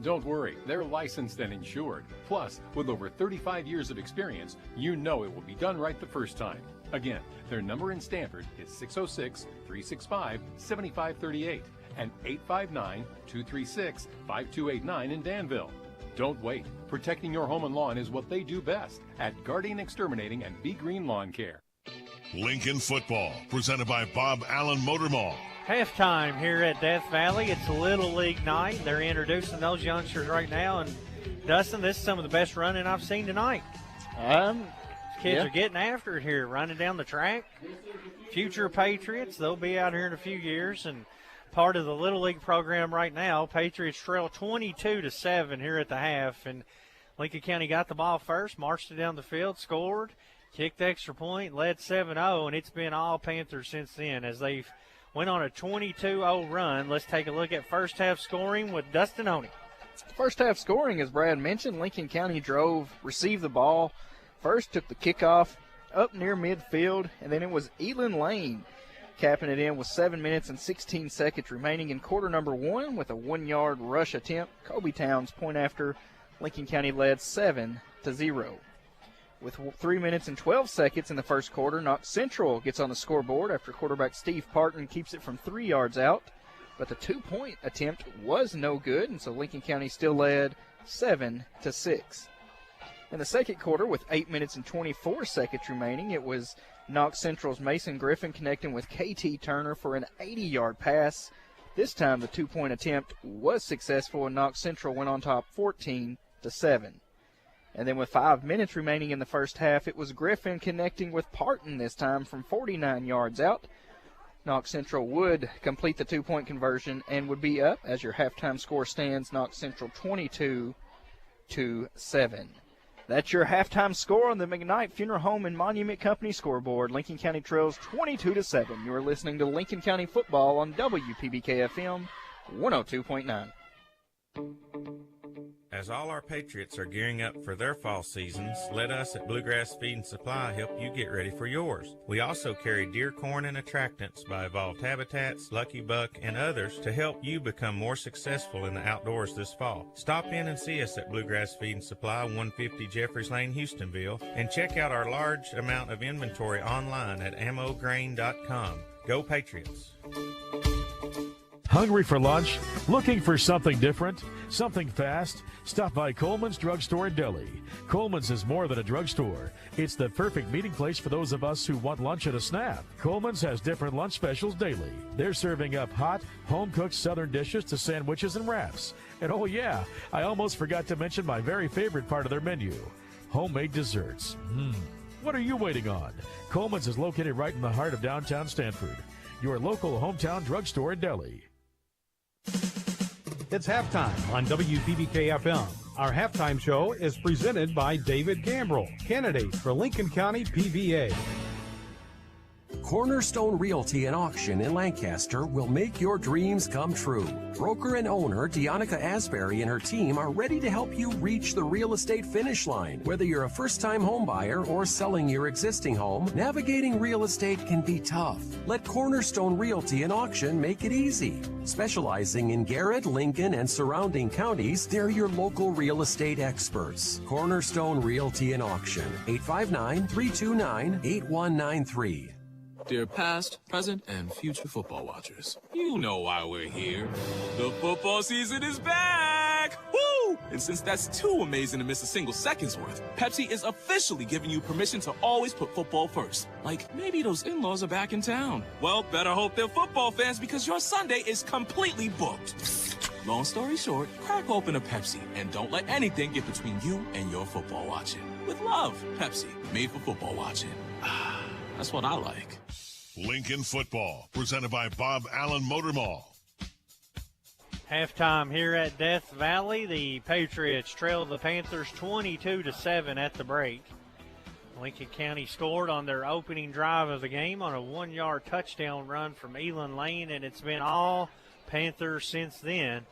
Don't worry, they're licensed and insured. Plus, with over 35 years of experience, you know it will be done right the first time. Again, their number in Stanford is 606-365-7538 and 859-236-5289 in Danville. Don't wait. Protecting your home and lawn is what they do best at Guardian Exterminating and Be Green Lawn Care. Lincoln football, presented by Bob Allen Motor Mall. Halftime here at Death Valley. It's Little League night. They're introducing those youngsters right now. And, Dustin, this is some of the best running I've seen tonight. Kids are getting after it here, running down the track. Future Patriots, they'll be out here in a few years. And part of the Little League program right now, Patriots trail 22-7 here at the half. And Lincoln County got the ball first, marched it down the field, scored, kicked the extra point, led 7-0. And it's been all Panthers since then as they've went on a 22-0 run. Let's take a look at first half scoring with Dustin Oney. First half scoring, as Brad mentioned, Lincoln County received the ball first took the kickoff up near midfield, and then it was Elin Lane capping it in with 7 minutes and 16 seconds remaining in quarter number 1 with a 1-yard rush attempt. Colby Town's point after, Lincoln County led 7-0. With 3 minutes and 12 seconds in the first quarter, Knox Central gets on the scoreboard after quarterback Steve Parton keeps it from 3 yards out. But the 2-point attempt was no good, and so Lincoln County still led 7-6. In the second quarter, with 8 minutes and 24 seconds remaining, it was Knox Central's Mason Griffin connecting with KT Turner for an 80-yard pass. This time, the 2-point attempt was successful, and Knox Central went on top 14-7. And then with 5 minutes remaining in the first half, it was Griffin connecting with Parton this time from 49 yards out. Knox Central would complete the 2-point conversion and would be up as your halftime score stands, Knox Central 22-7. That's your halftime score on the McKnight Funeral Home and Monument Company scoreboard. Lincoln County trails 22-7. You are listening to Lincoln County football on WPBK-FM 102.9. As all our Patriots are gearing up for their fall seasons, let us at Bluegrass Feed and Supply help you get ready for yours. We also carry deer corn and attractants by Evolved Habitats, Lucky Buck, and others to help you become more successful in the outdoors this fall. Stop in and see us at Bluegrass Feed and Supply, 150 Jeffries Lane, Houstonville, and check out our large amount of inventory online at ammograin.com. Go Patriots! Hungry for lunch? Looking for something different? Something fast? Stop by Coleman's Drugstore and Deli. Coleman's is more than a drugstore. It's the perfect meeting place for those of us who want lunch at a snap. Coleman's has different lunch specials daily. They're serving up hot, home-cooked southern dishes to sandwiches and wraps. And oh yeah, I almost forgot to mention my very favorite part of their menu, homemade desserts. What are you waiting on? Coleman's is located right in the heart of downtown Stanford. Your local hometown drugstore and deli. It's halftime on WPBK-FM. Our halftime show is presented by David Gambrell, candidate for Lincoln County PVA. Cornerstone Realty and Auction in Lancaster will make your dreams come true. Broker and owner Deonica Asbury and her team are ready to help you reach the real estate finish line. Whether you're a first-time home buyer or selling your existing home, navigating real estate can be tough. Let Cornerstone Realty and Auction make it easy. Specializing in Garrett, Lincoln, and surrounding counties, they're your local real estate experts. Cornerstone Realty and Auction, 859-329-8193. Dear past, present, and future football watchers, you know why we're here. The football season is back! Woo! And since that's too amazing to miss a single second's worth, Pepsi is officially giving you permission to always put football first. Like, maybe those in-laws are back in town. Well, better hope they're football fans because your Sunday is completely booked. Long story short, crack open a Pepsi and don't let anything get between you and your football watching. With love, Pepsi, made for football watching. That's what I like. Lincoln football, presented by Bob Allen Motor Mall. Halftime here at Death Valley. The Patriots trail the Panthers 22-7 at the break. Lincoln County scored on their opening drive of the game on a 1-yard touchdown run from Elin Lane, and it's been all Panthers since then.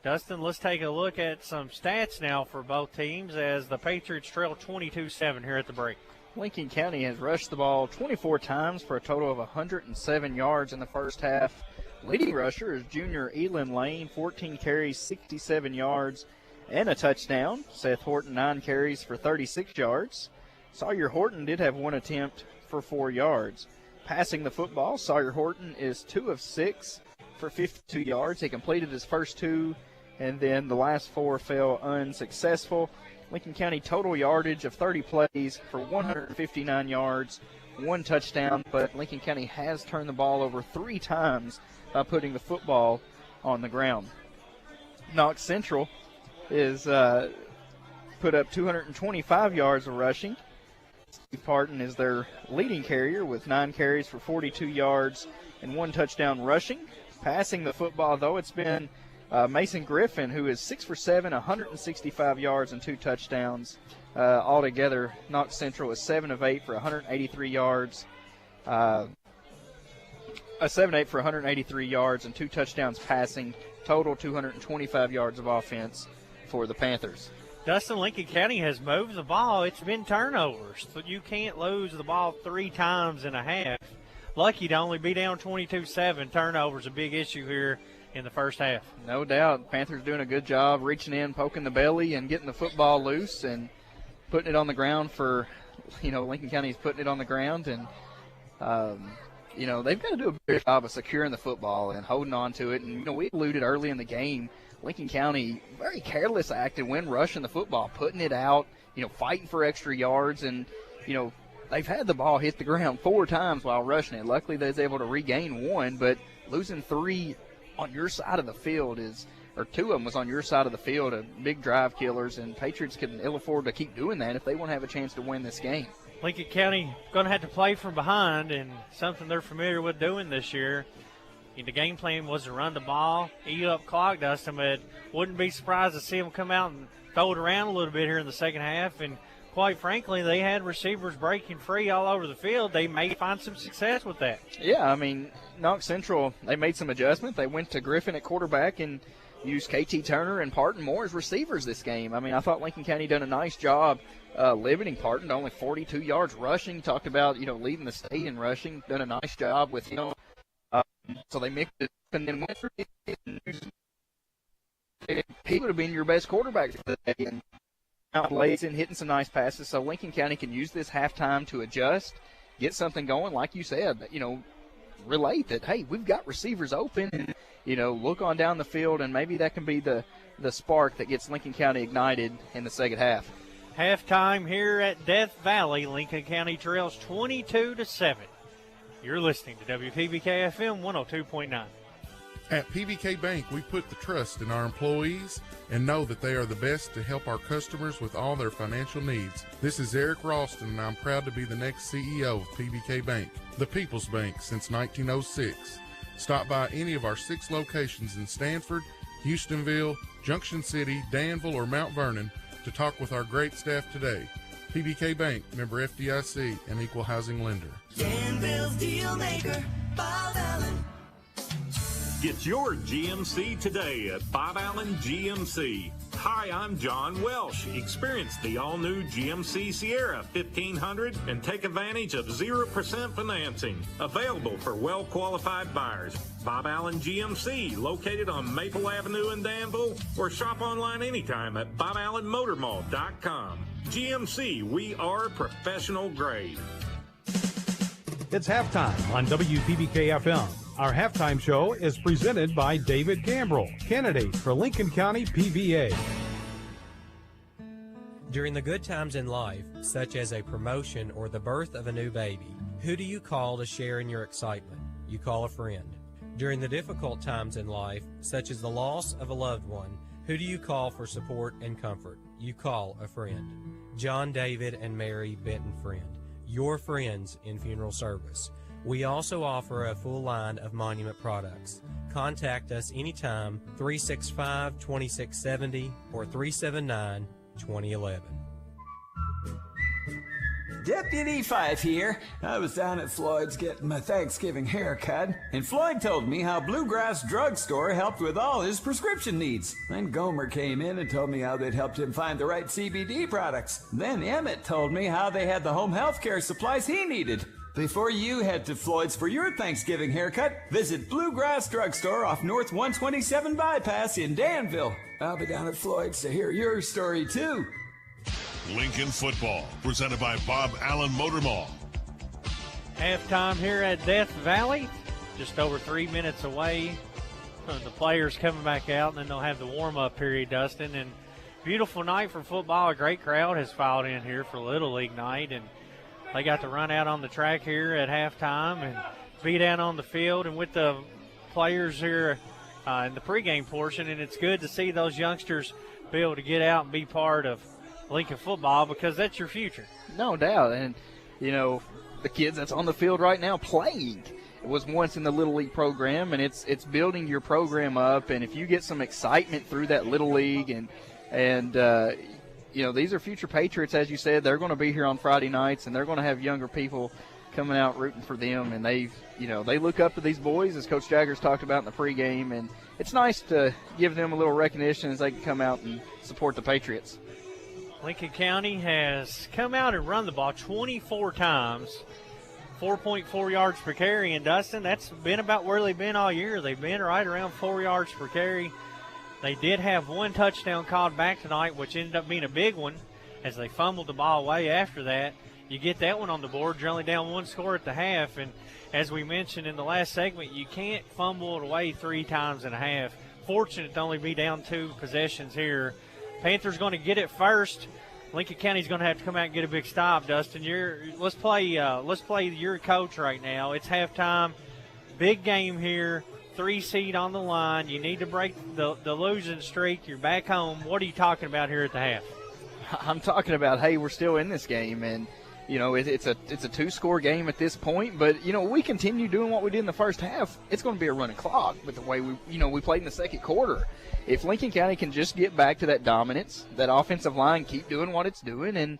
Dustin, let's take a look at some stats now for both teams as the Patriots trail 22-7 here at the break. Lincoln County has rushed the ball 24 times for a total of 107 yards in the first half. Leading rusher is junior Elin Lane, 14 carries, 67 yards, and a touchdown. Seth Horton, 9 carries for 36 yards. Sawyer Horton did have 1 attempt for 4 yards. Passing the football, Sawyer Horton is 2 of 6 for 52 yards. He completed his first 2, and then the last 4 fell unsuccessful. Lincoln County total yardage of 30 plays for 159 yards, 1 touchdown, but Lincoln County has turned the ball over 3 times by putting the football on the ground. Knox Central is put up 225 yards of rushing. Steve Parton is their leading carrier with 9 carries for 42 yards and 1 touchdown rushing. Passing the football, though, it's been Mason Griffin, who is 6 for 7, 165 yards and 2 touchdowns. Altogether, Knox Central is 7 of 8 for 183 yards. 7 of 8 for 183 yards and 2 touchdowns passing. Total 225 yards of offense for the Panthers. Dustin, Lincoln County has moved the ball. It's been turnovers. So you can't lose the ball 3 times in a half. Lucky to only be down 22-7. Turnovers a big issue here in the first half. No doubt. Panthers doing a good job reaching in, poking the belly, and getting the football loose and putting it on the ground for, Lincoln County's putting it on the ground. And, they've got to do a better job of securing the football and holding on to it. And, we alluded early in the game, Lincoln County very careless acted when rushing the football, putting it out, fighting for extra yards. And, they've had the ball hit the ground 4 times while rushing it. Luckily, they was able to regain 1, but losing 3 on your side of the field or 2 of them was on your side of the field, big drive killers, and Patriots can ill afford to keep doing that if they want to have a chance to win this game. Lincoln County going to have to play from behind, and something they're familiar with doing this year. The game plan was to run the ball, eat up clock, Dustin, but wouldn't be surprised to see them come out and throw it around a little bit here in the second half. And quite frankly, they had receivers breaking free all over the field. They may find some success with that. Yeah, Knox Central, they made some adjustments. They went to Griffin at quarterback and used KT Turner and Parton Moore as receivers this game. I thought Lincoln County done a nice job limiting Parton to only 42 yards rushing. Talked about, leading the state in rushing. Done a nice job with him. So they mixed it and then went through it. He would have been your best quarterback today. And out lays in, hitting some nice passes. So Lincoln County can use this halftime to adjust, get something going. Like you said, relate that, hey, we've got receivers open. And, look on down the field, and maybe that can be the spark that gets Lincoln County ignited in the second half. Halftime here at Death Valley. Lincoln County trails 22-7. You're listening to WPBK FM 102.9. At PBK Bank, we put the trust in our employees and know that they are the best to help our customers with all their financial needs. This is Eric Ralston, and I'm proud to be the next CEO of PBK Bank, the People's Bank since 1906. Stop by any of our 6 locations in Stanford, Houstonville, Junction City, Danville, or Mount Vernon to talk with our great staff today. PBK Bank, member FDIC, and equal housing lender. Danville's deal maker, Bob Allen. Get your GMC today at Bob Allen GMC. Hi, I'm John Welsh. Experience the all-new GMC Sierra 1500 and take advantage of 0% financing. Available for well-qualified buyers. Bob Allen GMC, located on Maple Avenue in Danville, or shop online anytime at BobAllenMotorMall.com. GMC, we are professional grade. It's halftime on WPBK-FM. Our halftime show is presented by David Gambrell, candidate for Lincoln County PVA. During the good times in life, such as a promotion or the birth of a new baby, who do you call to share in your excitement? You call a friend. During the difficult times in life, such as the loss of a loved one, who do you call for support and comfort? You call a friend. John David and Mary Benton Friend, your friends in funeral service. We also offer a full line of Monument products. Contact us anytime, 365-2670 or 379-2011. Deputy Fife here. I was down at Floyd's getting my Thanksgiving haircut, and Floyd told me how Bluegrass Drugstore helped with all his prescription needs. Then Gomer came in and told me how they'd helped him find the right CBD products. Then Emmett told me how they had the home health care supplies he needed. Before you head to Floyd's for your Thanksgiving haircut, visit Bluegrass Drugstore off North 127 Bypass in Danville. I'll be down at Floyd's to hear your story, too. Lincoln Football, presented by Bob Allen Motor Mall. Halftime here at Death Valley, just over 3 minutes away from the players coming back out, and then they'll have the warm-up period, Dustin. And beautiful night for football. A great crowd has filed in here for Little League night, and they got to run out on the track here at halftime and be down on the field and with the players here in the pregame portion. And it's good to see those youngsters be able to get out and be part of Lincoln football, because that's your future. No doubt. And, the kids that's on the field right now playing was once in the Little League program, and it's building your program up. And if you get some excitement through that Little League and these are future Patriots, as you said. They're going to be here on Friday nights, and they're going to have younger people coming out rooting for them. And they look up to these boys, as Coach Jaggers talked about in the pregame. And it's nice to give them a little recognition as they can come out and support the Patriots. Lincoln County has come out and run the ball 24 times, 4.4 yards per carry. And, Dustin, that's been about where they've been all year. They've been right around 4 yards per carry. They did have one touchdown called back tonight, which ended up being a big one as they fumbled the ball away after that. You get that one on the board, you're only down one score at the half. And as we mentioned in the last segment, you can't fumble it away 3 times in a half. Fortunate to only be down 2 possessions here. Panthers going to get it first. Lincoln County's going to have to come out and get a big stop. Dustin, let's play your coach right now. It's halftime, big game here. 3 seed on the line. You need to break the losing streak. You're back home. What are you talking about here at the half? I'm talking about, hey, we're still in this game, and it's a 2-score game at this point. But we continue doing what we did in the first half. It's going to be a running clock. But the way we played in the second quarter, if Lincoln County can just get back to that dominance, that offensive line keep doing what it's doing, and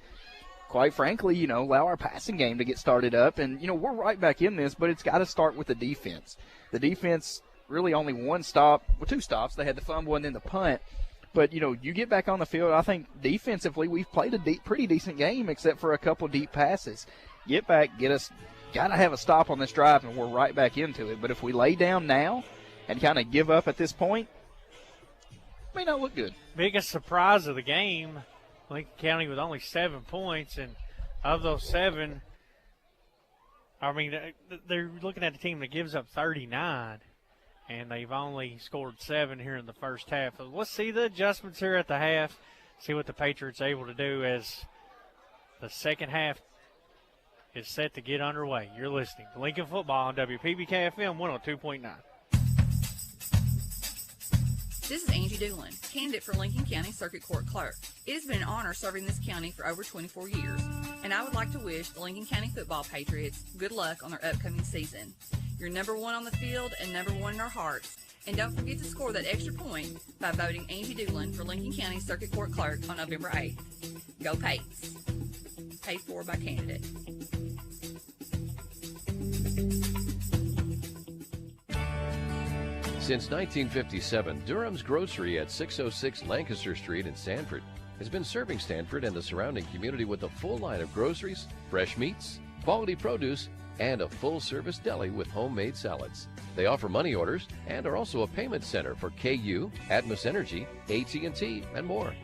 quite frankly, allow our passing game to get started up, and we're right back in this. But it's got to start with the defense. The defense really only 2 stops. They had the fumble and then the punt. But, you get back on the field. I think defensively we've played a pretty decent game except for a couple deep passes. Get back, got to have a stop on this drive, and we're right back into it. But if we lay down now and kind of give up at this point, it may not look good. Biggest surprise of the game, Lincoln County with only 7 points, and of those 7, they're looking at a team that gives up 39, and they've only scored 7 here in the first half. So let's see the adjustments here at the half, see what the Patriots are able to do as the second half is set to get underway. You're listening to Lincoln Football on WPBK-FM 102.9. This is Angie Doolin, candidate for Lincoln County Circuit Court Clerk. It has been an honor serving this county for over 24 years, and I would like to wish the Lincoln County Football Patriots good luck on their upcoming season. You're number 1 on the field and number 1 in our hearts, and don't forget to score that extra point by voting Angie Doolin for Lincoln County Circuit Court Clerk on November 8th. Go Pates. Paid for by candidate. Since 1957, Durham's Grocery at 606 Lancaster Street in Sanford has been serving Sanford and the surrounding community with a full line of groceries, fresh meats, quality produce, and a full-service deli with homemade salads. They offer money orders and are also a payment center for KU, Atmos Energy, AT&T, and more.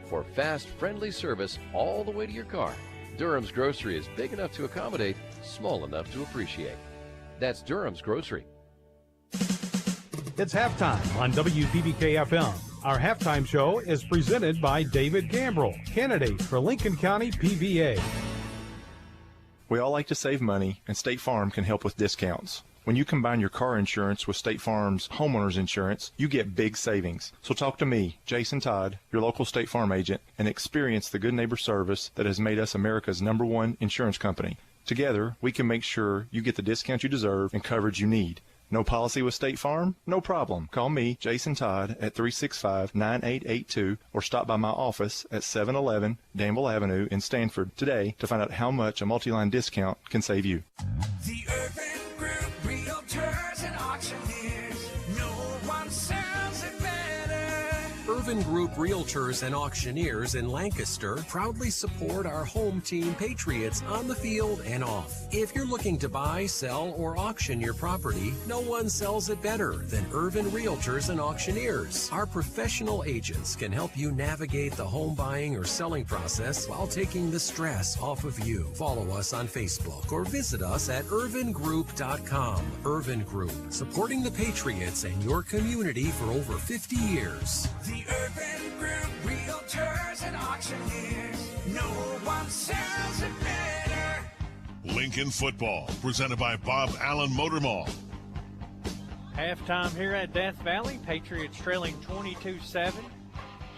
For fast, friendly service all the way to your car, Durham's Grocery is big enough to accommodate, small enough to appreciate. That's Durham's Grocery. It's halftime on WPBK-FM. Our halftime show is presented by David Gambrell, candidate for Lincoln County PVA. We all like to save money, and State Farm can help with discounts. When you combine your car insurance with State Farm's homeowner's insurance, you get big savings. So talk to me, Jason Todd, your local State Farm agent, and experience the good neighbor service that has made us America's #1 insurance company. Together, we can make sure you get the discount you deserve and coverage you need. No policy with State Farm? No problem. Call me, Jason Todd, at 365-9882 or stop by my office at 711 Danville Avenue in Stanford today to find out how much a multi-line discount can save you. The Urban Group Realtors and Auctioneers. No one sells it better. Urban Group Realtors and Auctioneers in Lancaster proudly support our home team Patriots on the field and off. If you're looking to buy, sell, or auction your property, no one sells it better than Urban Realtors and Auctioneers. Our professional agents can help you navigate the home buying or selling process while taking the stress off of you. Follow us on Facebook or visit us at urvangroup.com. Urban Group, supporting the Patriots and your community for over 50 years. The Urban Group Realtors and Auctioneers. No one sells it better. Lincoln Football, presented by Bob Allen Motor Mall. Halftime here at Death Valley. Patriots trailing 22-7.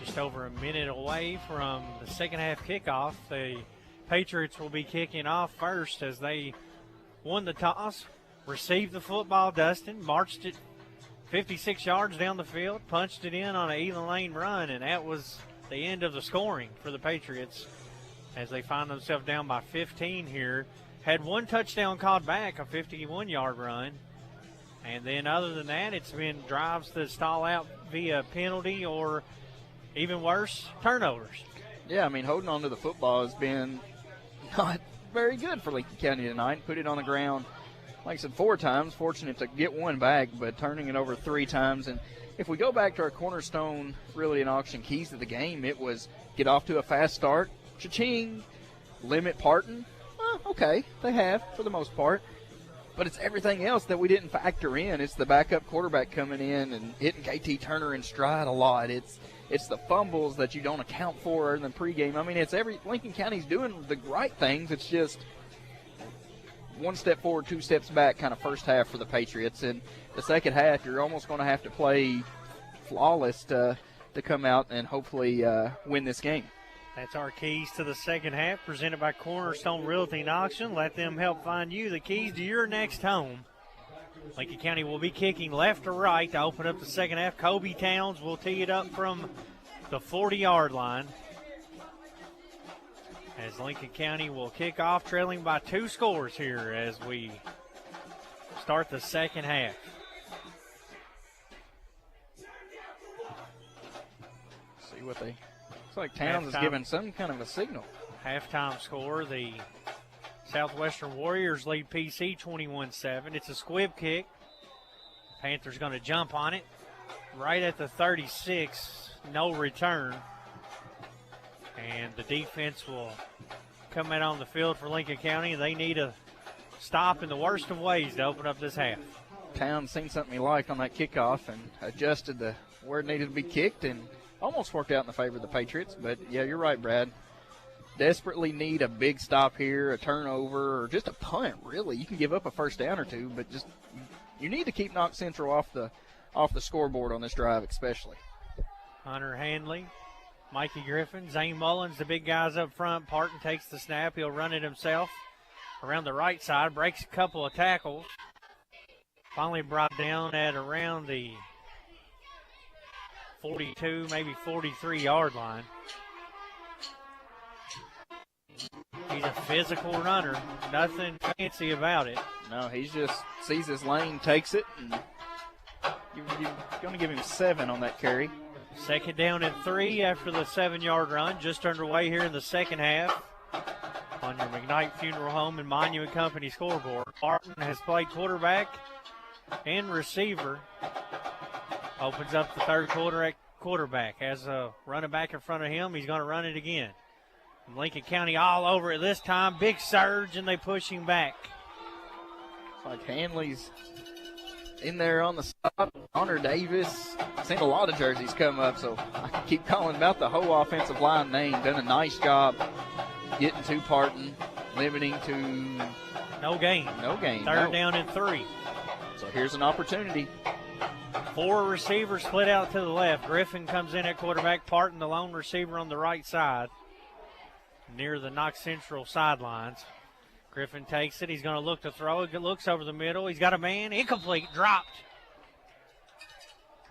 Just over a minute away from the second half kickoff. The Patriots will be kicking off first as they won the toss, received the football, Dustin, marched it 56 yards down the field, punched it in on an Elan Lane run, and that was the end of the scoring for the Patriots as they find themselves down by 15 here. Had one touchdown called back, a 51-yard run. And then other than that, it's been drives that stall out via penalty or, even worse, turnovers. Yeah, I mean, holding on to the football has been not very good for Lincoln County tonight. Put it on the ground, like I said, 4 times. Fortunate to get one back, but turning it over 3 times. And if we go back to our cornerstone, really, in auction keys to the game, it was get off to a fast start, cha-ching, limit Parton. Okay, they have for the most part. But it's everything else that we didn't factor in. It's the backup quarterback coming in and hitting KT Turner in stride a lot. It's the fumbles that you don't account for in the pregame. I mean, it's Lincoln County's doing the right things. It's just 1 step forward, 2 steps back kind of first half for the Patriots. And the second half, you're almost going to have to play flawless to come out and hopefully win this game. That's our keys to the second half, presented by Cornerstone Realty and Auction. Let them help find you the keys to your next home. Lincoln County will be kicking left or right to open up the second half. Kobe Towns will tee it up from the 40-yard line, as Lincoln County will kick off trailing by 2 scores here as we start the second half. See what they... Looks like Towns is giving some kind of a signal. Halftime score, the Southwestern Warriors lead PC 21-7. It's a squib kick. Panthers going to jump on it right at the 36. No return. And the defense will come out on the field for Lincoln County. They need a stop in the worst of ways to open up this half. Towns seen something he liked on that kickoff and adjusted to where it needed to be kicked and almost worked out in the favor of the Patriots. But, yeah, you're right, Brad. Desperately need a big stop here, a turnover, or just a punt, really. You can give up a first down or two, but just you need to keep Knox Central off the scoreboard on this drive especially. Hunter Hanley, Mikey Griffin, Zane Mullins, the big guys up front. Parton takes the snap. He'll run it himself around the right side, breaks a couple of tackles. Finally brought down at around the 42, maybe 43-yard line. He's a physical runner. Nothing fancy about it. No, he just sees his lane, takes it, and you're going to give him 7 on that carry. Second down and 3 after the 7-yard run. Just underway here in the second half on your McKnight Funeral Home and Monument Company scoreboard. Martin has played quarterback and receiver. Opens up the third quarter at quarterback. Has a running back in front of him. He's going to run it again. Lincoln County all over it this time. Big surge, and they push him back. It's like Hanley's in there on the stop. Connor Davis. I've seen a lot of jerseys come up, so I can keep calling about the whole offensive line name. Done a nice job getting to Parton, limiting to no gain. No gain. Third down and 3. So here's an opportunity. 4 receivers split out to the left. Griffin comes in at quarterback. Parton, the lone receiver on the right side, near the Knox Central sidelines. Griffin takes it. He's going to look to throw. He looks over the middle. He's got a man. Incomplete. Dropped.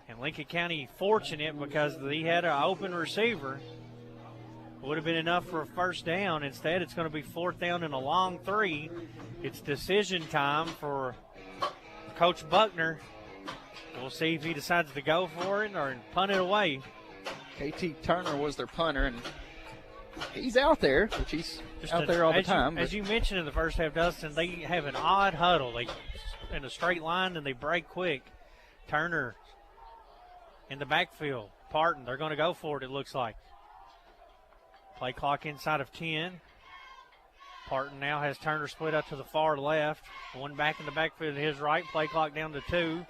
And Lincoln County fortunate because he had an open receiver. Would have been enough for a first down. Instead, it's going to be 4th down and a long 3. It's decision time for Coach Buckner. We'll see if he decides to go for it or punt it away. KT Turner was their punter, and he's out there, which he's just out there all the time. As you mentioned in the first half, Dustin, they have an odd huddle. They in a straight line, and they break quick. Turner in the backfield. Parton, they're going to go for it, it looks like. Play clock inside of 10. Parton now has Turner split up to the far left. One back in the backfield to his right. Play clock down to 2.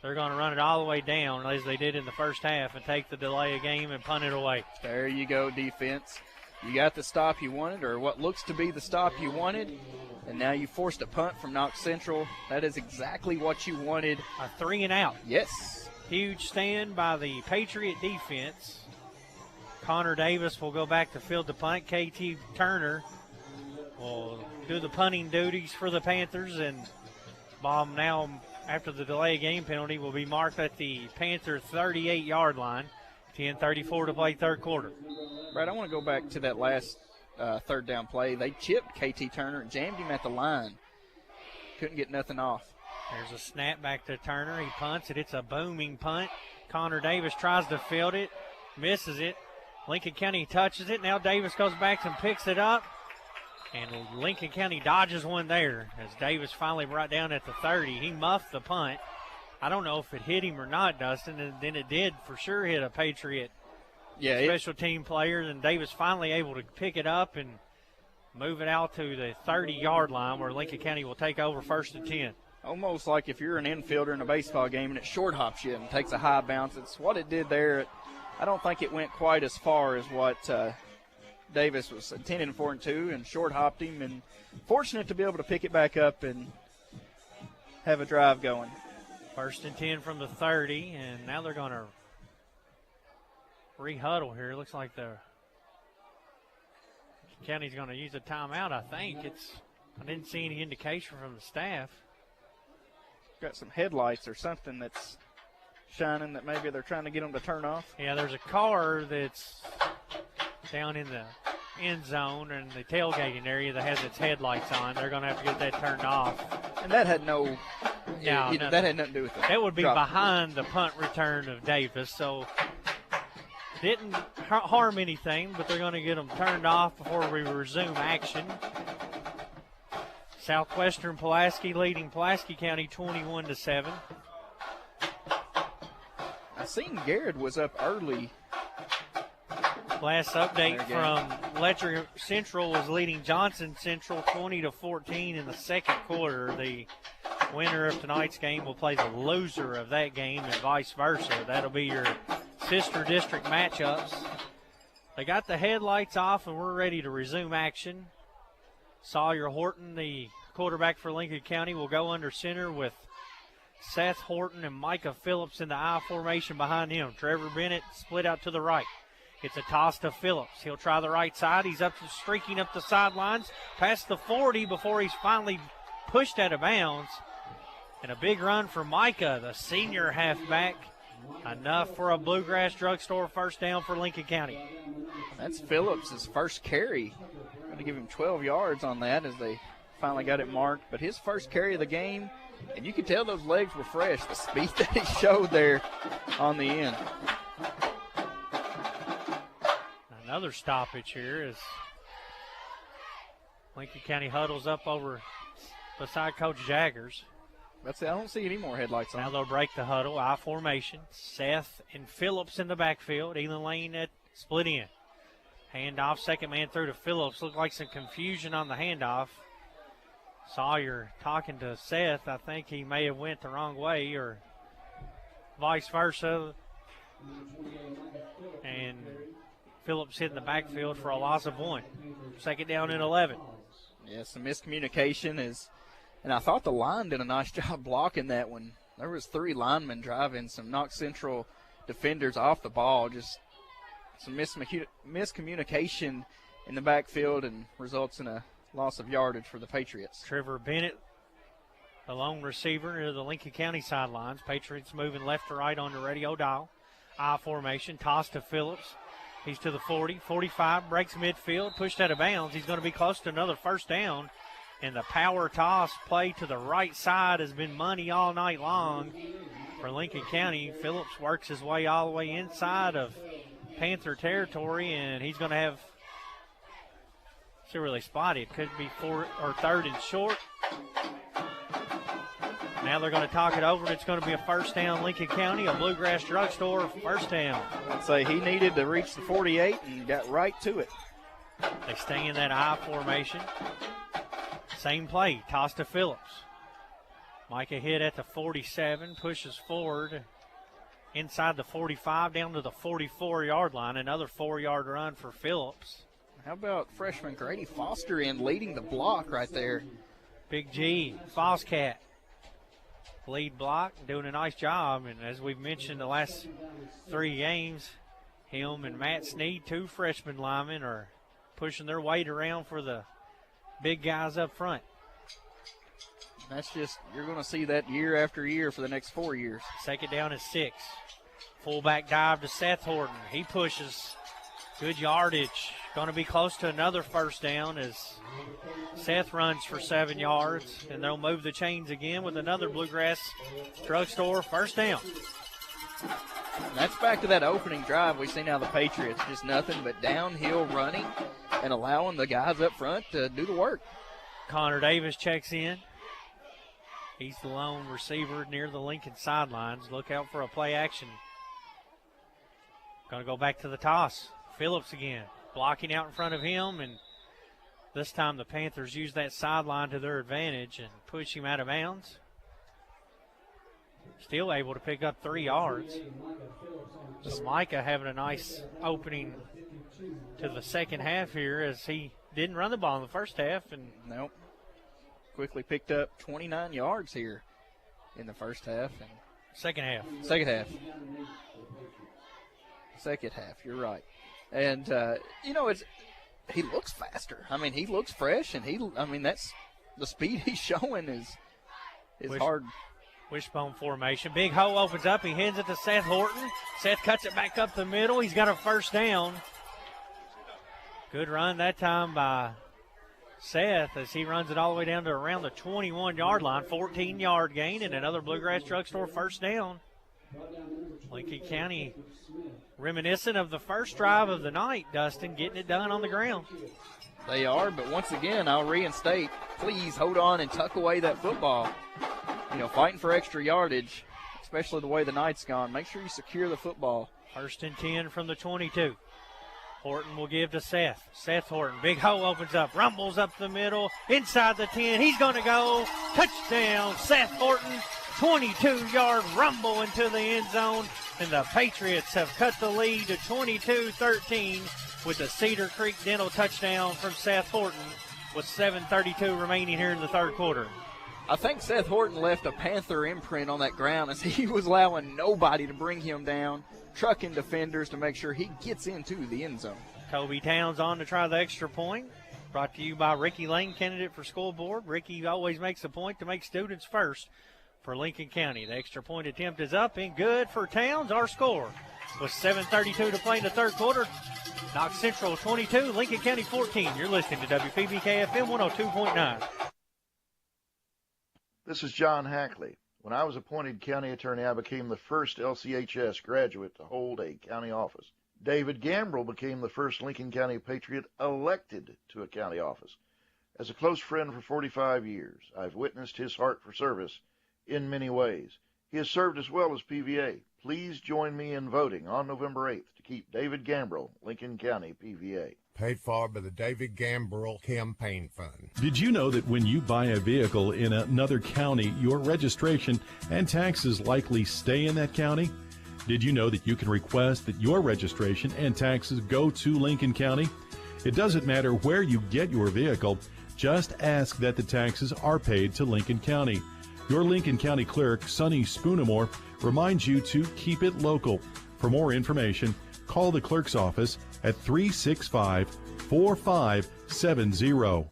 They're going to run it all the way down as they did in the first half and take the delay of game and punt it away. There you go, defense. You got the stop you wanted, or what looks to be the stop you wanted, and now you forced a punt from Knox Central. That is exactly what you wanted. A 3 and out. Yes. Huge stand by the Patriot defense. Connor Davis will go back to field the punt. KT Turner will do the punting duties for the Panthers, and Bob now, after the delay game penalty, will be marked at the Panther 38-yard line. 10:34 to play third quarter. Brad, I want to go back to that last third down play. They chipped KT Turner and jammed him at the line. Couldn't get nothing off. There's a snap back to Turner. He punts it. It's a booming punt. Connor Davis tries to field it, misses it, Lincoln County touches it. Now Davis goes back and picks it up. And Lincoln County dodges one there as Davis finally brought down at the 30. He muffed the punt. I don't know if it hit him or not, Dustin, and then it did for sure hit a Patriot special team player. And Davis finally able to pick it up and move it out to the 30-yard line where Lincoln County will take over 1st and 10. Almost like if you're an infielder in a baseball game and it short hops you and takes a high bounce. It's what it did there. I don't think it went quite as far as what Davis was intending for and two, and short hopped him, and fortunate to be able to pick it back up and have a drive going. 1st and 10 from the 30, and now they're going to re-huddle here. It looks like the County's going to use a timeout, I think. I didn't see any indication from the staff. Got some headlights or something that's shining that maybe they're trying to get them to turn off. Yeah, there's a car that's down in the end zone and the tailgating area that has its headlights on. They're going to have to get that turned off. And that had that had nothing to do with it. That would be behind the punt return of Davis, so didn't harm anything, but they're going to get them turned off before we resume action. Southwestern Pulaski leading Pulaski County 21-7. I seen Garrett was up early. Last update from Letcher Central was leading Johnson Central 20-14 in the second quarter. The winner of tonight's game will play the loser of that game and vice versa. That'll be your sister district matchups. They got the headlights off and we're ready to resume action. Sawyer Horton, the quarterback for Lincoln County, will go under center with Seth Horton and Micah Phillips in the I formation behind him. Trevor Bennett split out to the right. It's a toss to Phillips. He'll try the right side. He's streaking up the sidelines past the 40 before he's finally pushed out of bounds. And a big run for Micah, the senior halfback. Enough for a Bluegrass Drugstore first down for Lincoln County. That's Phillips' first carry. Going to give him 12 yards on that as they finally got it marked. But his first carry of the game, and you could tell those legs were fresh, the speed that he showed there on the end. Another stoppage here as Lincoln County huddles up over beside Coach Jaggers. I don't see any more headlights on. Now they'll break the huddle, I formation. Seth and Phillips in the backfield. Elon Lane at split in. Handoff, second man through to Phillips. Looked like some confusion on the handoff. Sawyer talking to Seth. I think he may have went the wrong way or vice versa. And Phillips hit in the backfield for a loss of 1. Second down and 11. Yeah, some miscommunication and I thought the line did a nice job blocking that one. There was 3 linemen driving some Knox Central defenders off the ball. Just some miscommunication in the backfield and results in a loss of yardage for the Patriots. Trevor Bennett, the lone receiver near the Lincoln County sidelines. Patriots moving left to right on the radio dial. I formation, toss to Phillips. He's to the 40, 45, breaks midfield, pushed out of bounds. He's going to be close to another first down. And the power toss play to the right side has been money all night long for Lincoln County. Phillips works his way all the way inside of Panther territory, and he's going to have – it's really spotted. Could be 4th or 3rd and short. Now they're going to talk it over, and it's going to be a first down, Lincoln County, a Bluegrass Drugstore first down. I'd say he needed to reach the 48 and got right to it. They stay in that I formation. Same play, toss to Phillips. Micah hit at the 47, pushes forward inside the 45 down to the 44-yard line. Another 4-yard run for Phillips. How about freshman Grady Foster in leading the block right there? Big G, Foscat. Lead block, doing a nice job. And as we've mentioned the last 3 games, him and Matt Sneed, 2 freshman linemen, are pushing their weight around for the big guys up front. That's just, you're going to see that year after year for the next 4 years. Second down is 6. Fullback dive to Seth Horton. He pushes. Good yardage. Going to be close to another first down as Seth runs for 7 yards. And they'll move the chains again with another Bluegrass Drugstore first down. And that's back to that opening drive. We see now the Patriots just nothing but downhill running and allowing the guys up front to do the work. Connor Davis checks in. He's the lone receiver near the Lincoln sidelines. Look out for a play action. Going to go back to the toss. Phillips again, blocking out in front of him, and this time the Panthers use that sideline to their advantage and push him out of bounds. Still able to pick up 3 yards. Just Micah having a nice opening to the second half here, as he didn't run the ball in the first half. And nope. Quickly picked up 29 yards here in the first half. And second half. Second half, you're right. And, he looks faster. I mean, he looks fresh, and that's the speed he's showing is hard. Wishbone formation. Big hole opens up. He hands it to Seth Horton. Seth cuts it back up the middle. He's got a first down. Good run that time by Seth as he runs it all the way down to around the 21-yard line. 14-yard gain and another Bluegrass Drugstore first down. Lincoln County reminiscent of the first drive of the night, Dustin, getting it done on the ground. They are, but once again, I'll reinstate, please hold on and tuck away that football. Fighting for extra yardage, especially the way the night's gone. Make sure you secure the football. 1st and 10 from the 22. Horton will give to Seth. Seth Horton, big hole opens up, rumbles up the middle, inside the 10. He's going to go. Touchdown, Seth Horton. 22-yard rumble into the end zone, and the Patriots have cut the lead to 22-13 with the Cedar Creek Dental touchdown from Seth Horton with 7:32 remaining here in the third quarter. I think Seth Horton left a Panther imprint on that ground as he was allowing nobody to bring him down, trucking defenders to make sure he gets into the end zone. Kobe Towns on to try the extra point. Brought to you by Ricky Lane, candidate for school board. Ricky always makes a point to make students first for Lincoln County. The extra point attempt is up and good for Towns. Our score with 7:32 to play in the third quarter. Knox Central 22, Lincoln County 14. You're listening to WPBK FM 102.9. This is John Hackley. When I was appointed county attorney, I became the first LCHS graduate to hold a county office. David Gambrill became the first Lincoln County Patriot elected to a county office. As a close friend for 45 years, I've witnessed his heart for service in many ways. He has served as well as PVA. Please join me in voting on November 8th to keep David Gambrill, Lincoln County PVA. Paid for by the David Gambrill Campaign Fund. Did you know that when you buy a vehicle in another county, your registration and taxes likely stay in that county? Did you know that you can request that your registration and taxes go to Lincoln County? It doesn't matter where you get your vehicle, just ask that the taxes are paid to Lincoln County. Your Lincoln County clerk, Sonny Spoonamore, reminds you to keep it local. For more information, call the clerk's office at 365-4570.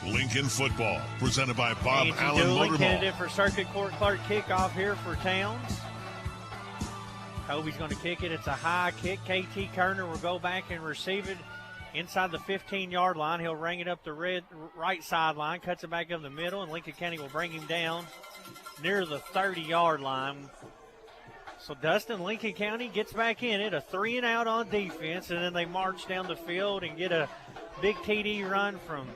Lincoln football, presented by Bob Angie Allen Dooley, Motor Mall. candidate for Circuit Court Clerk kickoff here for Towns. Kobe's going to kick it. It's a high kick. KT Kerner will go back and receive it inside the 15-yard line. He'll ring it up the right sideline, cuts it back up the middle, and Lincoln County will bring him down near the 30-yard line. So Dustin, Lincoln County gets back in it, a 3-and-out on defense, and then they march down the field and get a big TD run from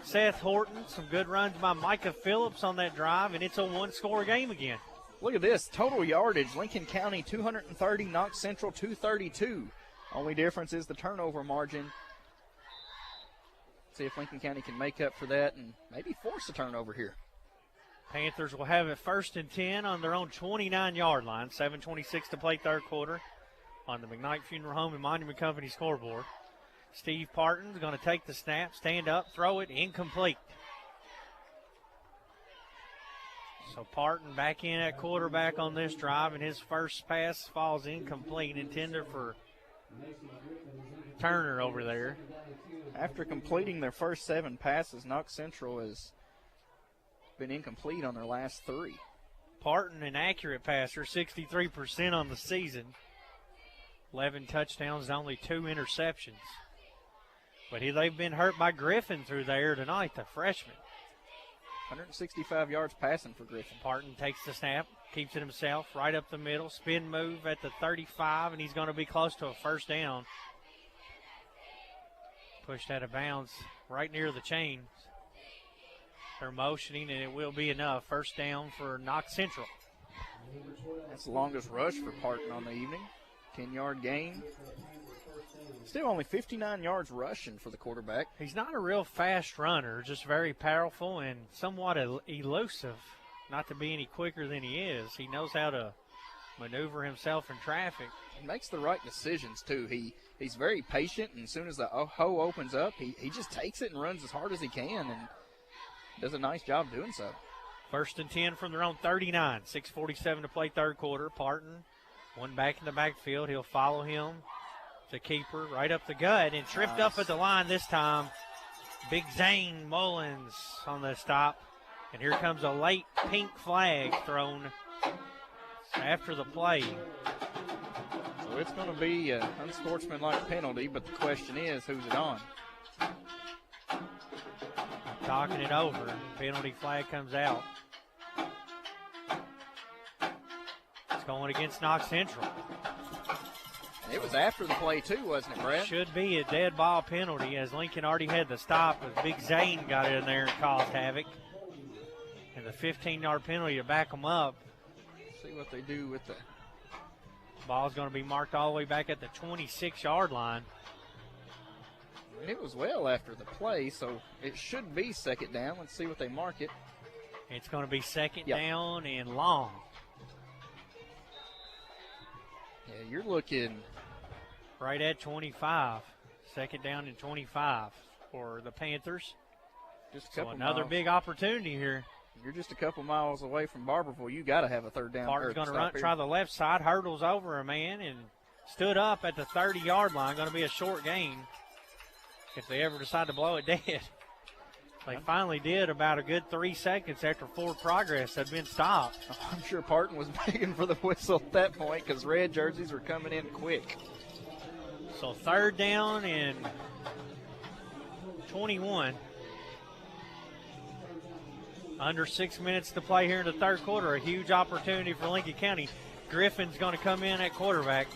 Seth Horton. Some good runs by Micah Phillips on that drive, and it's a one-score game again. Look at this, total yardage, Lincoln County 230, Knox Central 232. Only difference is the turnover margin. See if Lincoln County can make up for that and maybe force a turnover here. Panthers will have it 1st and 10 on their own 29-yard line. 7:26 to play third quarter on the McKnight Funeral Home and Monument Company scoreboard. Steve Parton's going to take the snap, stand up, throw it, incomplete. So Parton back in at quarterback on this drive, and his first pass falls incomplete, intended for Turner over there. After completing their first 7 passes, Knox Central has been incomplete on their last 3. Parton, an accurate passer, 63% on the season. 11 touchdowns, only 2 interceptions. But they've been hurt by Griffin through the air tonight, the freshman. 165 yards passing for Griffin. Parton takes the snap, keeps it himself, right up the middle, spin move at the 35, and he's going to be close to a first down. Pushed out of bounds right near the chains. They're motioning, and it will be enough. First down for Knox Central. That's the longest rush for Parton on the evening. 10-yard gain. Still only 59 yards rushing for the quarterback. He's not a real fast runner, just very powerful and somewhat elusive. Not to be any quicker than he is. He knows how to maneuver himself in traffic. He makes the right decisions, too. He's very patient, and as soon as the hole opens up, he just takes it and runs as hard as he can and does a nice job doing so. First and 10 from their own 39. 6:47 to play third quarter. Parton, one back in the backfield. He'll follow him. The keeper right up the gut and tripped up at the line this time. Big Zane Mullins on the stop. And here comes a late pink flag thrown after the play. So it's going to be an unsportsmanlike penalty, but the question is, who's it on? Talking it over. Penalty flag comes out. It's going against Knox Central. It was after the play, too, wasn't it, Brad? Should be a dead ball penalty, as Lincoln already had the stop, as Big Zane got in there and caused havoc. And the 15-yard penalty to back them up. See what they do with the ball's going to be marked all the way back at the 26-yard line. It was well after the play, so it should be second down. Let's see what they mark it. It's going to be second down and long. Yeah, you're looking right at 25. Second down and 25 for the Panthers. Just a couple another miles. big opportunity here. You're just a couple miles away from Barberville. You got to have a third down. Parton's going to try the left side, hurdles over a man, and stood up at the 30-yard line. Going to be a short gain if they ever decide to blow it dead. They finally did about a good 3 seconds after forward progress had been stopped. I'm sure Parton was begging for the whistle at that point because red jerseys were coming in quick. So third down and 21. Under 6 minutes to play here in the third quarter. A huge opportunity for Lincoln County. Griffin's going to come in at quarterback.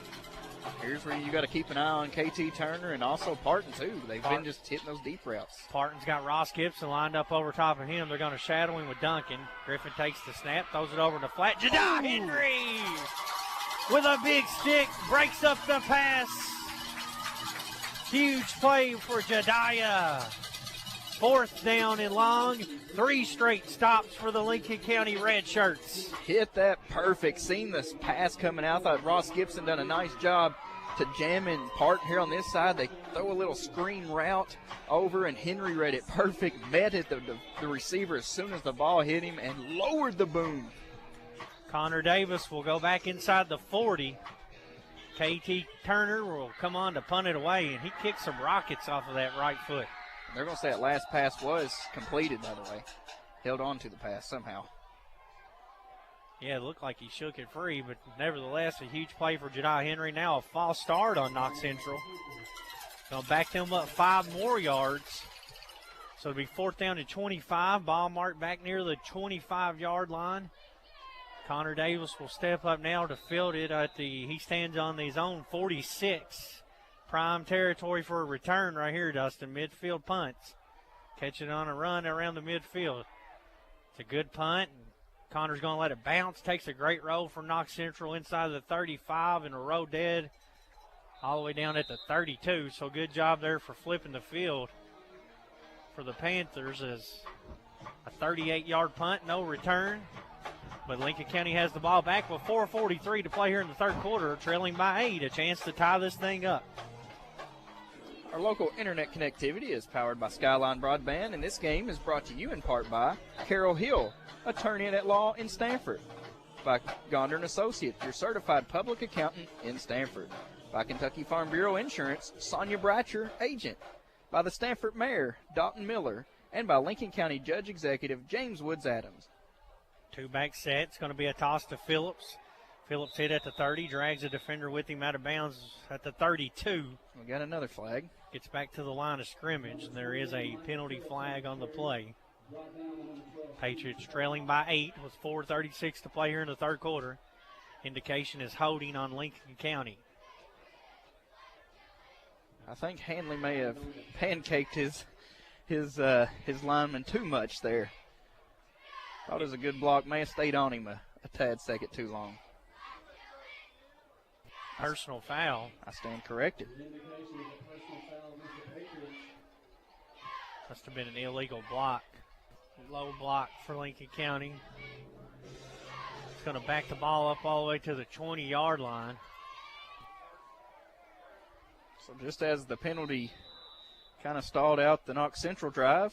Here's where you got to keep an eye on KT Turner and also Parton, too. They've been just hitting those deep routes. Parton's got Ross Gibson lined up over top of him. They're going to shadow him with Duncan. Griffin takes the snap, throws it over to flat. Jedi Henry with a big stick, breaks up the pass. Huge play for Jediah. Fourth down and long. 3 straight stops for the Lincoln County Red Shirts. Hit that perfect. Seen this pass coming out. Thought Ross Gibson done a nice job to jam in Parton here on this side. They throw a little screen route over, and Henry read it perfect. Met it, the receiver as soon as the ball hit him, and lowered the boom. Connor Davis will go back inside the 40. KT Turner will come on to punt it away, and he kicked some rockets off of that right foot. They're going to say that last pass was completed, by the way. Held on to the pass somehow. Yeah, it looked like he shook it free, but nevertheless, a huge play for Jedi Henry. Now a false start on Knox Central. Going to back them up 5 more yards. So it'll be fourth down and 25. Ball marked back near the 25-yard line. Connor Davis will step up now to field it he stands on his own 46. Prime territory for a return right here, Dustin. Midfield punts. Catch it on a run around the midfield. It's a good punt. Connor's going to let it bounce. Takes a great roll from Knox Central inside the 35 and a row dead all the way down at the 32. So good job there for flipping the field for the Panthers as a 38-yard punt, no return. But Lincoln County has the ball back with 4:43 to play here in the third quarter, trailing by 8. A chance to tie this thing up. Our local internet connectivity is powered by Skyline Broadband, and this game is brought to you in part by Carol Hill, attorney at law in Stanford. By Gondner & Associates, your certified public accountant in Stanford. By Kentucky Farm Bureau Insurance, Sonia Bratcher, agent. By the Stanford Mayor, Dalton Miller. And by Lincoln County Judge Executive James Woods Adams. 2-back set. It's going to be a toss to Phillips. Phillips hit at the 30, drags a defender with him out of bounds at the 32. We got another flag. Gets back to the line of scrimmage, and there is a penalty flag on the play. Patriots trailing by 8 with 4:36 to play here in the third quarter. Indication is holding on Lincoln County. I think Hanley may have pancaked his lineman too much there. Thought it was a good block. May have stayed on him a tad second too long. Personal foul. I stand corrected. Must have been an illegal block. Low block for Lincoln County. It's going to back the ball up all the way to the 20-yard line. So just as the penalty kind of stalled out the Knox Central drive,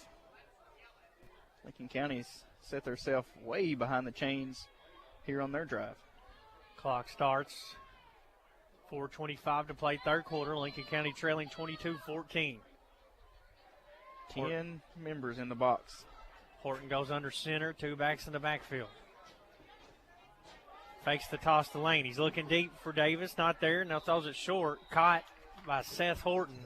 Lincoln County's set themselves way behind the chains here on their drive. Clock starts. 4:25 to play third quarter. Lincoln County trailing 22-14. 10 members in the box. Horton goes under center, 2 backs in the backfield. Fakes the toss to Lane. He's looking deep for Davis. Not there. Now throws it short. Caught by Seth Horton.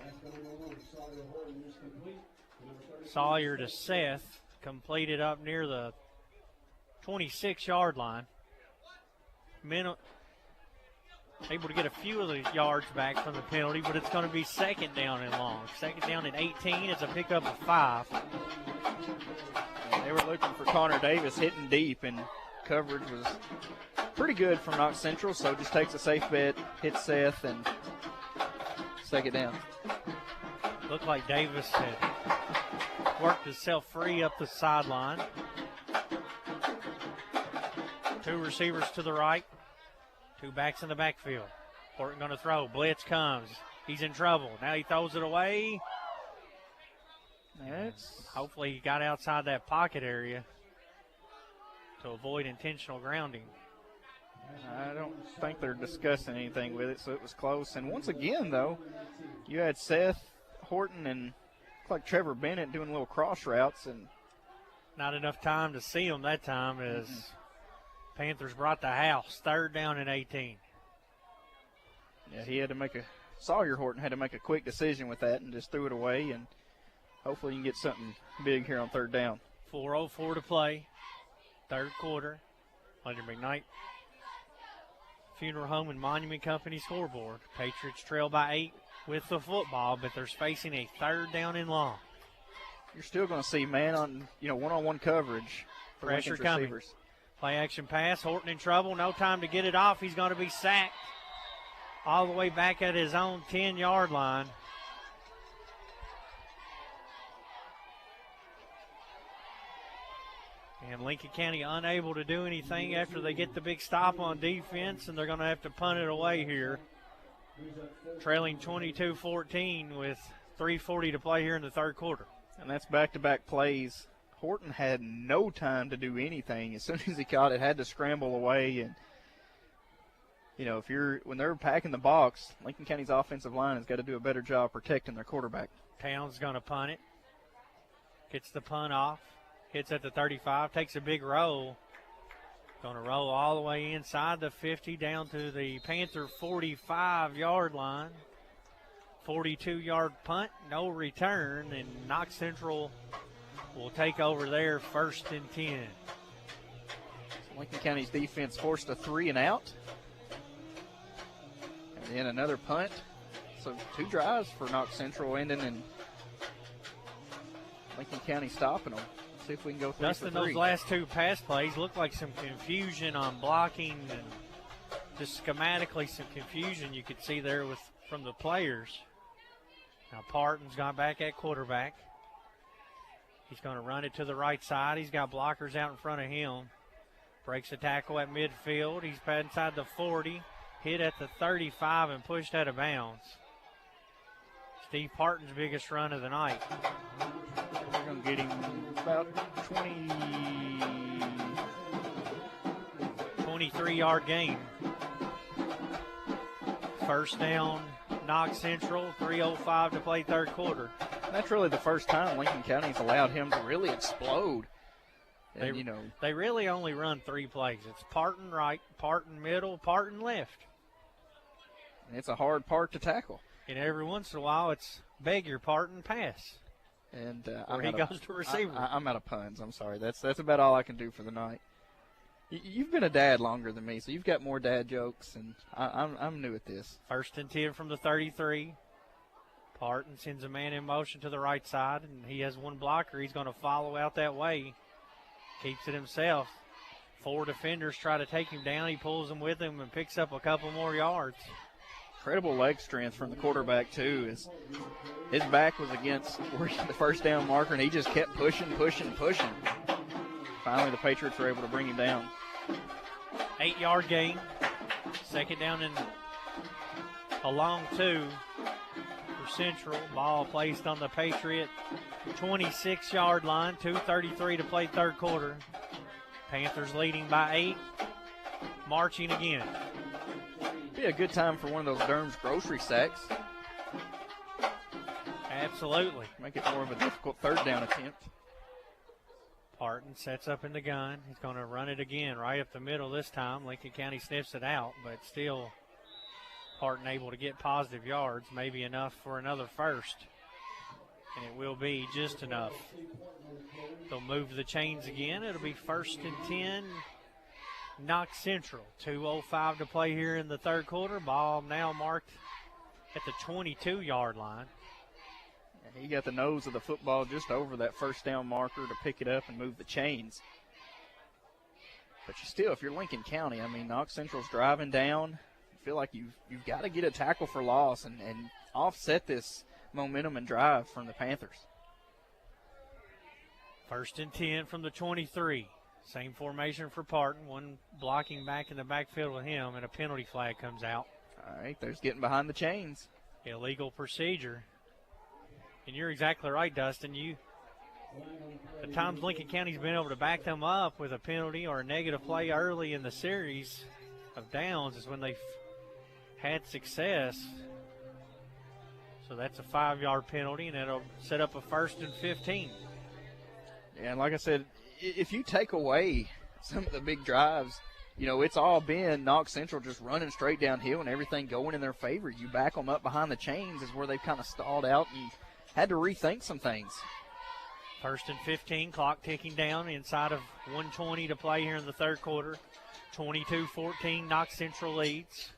Sawyer to Seth. Completed up near the 26-yard line. Able to get a few of the yards back from the penalty, but it's going to be second down and long. Second down and 18. It's a pickup of 5. They were looking for Connor Davis hitting deep, and coverage was pretty good from Knox Central, so just takes a safe bet, hits Seth, and second down. Looked like Davis had worked himself free up the sideline. 2 receivers to the right. 2 backs in the backfield. Horton going to throw. Blitz comes. He's in trouble. Now he throws it away. Hopefully he got outside that pocket area to avoid intentional grounding. I don't think they're discussing anything with it, so it was close. And once again, though, you had Seth Horton and looked like Trevor Bennett doing little cross routes, and not enough time to see them that time as Panthers brought the house. Third down and 18. Yeah, he had to make Sawyer Horton had to make a quick decision with that and just threw it away, and hopefully you can get something big here on third down. 4:04 to play. Third quarter. Under McKnight Funeral Home and Monument Company scoreboard. Patriots trail by 8 with the football, but they're facing a third down and long. You're still going to see one-on-one coverage for Pressure Lincoln's coming. receivers. Play action pass. Horton in trouble. No time to get it off. He's going to be sacked all the way back at his own 10-yard line. And Lincoln County unable to do anything after they get the big stop on defense, and they're going to have to punt it away here. Trailing 22-14 with 3:40 to play here in the third quarter. And that's back-to-back plays. Horton had no time to do anything. As soon as he caught it, had to scramble away. And, when they're packing the box, Lincoln County's offensive line has got to do a better job protecting their quarterback. Towns going to punt it. Gets the punt off. Hits at the 35. Takes a big roll. Going to roll all the way inside the 50 down to the Panther 45-yard line. 42-yard punt, no return, and Knox Central will take over there 1st and 10. So Lincoln County's defense forced a 3 and out. And then another punt. So 2 drives for Knox Central ending and Lincoln County stopping them. Let's see if we can go 3 Dustin, for 3. those last 2 pass plays look like some confusion on blocking and just schematically some confusion you could see there from the players. Now Parton's gone back at quarterback. He's going to run it to the right side. He's got blockers out in front of him. Breaks a tackle at midfield. He's inside the 40. Hit at the 35 and pushed out of bounds. Steve Parton's biggest run of the night. We're going to get him about 23-yard gain. First down, Knox Central, 3:05 to play third quarter. And that's really the first time Lincoln County's allowed him to really explode. And, They really only run 3 plays. It's Parton right, Parton middle, Parton left. And it's a hard part to tackle. And every once in a while, it's beg your pardon, pass. And he goes to receiver. I'm out of puns. I'm sorry. That's about all I can do for the night. You've been a dad longer than me, so you've got more dad jokes, and I'm new at this. 1st and 10 from the 33. Parton sends a man in motion to the right side, and he has one blocker. He's going to follow out that way. Keeps it himself. 4 defenders try to take him down. He pulls them with him and picks up a couple more yards. Incredible leg strength from the quarterback, too. His back was against the first down marker, and he just kept pushing. Finally, the Patriots were able to bring him down. 8-yard gain. 2nd down and a long 2 for Central. Ball placed on the Patriot 26-yard line. 2:33 to play 3rd quarter. Panthers leading by 8. Marching again. Be a good time for one of those Durham's grocery sacks. Absolutely. Make it more of a difficult 3rd down attempt. Parton sets up in the gun. He's going to run it again right up the middle this time. Lincoln County sniffs it out, but still Parton able to get positive yards, maybe enough for another first. And it will be just enough. They'll move the chains again. It'll be 1st and 10. Knox Central. 2:05 to play here in the 3rd quarter. Ball now marked at the 22-yard line. He got the nose of the football just over that 1st down marker to pick it up and move the chains. But if you're Lincoln County, Knox Central's driving down. You feel like you've got to get a tackle for loss and offset this momentum and drive from the Panthers. 1st and 10 from the 23. Same formation for Parton. One blocking back in the backfield with him, and a penalty flag comes out. All right, there's getting behind the chains. Illegal procedure. And you're exactly right, Dustin. The times Lincoln County's been able to back them up with a penalty or a negative play early in the series of downs is when they've had success. So that's a 5-yard penalty, and it'll set up a 1st and 15. Yeah, and like I said, if you take away some of the big drives, it's all been Knox Central just running straight downhill and everything going in their favor. You back them up behind the chains is where they've kind of stalled out and had to rethink some things. 1st and 15, clock ticking down inside of 1:20 to play here in the 3rd quarter. 22-14, Knox Central leads.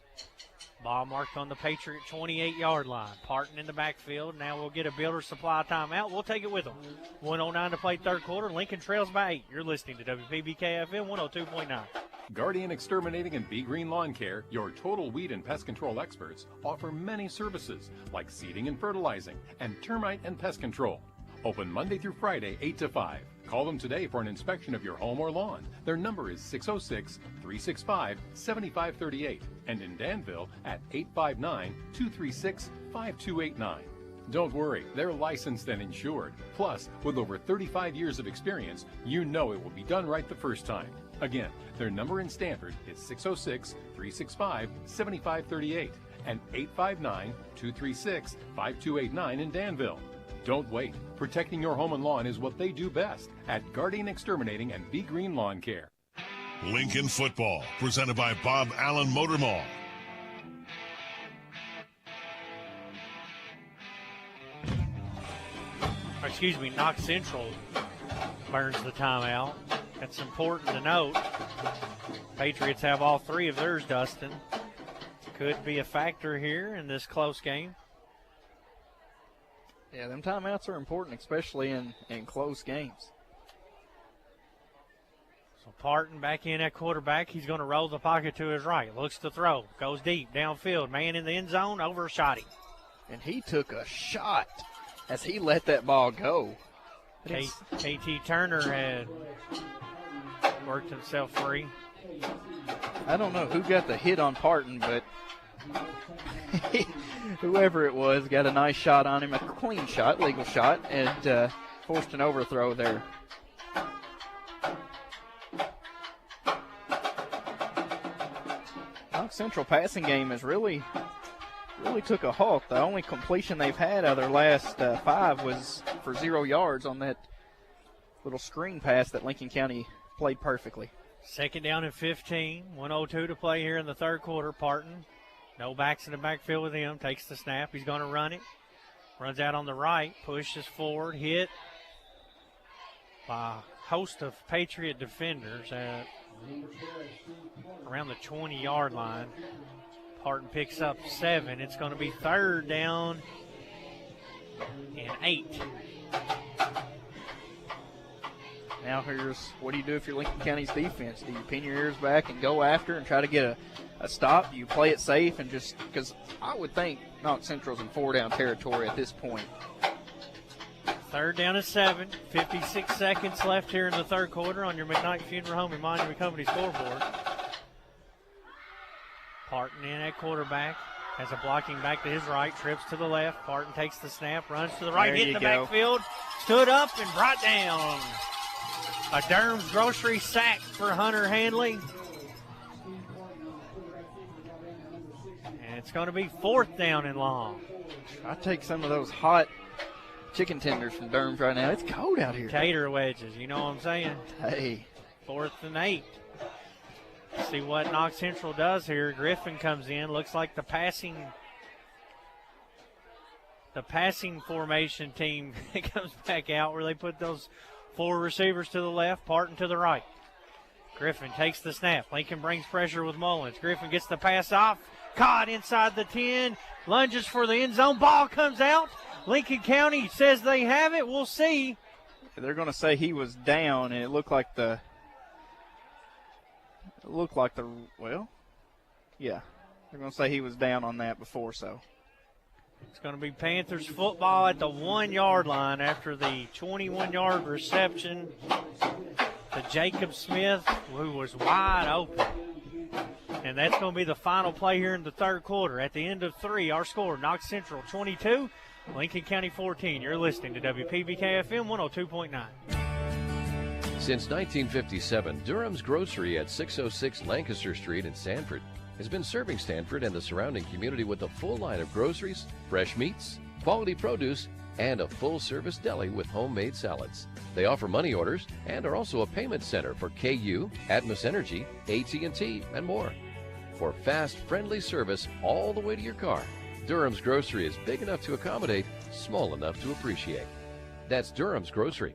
Ball marked on the Patriot 28-yard line. Parton in the backfield. Now we'll get a Builder Supply timeout. We'll take it with them. 1:09 to play 3rd quarter. Lincoln trails by 8. You're listening to WPBK FM 102.9. Guardian Exterminating and Be Green Lawn Care, your total weed and pest control experts, offer many services like seeding and fertilizing and termite and pest control. Open Monday through Friday, 8 to 5. Call them today for an inspection of your home or lawn. Their number is 606-365-7538 and in Danville at 859-236-5289. Don't worry, they're licensed and insured. Plus, with over 35 years of experience, you know it will be done right the first time. Again, their number in Stanford is 606-365-7538 and 859-236-5289 in Danville. Don't wait. Protecting your home and lawn is what they do best at Guardian Exterminating and Be Green Lawn Care. Lincoln Football, presented by Bob Allen Motor Mall. Knox Central burns the timeout. That's important to note. Patriots have all 3 of theirs, Dustin. Could be a factor here in this close game. Yeah, them timeouts are important, especially in close games. So Parton back in at quarterback. He's going to roll the pocket to his right. Looks to throw. Goes deep downfield. Man in the end zone. Overshot him. And he took a shot as he let that ball go. KT Turner had worked himself free. I don't know who got the hit on Parton, but whoever it was got a nice shot on him, a clean shot, legal shot, and forced an overthrow there. Knox Central passing game has really took a halt. The only completion they've had out of their last 5 was for 0 yards on that little screen pass that Lincoln County played perfectly. 2nd down and 15. 1:02 to play here in the 3rd quarter. Parton, no backs in the backfield with him. Takes the snap. He's going to run it. Runs out on the right, pushes forward, hit by a host of Patriot defenders at around the 20-yard line. Parton picks up 7. It's going to be 3rd down and 8. Now here's what do you do if you're Lincoln County's defense? Do you pin your ears back and go after and try to get a stop? Do you play it safe and just – because I would think Knox Central's in 4-down territory at this point. 3rd down and 7. 56 seconds left here in the third quarter on your McKnight Funeral Home and Monument Company scoreboard. Parton in at quarterback. Has a blocking back to his right, trips to the left. Parton takes the snap, runs to the right, hit the backfield, stood up and brought down. A Durham's Grocery sack for Hunter Hanley. And it's going to be 4th down and long. I take some of those hot chicken tenders from Durham's right now. It's cold out here. Tater wedges, you know what I'm saying? Hey. 4th and 8. See what Knox Central does here. Griffin comes in. Looks like the passing formation team comes back out where they put those 4 receivers to the left, Parton to the right. Griffin takes the snap. Lincoln brings pressure with Mullins. Griffin gets the pass off. Caught inside the 10. Lunges for the end zone. Ball comes out. Lincoln County says they have it. We'll see. They're going to say he was down, and it looked like well, yeah. They're going to say he was down on that before, so. It's going to be Panthers football at the 1-yard line after the 21-yard reception to Jacob Smith, who was wide open. And that's going to be the final play here in the third quarter. At the end of 3, our score, Knox Central 22, Lincoln County 14. You're listening to WPBK FM 102.9. Since 1957, Durham's Grocery at 606 Lancaster Street in Sanford has been serving Sanford and the surrounding community with a full line of groceries, fresh meats, quality produce, and a full-service deli with homemade salads. They offer money orders and are also a payment center for KU, Atmos Energy, AT&T, and more. For fast, friendly service all the way to your car, Durham's Grocery is big enough to accommodate, small enough to appreciate. That's Durham's Grocery.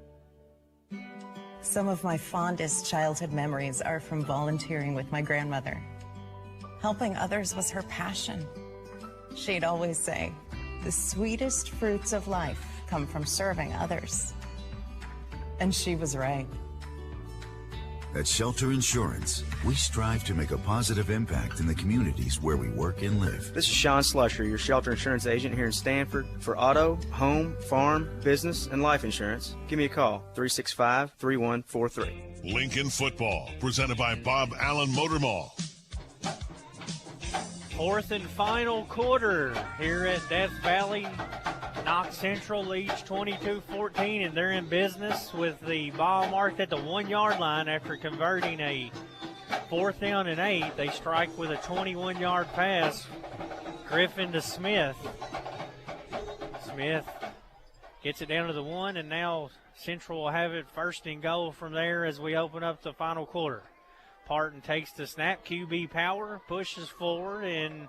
Some of my fondest childhood memories are from volunteering with my grandmother. Helping others was her passion. She'd always say, the sweetest fruits of life come from serving others. And she was right. At Shelter Insurance, we strive to make a positive impact in the communities where we work and live. This is Sean Slusher, your Shelter Insurance agent here in Stanford. For auto, home, farm, business, and life insurance, give me a call, 365-3143. Lincoln Football, presented by Bob Allen Motor Mall. 4th and final quarter here at Death Valley. Knox Central leads 22-14, and they're in business with the ball marked at the 1-yard line after converting a 4th down and 8. They strike with a 21-yard pass. Griffin to Smith. Smith gets it down to the 1, and now Central will have it 1st and goal from there as we open up the final quarter. Parton takes the snap. QB power, pushes forward, and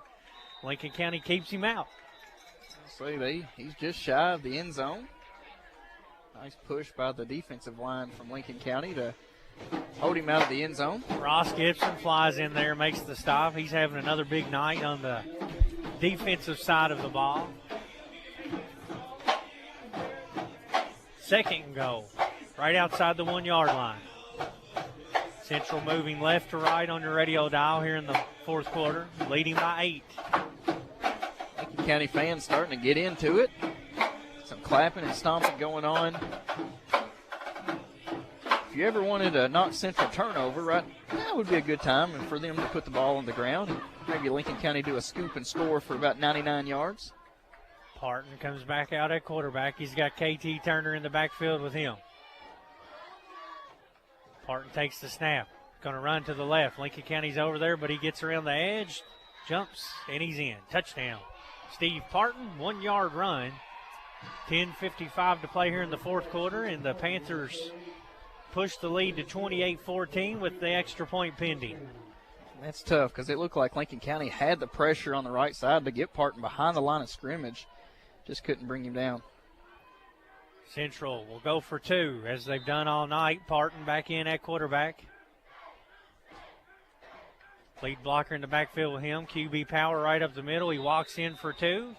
Lincoln County keeps him out. See, he's just shy of the end zone. Nice push by the defensive line from Lincoln County to hold him out of the end zone. Ross Gibson flies in there, makes the stop. He's having another big night on the defensive side of the ball. 2nd and goal, right outside the 1-yard line. Central moving left to right on your radio dial here in the 4th quarter, leading by 8. Lincoln County fans starting to get into it. Some clapping and stomping going on. If you ever wanted a Knox Central turnover, right, that would be a good time for them to put the ball on the ground and maybe Lincoln County do a scoop and score for about 99 yards. Parton comes back out at quarterback. He's got KT Turner in the backfield with him. Parton takes the snap. Going to run to the left. Lincoln County's over there, but he gets around the edge, jumps, and he's in. Touchdown. Steve Parton, 1-yard run. 10:55 to play here in the 4th quarter, and the Panthers push the lead to 28-14 with the extra point pending. That's tough because it looked like Lincoln County had the pressure on the right side to get Parton behind the line of scrimmage. just couldn't bring him down. Central will go for 2, as they've done all night. Parton back in at quarterback. Lead blocker in the backfield with him. QB Power right up the middle. He walks in for 2.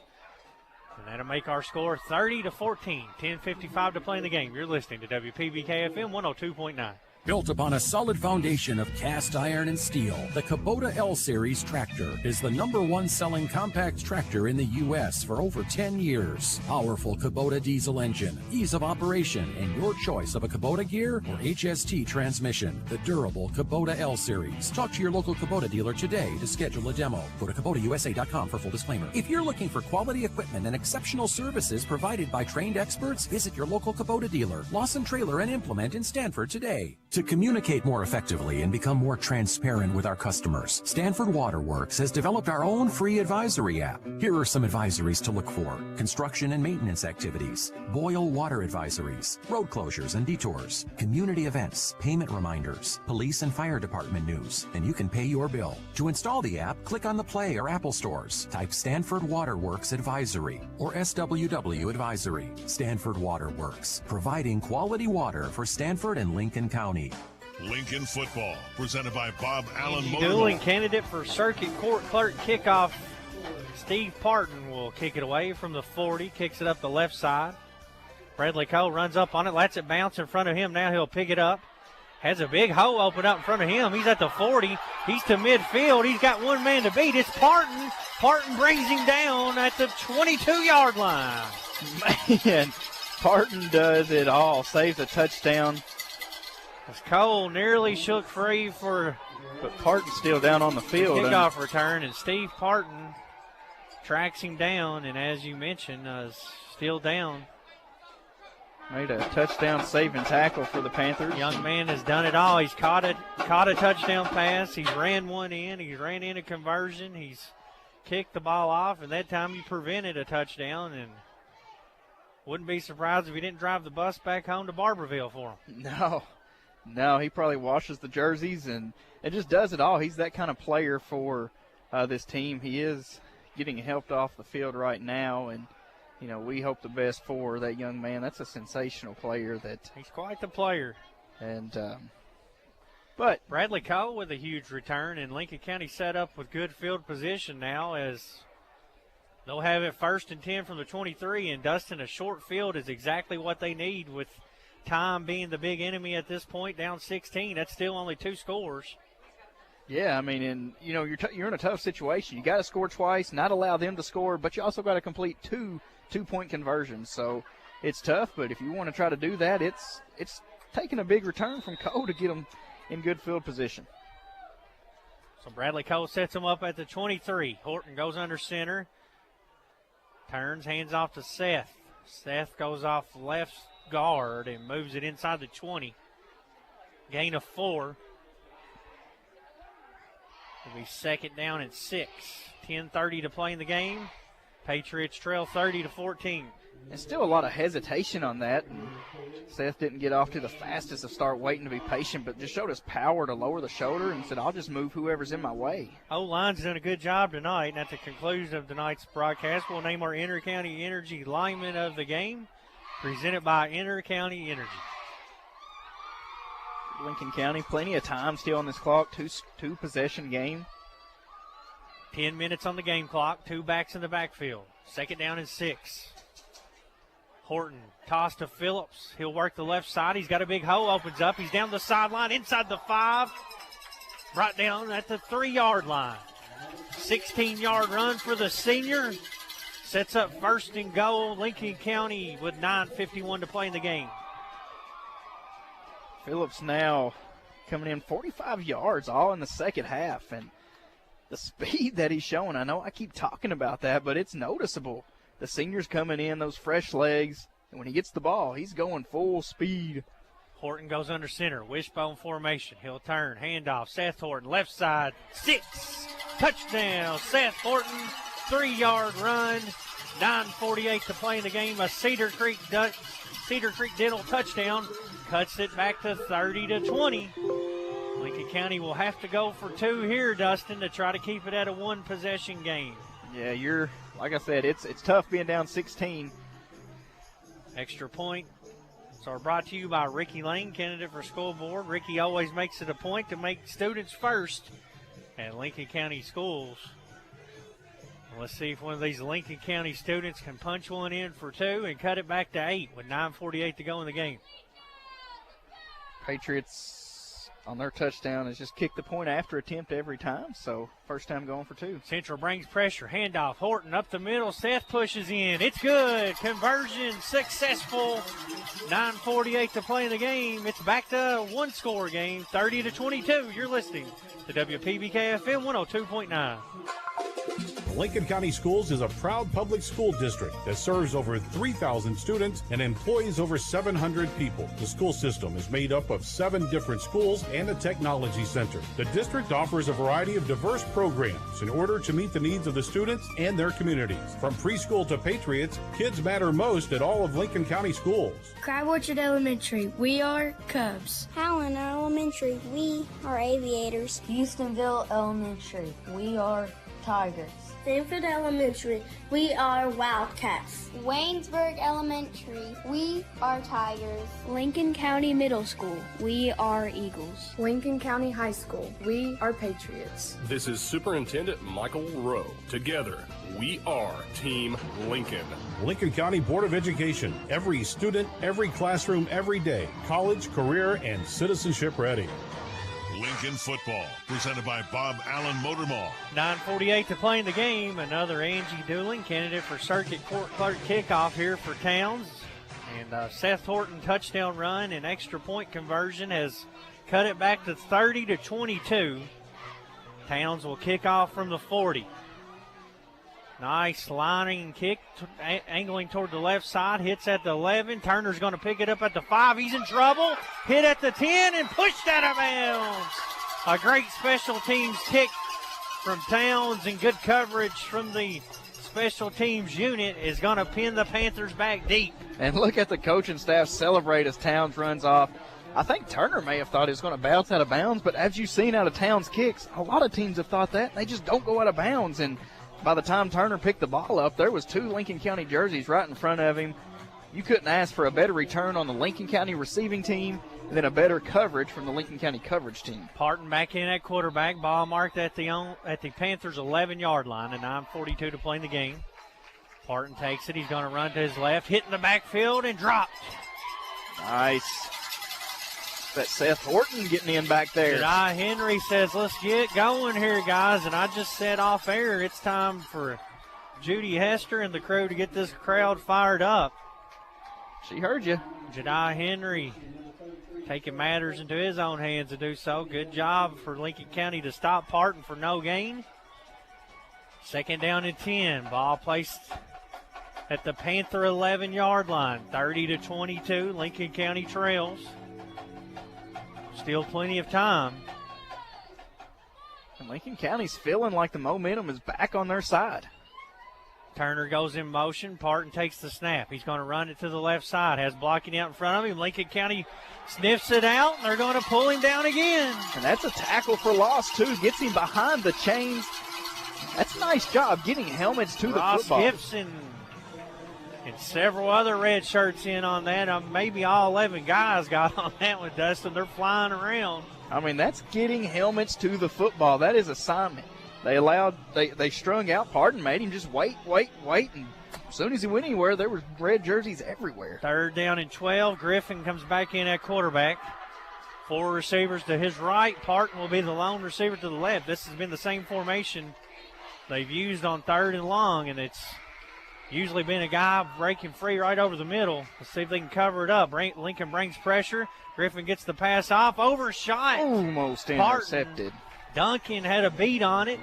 And that'll make our score 30-14. 10:55 to play in the game. You're listening to WPBK FM 102.9. Built upon a solid foundation of cast iron and steel, the Kubota L-Series tractor is the #1 selling compact tractor in the U.S. for over 10 years. Powerful Kubota diesel engine, ease of operation, and your choice of a Kubota gear or HST transmission. The durable Kubota L-Series. Talk to your local Kubota dealer today to schedule a demo. Go to KubotaUSA.com for full disclaimer. If you're looking for quality equipment and exceptional services provided by trained experts, visit your local Kubota dealer, Lawson Trailer and Implement in Stanford today. To communicate more effectively and become more transparent with our customers, Stanford Waterworks has developed our own free advisory app. Here are some advisories to look for: construction and maintenance activities, boil water advisories, road closures and detours, community events, payment reminders, police and fire department news, and you can pay your bill. To install the app, click on the Play or Apple stores, type Stanford Waterworks Advisory or SWW Advisory. Stanford Waterworks, providing quality water for Stanford and Lincoln County. Lincoln football, presented by Bob Allen Motor Dueling Mall. candidate for circuit court clerk kickoff. Steve Parton will kick it away from the 40, kicks it up the left side. Bradley Cole runs up on it, lets it bounce in front of him. Now he'll pick it up. Has a big hole open up in front of him. He's at the 40. He's to midfield. He's got one man to beat. It's Parton. Parton brings him down at the 22-yard line. Man, Parton does it all. Saves a touchdown. As Cole nearly shook free but Parton's still down on the field. Kickoff return, and Steve Parton tracks him down, and as you mentioned, is still down. Made a touchdown saving tackle for the Panthers. Young man has done it all. He's caught a touchdown pass. He's ran one in. He's ran in a conversion. He's kicked the ball off, and that time he prevented a touchdown, and wouldn't be surprised if he didn't drive the bus back home to Barberville for him. No, he probably washes the jerseys and just does it all. He's that kind of player for this team. He is getting helped off the field right now, and we hope the best for that young man. That's a sensational player. He's quite the player. And but Bradley Cole with a huge return, and Lincoln County set up with good field position now as they'll have it 1st and 10 from the 23, and Dustin, a short field is exactly what they need with time being the big enemy at this point, down 16. That's still only 2 scores. Yeah, I mean, and you're in a tough situation. You got to score twice, not allow them to score, but you also got to complete two-point conversions. So it's tough, but if you want to try to do that, it's taking a big return from Cole to get them in good field position. So Bradley Cole sets him up at the 23. Horton goes under center, turns, hands off to Seth. Seth goes off left guard and moves it inside the 20. Gain of 4. It'll be 2nd down and 6. 10:30 to play in the game. Patriots trail 30-14. And still a lot of hesitation on that. And Seth didn't get off to the fastest of start, waiting to be patient, but just showed his power to lower the shoulder and said, I'll just move whoever's in my way. O-line's done a good job tonight. And at the conclusion of tonight's broadcast, we'll name our Inter-County Energy lineman of the game, presented by Inter-County Energy. Lincoln County, plenty of time still on this clock, two possession game. 10 minutes on the game clock, 2 backs in the backfield. 2nd down and 6. Horton, toss to Phillips. He'll work the left side. He's got a big hole, opens up. He's down the sideline, inside the 5. Right down at the 3-yard line. 16-yard run for the senior. Sets up 1st and goal. Lincoln County with 9:51 to play in the game. Phillips now coming in 45 yards, all in the second half. And the speed that he's showing, I know I keep talking about that, but it's noticeable. The senior's coming in, those fresh legs, and when he gets the ball, he's going full speed. Horton goes under center, wishbone formation. He'll turn, handoff, Seth Horton, left side, 6. Touchdown, Seth Horton, 3-yard run, 9:48 to play in the game. A Cedar Creek Dental touchdown cuts it back to 30-20. Lincoln County will have to go for 2 here, Dustin, to try to keep it at a 1-possession game. Yeah, like I said, it's tough being down 16. Extra point. So brought to you by Ricky Lane, candidate for school board. Ricky always makes it a point to make students first at Lincoln County Schools. Let's see if one of these Lincoln County students can punch one in for 2 and cut it back to 8 with 9:48 to go in the game. Patriots on their touchdown has just kicked the point after attempt every time, so first time going for 2. Central brings pressure. Handoff. Horton up the middle. Seth pushes in. It's good. Conversion successful. 9:48 to play in the game. It's back to a one-score game, 30-22. You're listening to WPBK FM 102.9. Lincoln County Schools is a proud public school district that serves over 3,000 students and employs over 700 people. The school system is made up of 7 different schools and a technology center. The district offers a variety of diverse programs in order to meet the needs of the students and their communities. From preschool to Patriots, kids matter most at all of Lincoln County Schools. Crab Orchard Elementary, we are Cubs. Howland Elementary, we are Aviators. Houstonville Elementary, we are Tigers. Stanford Elementary, we are Wildcats. Waynesburg Elementary, we are Tigers. Lincoln County Middle School, we are Eagles. Lincoln County High School, we are Patriots. This is Superintendent Michael Rowe. Together, we are Team Lincoln. Lincoln County Board of Education, every student, every classroom, every day, college, career, and citizenship ready. Lincoln football, presented by Bob Allen Motor Mall. 9:48 to play in the game. Another Angie Dooling, candidate for Circuit Court Clerk kickoff here for Towns. And Seth Horton touchdown run and extra point conversion has cut it back to 30-22. Towns will kick off from the 40. Nice lining kick, angling toward the left side, hits at the 11. Turner's going to pick it up at the 5. He's in trouble. Hit at the 10 and pushed out of bounds. A great special teams kick from Towns and good coverage from the special teams unit is going to pin the Panthers back deep. And look at the coaching staff celebrate as Towns runs off. I think Turner may have thought he was going to bounce out of bounds, but as you've seen out of Towns' kicks, a lot of teams have thought that. They just don't go out of bounds. And by the time Turner picked the ball up, there was 2 Lincoln County jerseys right in front of him. You couldn't ask for a better return on the Lincoln County receiving team than a better coverage from the Lincoln County coverage team. Parton back in at quarterback. Ball marked at the Panthers' 11-yard line, and 9:42 to play in the game. Parton takes it. He's going to run to his left, hitting the backfield, and dropped. Nice. That Seth Horton getting in back there. Jedi Henry says, let's get going here, guys. And I just said off air, it's time for Judy Hester and the crew to get this crowd fired up. She heard you. Jedi Henry taking matters into his own hands to do so. Good job for Lincoln County to stop Parton for no gain. 2nd down and 10. Ball placed at the Panther 11-yard line. 30-22. Lincoln County trails. Still plenty of time. And Lincoln County's feeling like the momentum is back on their side. Turner goes in motion. Parton takes the snap. He's going to run it to the left side. Has blocking out in front of him. Lincoln County sniffs it out, and they're going to pull him down again. And that's a tackle for loss, too. Gets him behind the chains. That's a nice job getting helmets to Ross the football. Gibson and several other red shirts in on that. Maybe all 11 guys got on that one, Dustin. They're flying around. I mean, that's getting helmets to the football. That is assignment. They strung out Parton, made him just wait. And as soon as he went anywhere, there were red jerseys everywhere. 3rd down and 12. Griffin comes back in at quarterback. 4 receivers to his right. Parton will be the lone receiver to the left. This has been the same formation they've used on 3rd and long, and it's usually been a guy breaking free right over the middle. Let's see if they can cover it up. Lincoln brings pressure. Griffin gets the pass off. Overshot. Almost intercepted. Duncan had a beat on it.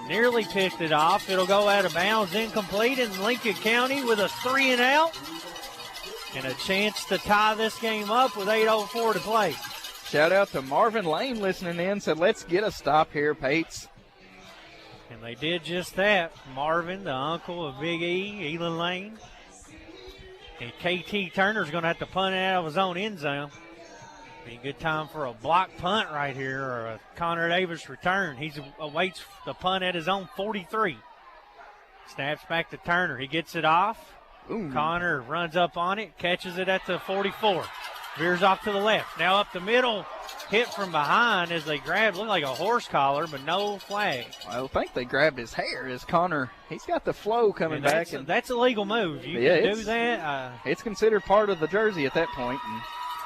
Nearly picked it off. It'll go out of bounds, incomplete, and Lincoln County with a 3-and-out. And a chance to tie this game up with 8:04 to play. Shout out to Marvin Lane listening in. Said, let's get a stop here, Pates. And they did just that. Marvin, the uncle of Big E, Elon Lane. And KT Turner's going to have to punt it out of his own end zone. Be a good time for a block punt right here, or a Connor Davis return. He awaits the punt at his own 43. Snaps back to Turner. He gets it off. Ooh. Connor runs up on it, catches it at the 44. Veers off to the left. Now up the middle. Hit from behind as they grabbed. Looked like a horse collar, but no flag. I think they grabbed his hair as Connor. He's got the flow coming back. That's a legal move. You can do that. It's considered part of the jersey at that point.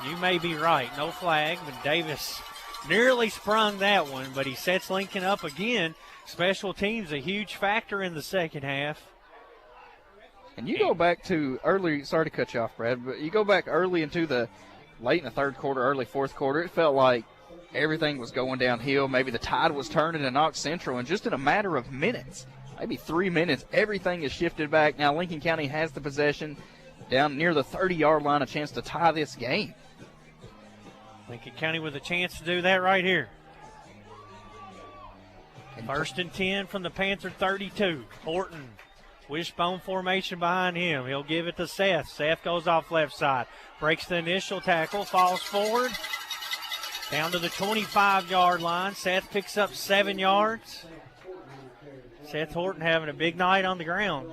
You may be right. No flag, but Davis nearly sprung that one, but he sets Lincoln up again. Special teams a huge factor in the second half. And you go back to early, sorry to cut you off, Brad, but you go back early into the late in the third quarter, early fourth quarter, it felt like everything was going downhill. Maybe the tide was turning to Knox Central, and just in a matter of minutes, maybe 3 minutes, everything is shifted back. Now Lincoln County has the possession down near the 30-yard line, a chance to tie this game. Lincoln County with a chance to do that right here. First and 10 from the Panther 32. Horton, wishbone formation behind him. He'll give it to Seth. Seth goes off left side. Breaks the initial tackle, falls forward. Down to the 25-yard line. Seth picks up 7 yards. Seth Horton having a big night on the ground.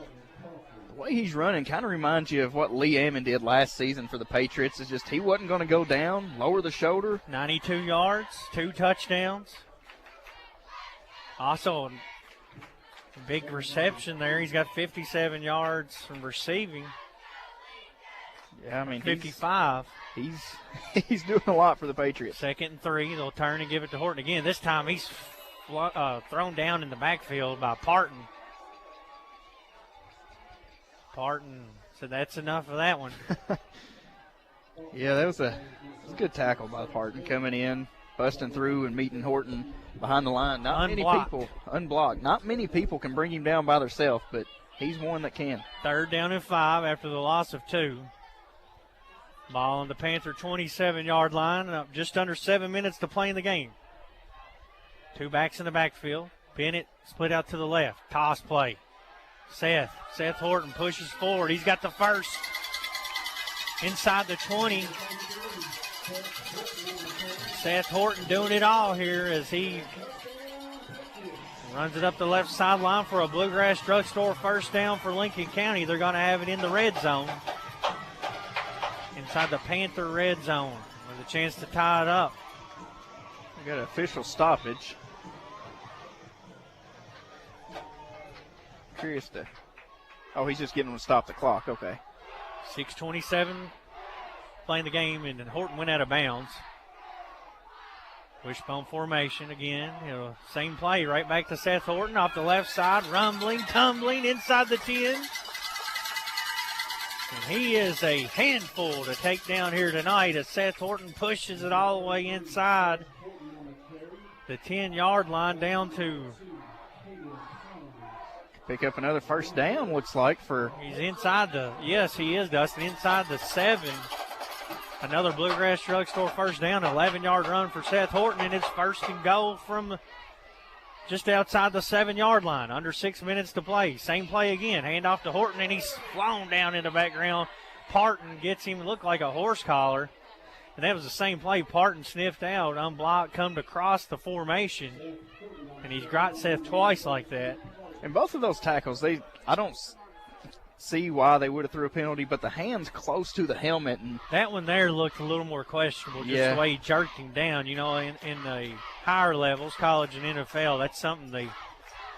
The way he's running kind of reminds you of what Lee Ammon did last season for the Patriots. It's just he wasn't going to go down, lower the shoulder. 92 yards, 2 touchdowns. Also, a big reception there. He's got 57 yards from receiving. Yeah, I mean, 55. He's doing a lot for the Patriots. 2nd and 3. They'll turn and give it to Horton again. This time he's thrown down in the backfield by Parton. Parton said that's enough of that one. Yeah, that was a good tackle by Parton coming in, busting through and meeting Horton behind the line. Not many people unblocked. Not many people can bring him down by themselves, but he's one that can. 3rd down and 5 after the loss of 2. Ball on the Panther 27-yard line. Just under 7 minutes to play in the game. 2 backs in the backfield. Bennett split out to the left. Toss play. Seth Horton pushes forward. He's got the first inside the 20. Seth Horton doing it all here as he runs it up the left sideline for a Bluegrass Drugstore first down for Lincoln County. They're going to have it in the red zone. Inside the Panther red zone with a chance to tie it up. We got an official stoppage. Curious to. Oh, he's just getting them to stop the clock. Okay. 6:27 playing the game, and then Horton went out of bounds. Wishbone formation again. Same play right back to Seth Horton off the left side, rumbling, tumbling inside the 10. And he is a handful to take down here tonight as Seth Horton pushes it all the way inside the 10-yard line down to. Pick up another first down, looks like, for. He's inside yes, he is, Dustin, inside the 7. Another Bluegrass Drugstore first down, 11-yard run for Seth Horton, and it's 1st and goal from just outside the 7-yard line. Under 6 minutes to play. Same play again. Hand off to Horton, and he's flown down in the background. Parton gets him, look like a horse collar. And that was the same play. Parton sniffed out, unblocked, come to cross the formation. And he's got Seth twice like that. And both of those tackles, I don't see why they would have threw a penalty, but the hand's close to the helmet. And that one there looked a little more questionable, just the way he jerked him down. In the higher levels, college and NFL, that's something they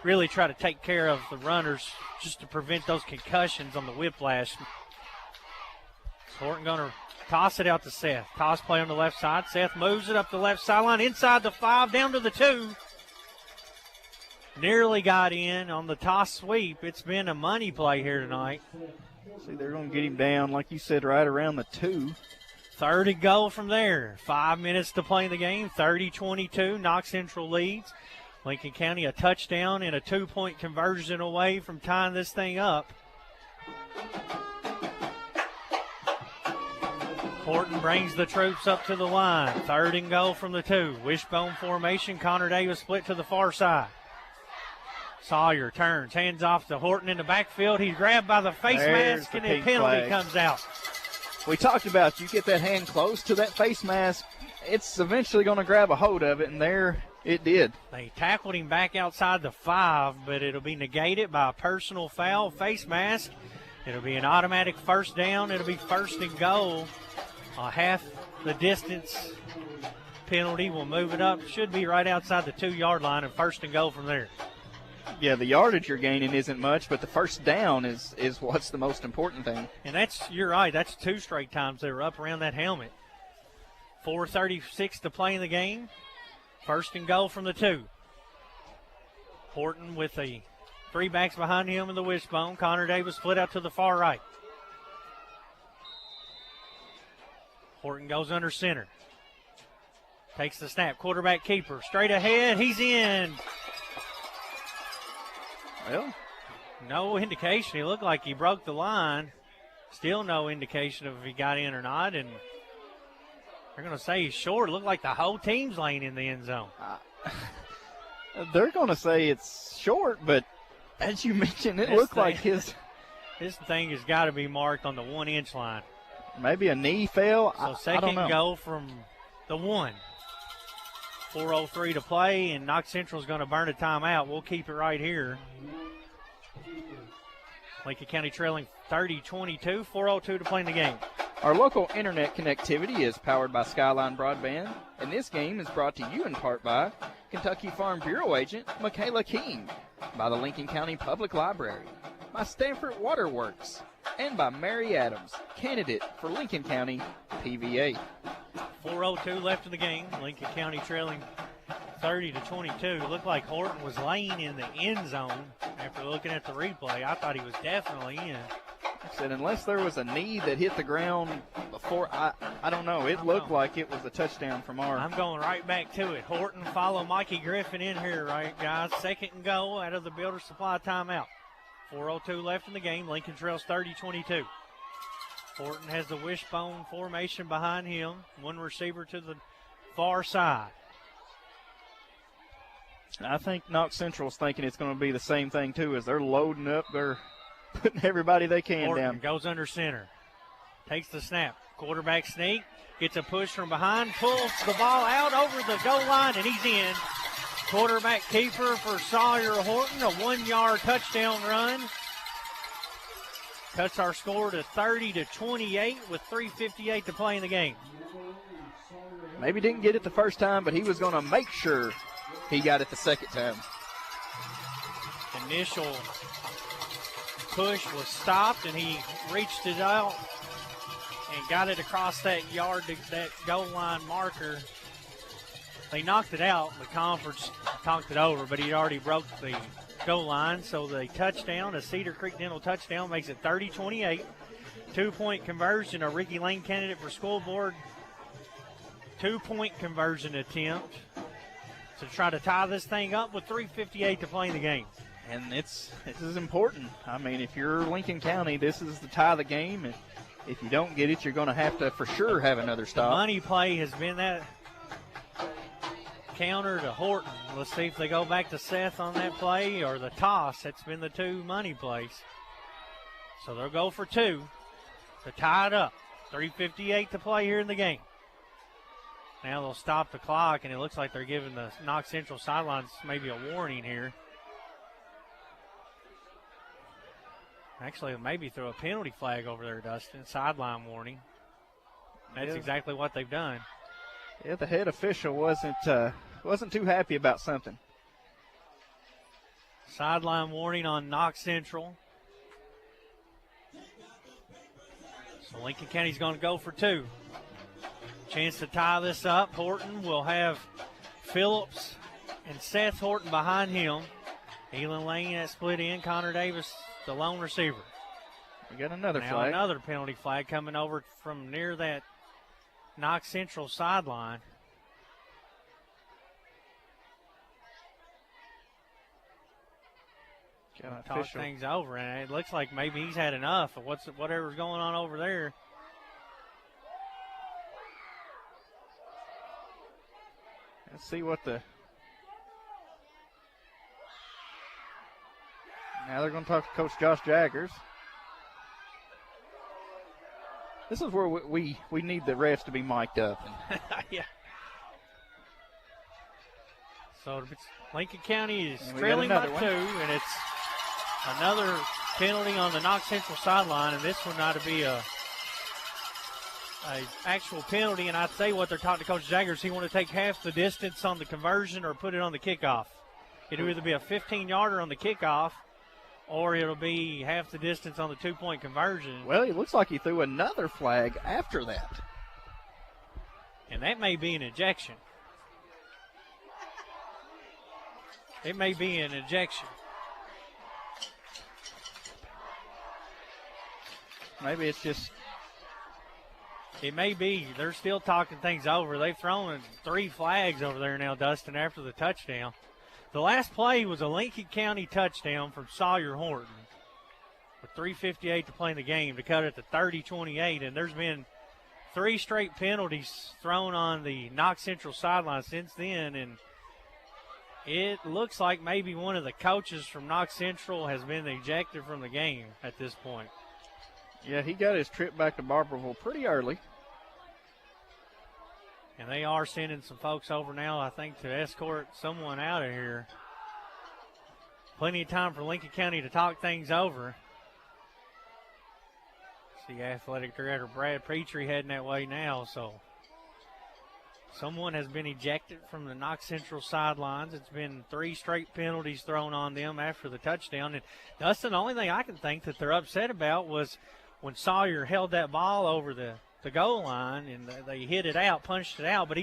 really try to take care of the runners just to prevent those concussions on the whiplash. Horton going to toss it out to Seth. Toss play on the left side. Seth moves it up the left sideline, inside the 5, down to the 2. Nearly got in on the toss sweep. It's been a money play here tonight. See, they're going to get him down, like you said, right around the 2. 3rd and goal from there. 5 minutes to play in the game. 30-22. Knox Central leads. Lincoln County a touchdown and a 2-point conversion away from tying this thing up. Horton brings the troops up to the line. 3rd and goal from the 2. Wishbone formation. Connor Davis split to the far side. Sawyer turns, hands off to Horton in the backfield. He's grabbed by the face mask, and a penalty comes out. We talked about you get that hand close to that face mask, it's eventually going to grab a hold of it, and there It did. They tackled him back outside the 5, but it'll be negated by a personal foul, face mask. It'll be an automatic first down. It'll be first and goal. Half the distance penalty will move it up. Should be right outside the 2-yard line, and first and goal from there. Yeah, the yardage you're gaining isn't much, but the first down is what's the most important thing. And you're right, that's 2 straight times they were up around that helmet. 4:36 to play in the game. First and goal from the 2. Horton with the 3 backs behind him in the wishbone. Connor Davis split out to the far right. Horton goes under center. Takes the snap. Quarterback keeper. Straight ahead. He's in. Well, no indication. He looked like he broke the line. Still no indication of if he got in or not. And they're going to say he's short. It looked like the whole team's laying in the end zone. They're going to say it's short, but as you mentioned, it looked like his thing has got to be marked on the 1-inch line. Maybe a knee fell. So second goal from the 1. 4:03 to play, and Knox Central's going to burn a timeout. We'll keep it right here. Lincoln County trailing 30-22, 4:02 to play in the game. Our local internet connectivity is powered by Skyline Broadband, and this game is brought to you in part by Kentucky Farm Bureau agent Michaela King, by the Lincoln County Public Library, by Stanford Waterworks, and by Mary Adams, candidate for Lincoln County PVA. 4:02 left in the game. Lincoln County trailing 30-22. It looked like Horton was laying in the end zone after looking at the replay. I thought he was definitely in. I said, unless there was a knee that hit the ground before, I don't know. It looked like it was a touchdown from our. I'm going right back to it. Horton follow Mikey Griffin in here, right, guys? Second and goal out of the Builder Supply timeout. 4:02 left in the game. Lincoln trails 30-22. Horton has the wishbone formation behind him. One receiver to the far side. I think Knox Central's thinking it's going to be the same thing, too, as they're loading up. They're putting everybody they can Horton down. Goes under center. Takes the snap. Quarterback sneak. Gets a push from behind. Pulls the ball out over the goal line, and he's in. Quarterback keeper for Sawyer Horton. A 1-yard touchdown run. Cuts our score to 30-28 with 3:58 to play in the game. Maybe didn't get it the first time, but he was going to make sure he got it the second time. Initial push was stopped, and he reached it out and got it across that yard, that goal line marker. They knocked it out. The conference talked it over, but he already broke the goal line. So the touchdown, a Cedar Creek Dental touchdown, makes it 30-28. 2-point conversion, a Ricky Lane candidate for school board. 2-point conversion attempt to try to tie this thing up with 3:58 to play in the game. And this is important. I mean, if you're Lincoln County, this is the tie of the game. And if you don't get it, you're going to have to for sure have another stop. The money play has been that counter to Horton. Let's see if they go back to Seth on that play or the toss. That's been the 2 money plays. So they'll go for 2 to tie it up. 3:58 to play here in the game. Now they'll stop the clock, and it looks like they're giving the Knox Central sidelines maybe a warning here. Actually, maybe throw a penalty flag over there, Dustin. Sideline warning. That's exactly what they've done. Yeah, the head official wasn't too happy about something. Sideline warning on Knox Central. So Lincoln County's going to go for 2. Chance to tie this up. Horton will have Phillips and Seth Horton behind him. Elon Lane at split in. Connor Davis, the lone receiver. We got another now flag. Another penalty flag coming over from near that Knox Central sideline. Talk things over, and it looks like maybe he's had enough of whatever's going on over there. Let's see what the. Now they're going to talk to Coach Josh Jaggers. This is where we need the refs to be mic'd up. Yeah. So Lincoln County is And we got trailing by another 2, one. and it's another penalty on the Knox Central sideline, and this one ought to be a actual penalty. And I'd say what they're talking to Coach Jaggers, he want to take half the distance on the conversion or put it on the kickoff. It'll either be a 15-yarder on the kickoff, or it'll be half the distance on the 2-point conversion. Well, it looks like he threw another flag after that. And that may be an ejection. It may be an ejection. Maybe it's just... It may be. They're still talking things over. They've thrown 3 flags over there now, Dustin, after the touchdown. The last play was a Lincoln County touchdown from Sawyer Horton with 3:58 to play in the game to cut it to 30-28. And there's been 3 straight penalties thrown on the Knox Central sideline since then. And it looks like maybe one of the coaches from Knox Central has been ejected from the game at this point. Yeah, he got his trip back to Barberville pretty early. And they are sending some folks over now, I think, to escort someone out of here. Plenty of time for Lincoln County to talk things over. See Athletic Director Brad Petrie heading that way now. So someone has been ejected from the Knox Central sidelines. It's been 3 straight penalties thrown on them after the touchdown. And Dustin, the only thing I can think that they're upset about was when Sawyer held that ball over the goal line and they hit it out, punched it out. But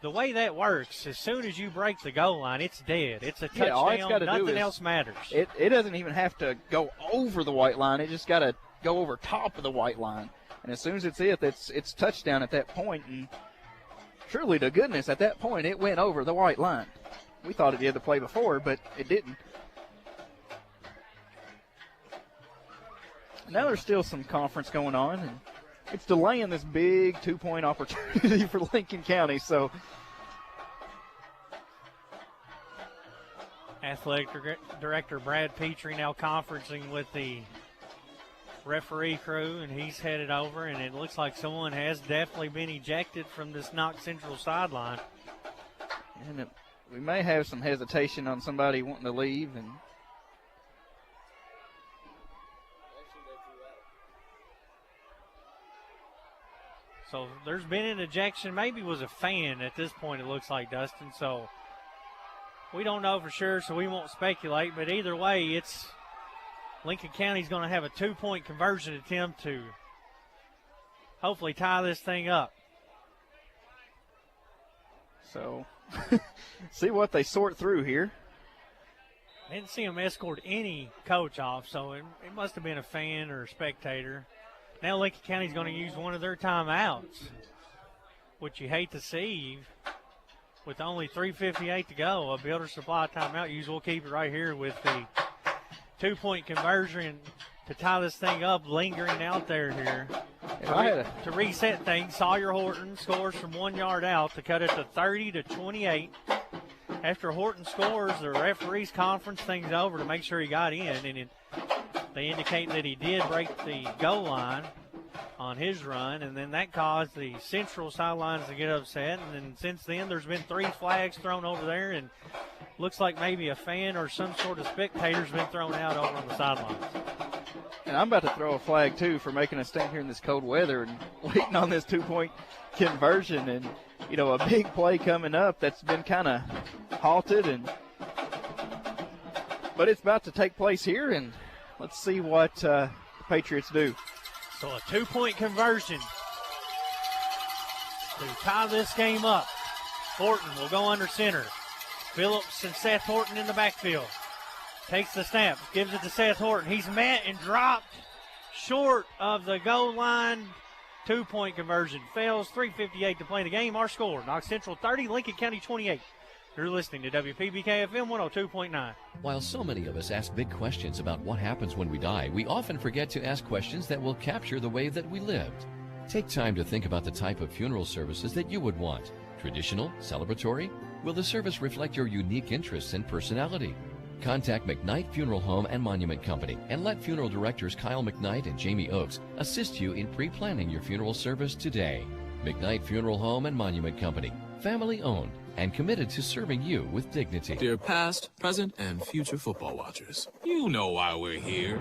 the way that works, as soon as you break the goal line, it's dead. It's a touchdown. All it's got to do Nothing is, else matters. It doesn't even have to go over the white line. It just got to go over top of the white line. And as soon as it's touchdown at that point. And truly to goodness, at that point, it went over the white line. We thought it did the play before, but it didn't. Now there's still some conference going on, and it's delaying this big 2-point opportunity for Lincoln County. So Athletic Director Brad Petrie now conferencing with the referee crew, and he's headed over, and it looks like someone has definitely been ejected from this Knox Central sideline. And we may have some hesitation on somebody wanting to leave. And so there's been an ejection. Maybe it was a fan at this point, it looks like, Dustin. So we don't know for sure, so we won't speculate. But either way, it's Lincoln County's going to have a 2-point conversion attempt to hopefully tie this thing up. So see what they sort through here. I didn't see them escort any coach off, so it must have been a fan or a spectator. Now Lincoln County's going to use one of their timeouts, which you hate to see. With only 3:58 to go, a Builder Supply timeout. Usually we'll keep it right here with the 2-point conversion to tie this thing up, lingering out there here. To reset things, Sawyer Horton scores from 1 yard out to cut it to 30-28. After Horton scores, the referees conference things over to make sure he got in, and they indicate that he did break the goal line on his run, and then that caused the Central sidelines to get upset. And then since then, there's been 3 flags thrown over there, and looks like maybe a fan or some sort of spectator's been thrown out over on the sidelines. And I'm about to throw a flag, too, for making us stand here in this cold weather and waiting on this 2-point conversion. And, you know, a big play coming up that's been kind of halted. But it's about to take place here, and let's see what the Patriots do. So a 2-point conversion to tie this game up. Horton will go under center. Phillips and Seth Horton in the backfield. Takes the snap, gives it to Seth Horton. He's met and dropped short of the goal line. 2-point conversion fails. 3:58 to play in the game. Our score, Knox Central 30, Lincoln County 28. You're listening to WPBK FM 102.9. While so many of us ask big questions about what happens when we die, we often forget to ask questions that will capture the way that we lived. Take time to think about the type of funeral services that you would want. Traditional? Celebratory? Will the service reflect your unique interests and personality? Contact McKnight Funeral Home and Monument Company and let funeral directors Kyle McKnight and Jamie Oakes assist you in pre-planning your funeral service today. McKnight Funeral Home and Monument Company, Family owned and committed to serving you with dignity. Dear past, present, and future football watchers, you know why we're here.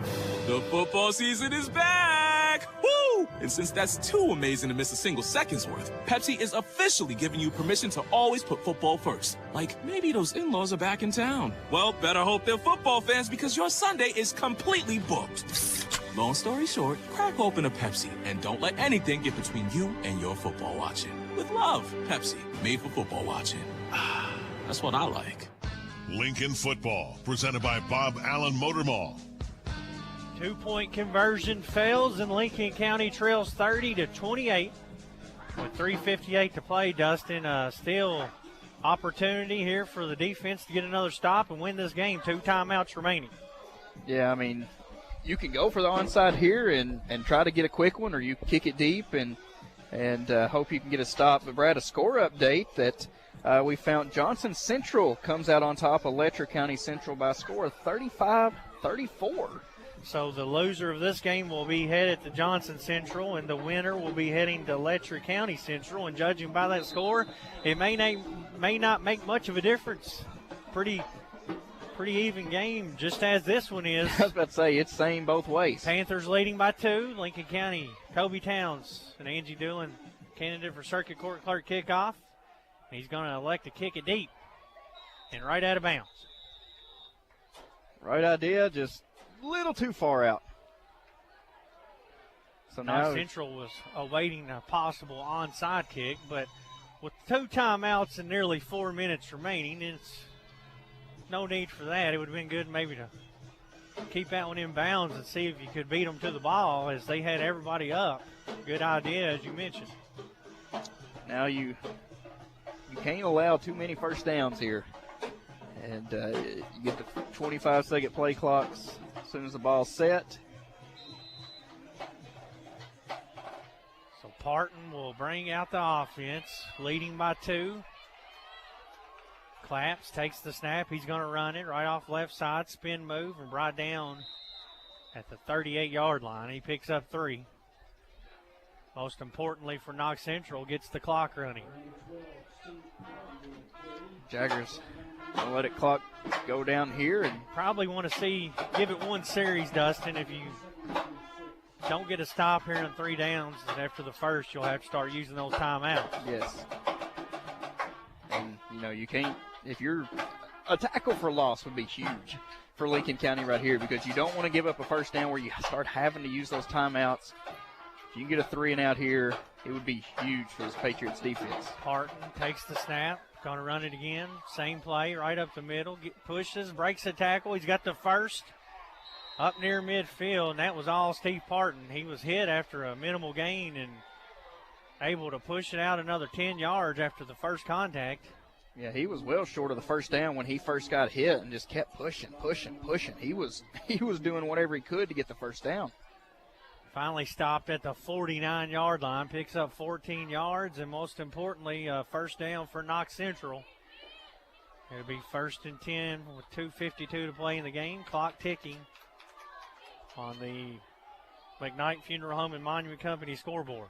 The football season is back! Woo! And since that's too amazing to miss a single second's worth, Pepsi is officially giving you permission to always put football first. Like, maybe those in-laws are back in town. Well, better hope they're football fans because your Sunday is completely booked. Long story short, crack open a Pepsi and don't let anything get between you and your football watching. With love, Pepsi, made for football watching. That's what I like. Lincoln Football, presented by Bob Allen Motor Mall. 2-point conversion fails, and Lincoln County trails 30-28 with 3:58 to play. Dustin, still opportunity here for the defense to get another stop and win this game. 2 timeouts remaining. Yeah, I mean, you can go for the onside here and try to get a quick one, or you can kick it deep and hope you can get a stop. But, Brad, a score update that we found. Johnson Central comes out on top of Letcher County Central by a score of 35-34. So the loser of this game will be headed to Johnson Central, and the winner will be heading to Letcher County Central. And judging by that score, it may not make much of a difference. Pretty even game, just as this one is. I was about to say, it's same both ways. Panthers leading by 2. Lincoln County, Kobe Towns, and Angie Doolin, candidate for Circuit Court Clerk kickoff. He's going to elect to kick it deep and right out of bounds. Right idea, just a little too far out. So now Central was awaiting a possible onside kick, but with 2 timeouts and nearly 4 minutes remaining, it's no need for that. It would have been good maybe to keep that one in bounds and see if you could beat them to the ball, as they had everybody up. Good idea, as you mentioned. Now you can't allow too many first downs here. And you get the 25-second play clocks as soon as the ball's set. So Parton will bring out the offense, leading by 2. Claps, takes the snap. He's going to run it right off left side, spin move, and brought down at the 38-yard line. He picks up 3. Most importantly for Knox Central, gets the clock running. Jaggers going to let it clock go down here. And probably want to give it one series, Dustin. If you don't get a stop here in 3 downs, after the first, you'll have to start using those timeouts. Yes. And, you can't, if you're a tackle for loss would be huge for Lincoln County right here, because you don't want to give up a first down where you start having to use those timeouts. If you can get a 3 and out here, it would be huge for this Patriots defense. Parton takes the snap, going to run it again. Same play, right up the middle. Pushes, breaks a tackle. He's got the first up near midfield, and that was all Steve Parton. He was hit after a minimal gain and able to push it out another 10 yards after the first contact. Yeah, he was well short of the first down when he first got hit and just kept pushing. He was doing whatever he could to get the first down. Finally stopped at the 49-yard line, picks up 14 yards, and most importantly, first down for Knox Central. It'll be 1st and 10 with 2:52 to play in the game. Clock ticking on the McKnight Funeral Home and Monument Company scoreboard.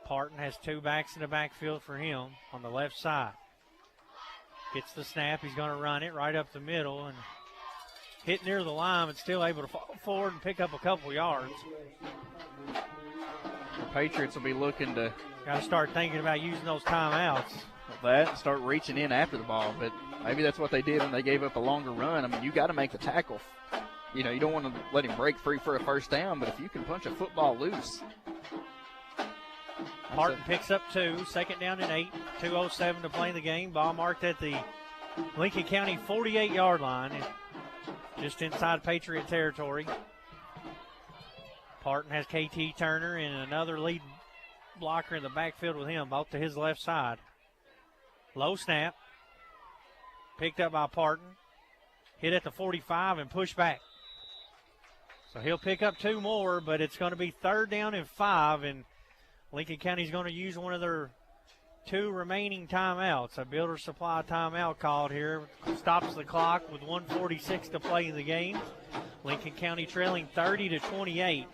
Parton has 2 backs in the backfield for him on the left side. Gets the snap. He's going to run it right up the middle and hit near the line, but still able to fall forward and pick up a couple yards. The Patriots will be looking to got to start thinking about using those timeouts. That and start reaching in after the ball, but maybe that's what they did when they gave up a longer run. I mean, you got to make the tackle. You don't want to let him break free for a first down, but if you can punch a football loose. Parton picks up 2, 2nd down and 8, 2:07 to play in the game. Ball marked at the Lincoln County 48-yard line, just inside Patriot territory. Parton has KT Turner and another lead blocker in the backfield with him, both to his left side. Low snap, picked up by Parton, hit at the 45 and pushed back. So he'll pick up 2 more, but it's going to be 3rd down and 5, and Lincoln County's going to use one of their 2 remaining timeouts. A Builder Supply timeout called here. Stops the clock with 1:46 to play in the game. Lincoln County trailing 30-28.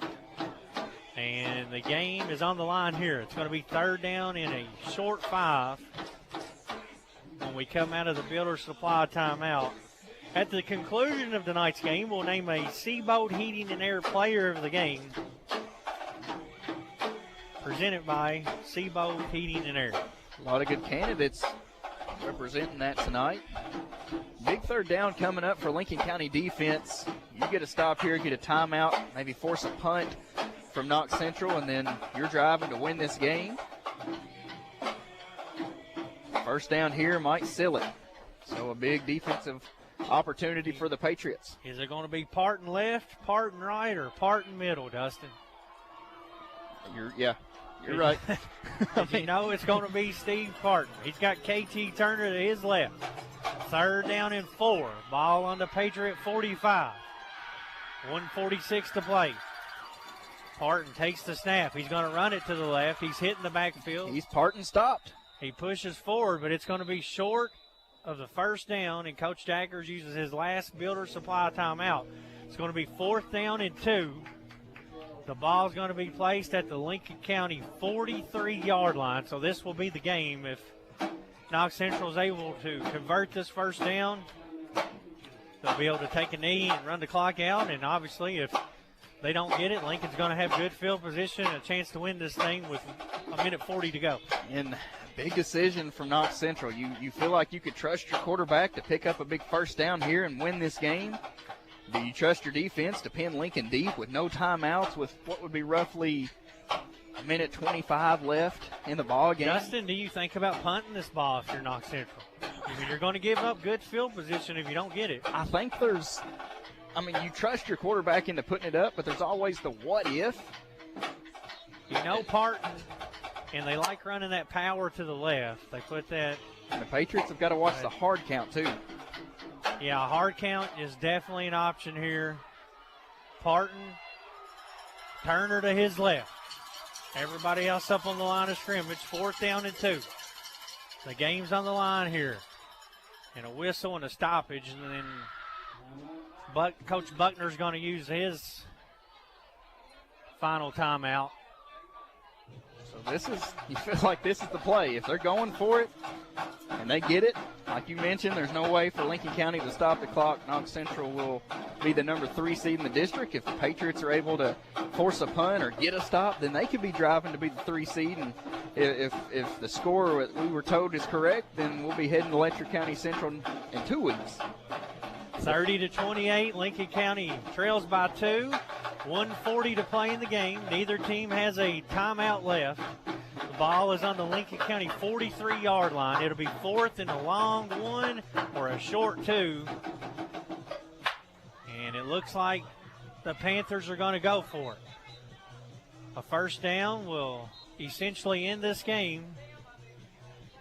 And the game is on the line here. It's going to be third down in a short 5 when we come out of the Builder Supply timeout. At the conclusion of tonight's game, we'll name a Seaboat Heating and Air Player of the Game, presented by Seaboat Heating and Air. A lot of good candidates representing that tonight. Big third down coming up for Lincoln County defense. You get a stop here, get a timeout, maybe force a punt from Knox Central, and then you're driving to win this game. First down here might seal it. So a big defensive opportunity for the Patriots. Is it going to be Parton left, Parton right, or Parton middle, Dustin? You're right. You know it's going to be Steve Parton. He's got KT Turner to his left. Third down and 4. Ball on the Patriot 45. 1:46 to play. Parton takes the snap. He's going to run it to the left. He's hitting the backfield. He's Parton stopped. He pushes forward, but it's going to be short of the first down, and Coach Daggers uses his last Builder Supply timeout. It's going to be 4th down and 2. The ball's going to be placed at the Lincoln County 43-yard line, so this will be the game. If Knox Central is able to convert this first down, they'll be able to take a knee and run the clock out, and obviously if they don't get it, Lincoln's going to have good field position and a chance to win this thing with 1:40 to go. And big decision from Knox Central. You feel like you could trust your quarterback to pick up a big first down here and win this game? Do you trust your defense to pin Lincoln deep with no timeouts, with what would be roughly 1:25 left in the ball game? Justin, do you think about punting this ball if you're Knox Central? I mean, you're going to give up good field position if you don't get it. I think you trust your quarterback into putting it up, but there's always the what if. You know Parton, and they like running that power to the left. They put that. And the Patriots have got to watch the hard count, too. Yeah, a hard count is definitely an option here. Parton, Turner to his left. Everybody else up on the line of scrimmage. 4th down and 2. The game's on the line here. And a whistle and a stoppage. And then Coach Buckner's going to use his final timeout. So you feel like this is the play. If they're going for it and they get it, like you mentioned, there's no way for Lincoln County to stop the clock. Knox Central will be the number 3 seed in the district. If the Patriots are able to force a punt or get a stop, then they could be driving to be the 3 seed. And if the score we were told is correct, then we'll be heading to Letcher County Central in 2 weeks. 30-28, Lincoln County trails by 2. 1:40 to play in the game. Neither team has a timeout left. The ball is on the Lincoln County 43-yard line. It'll be 4th and a long 1 or a short 2. And it looks like the Panthers are going to go for it. A first down will essentially end this game.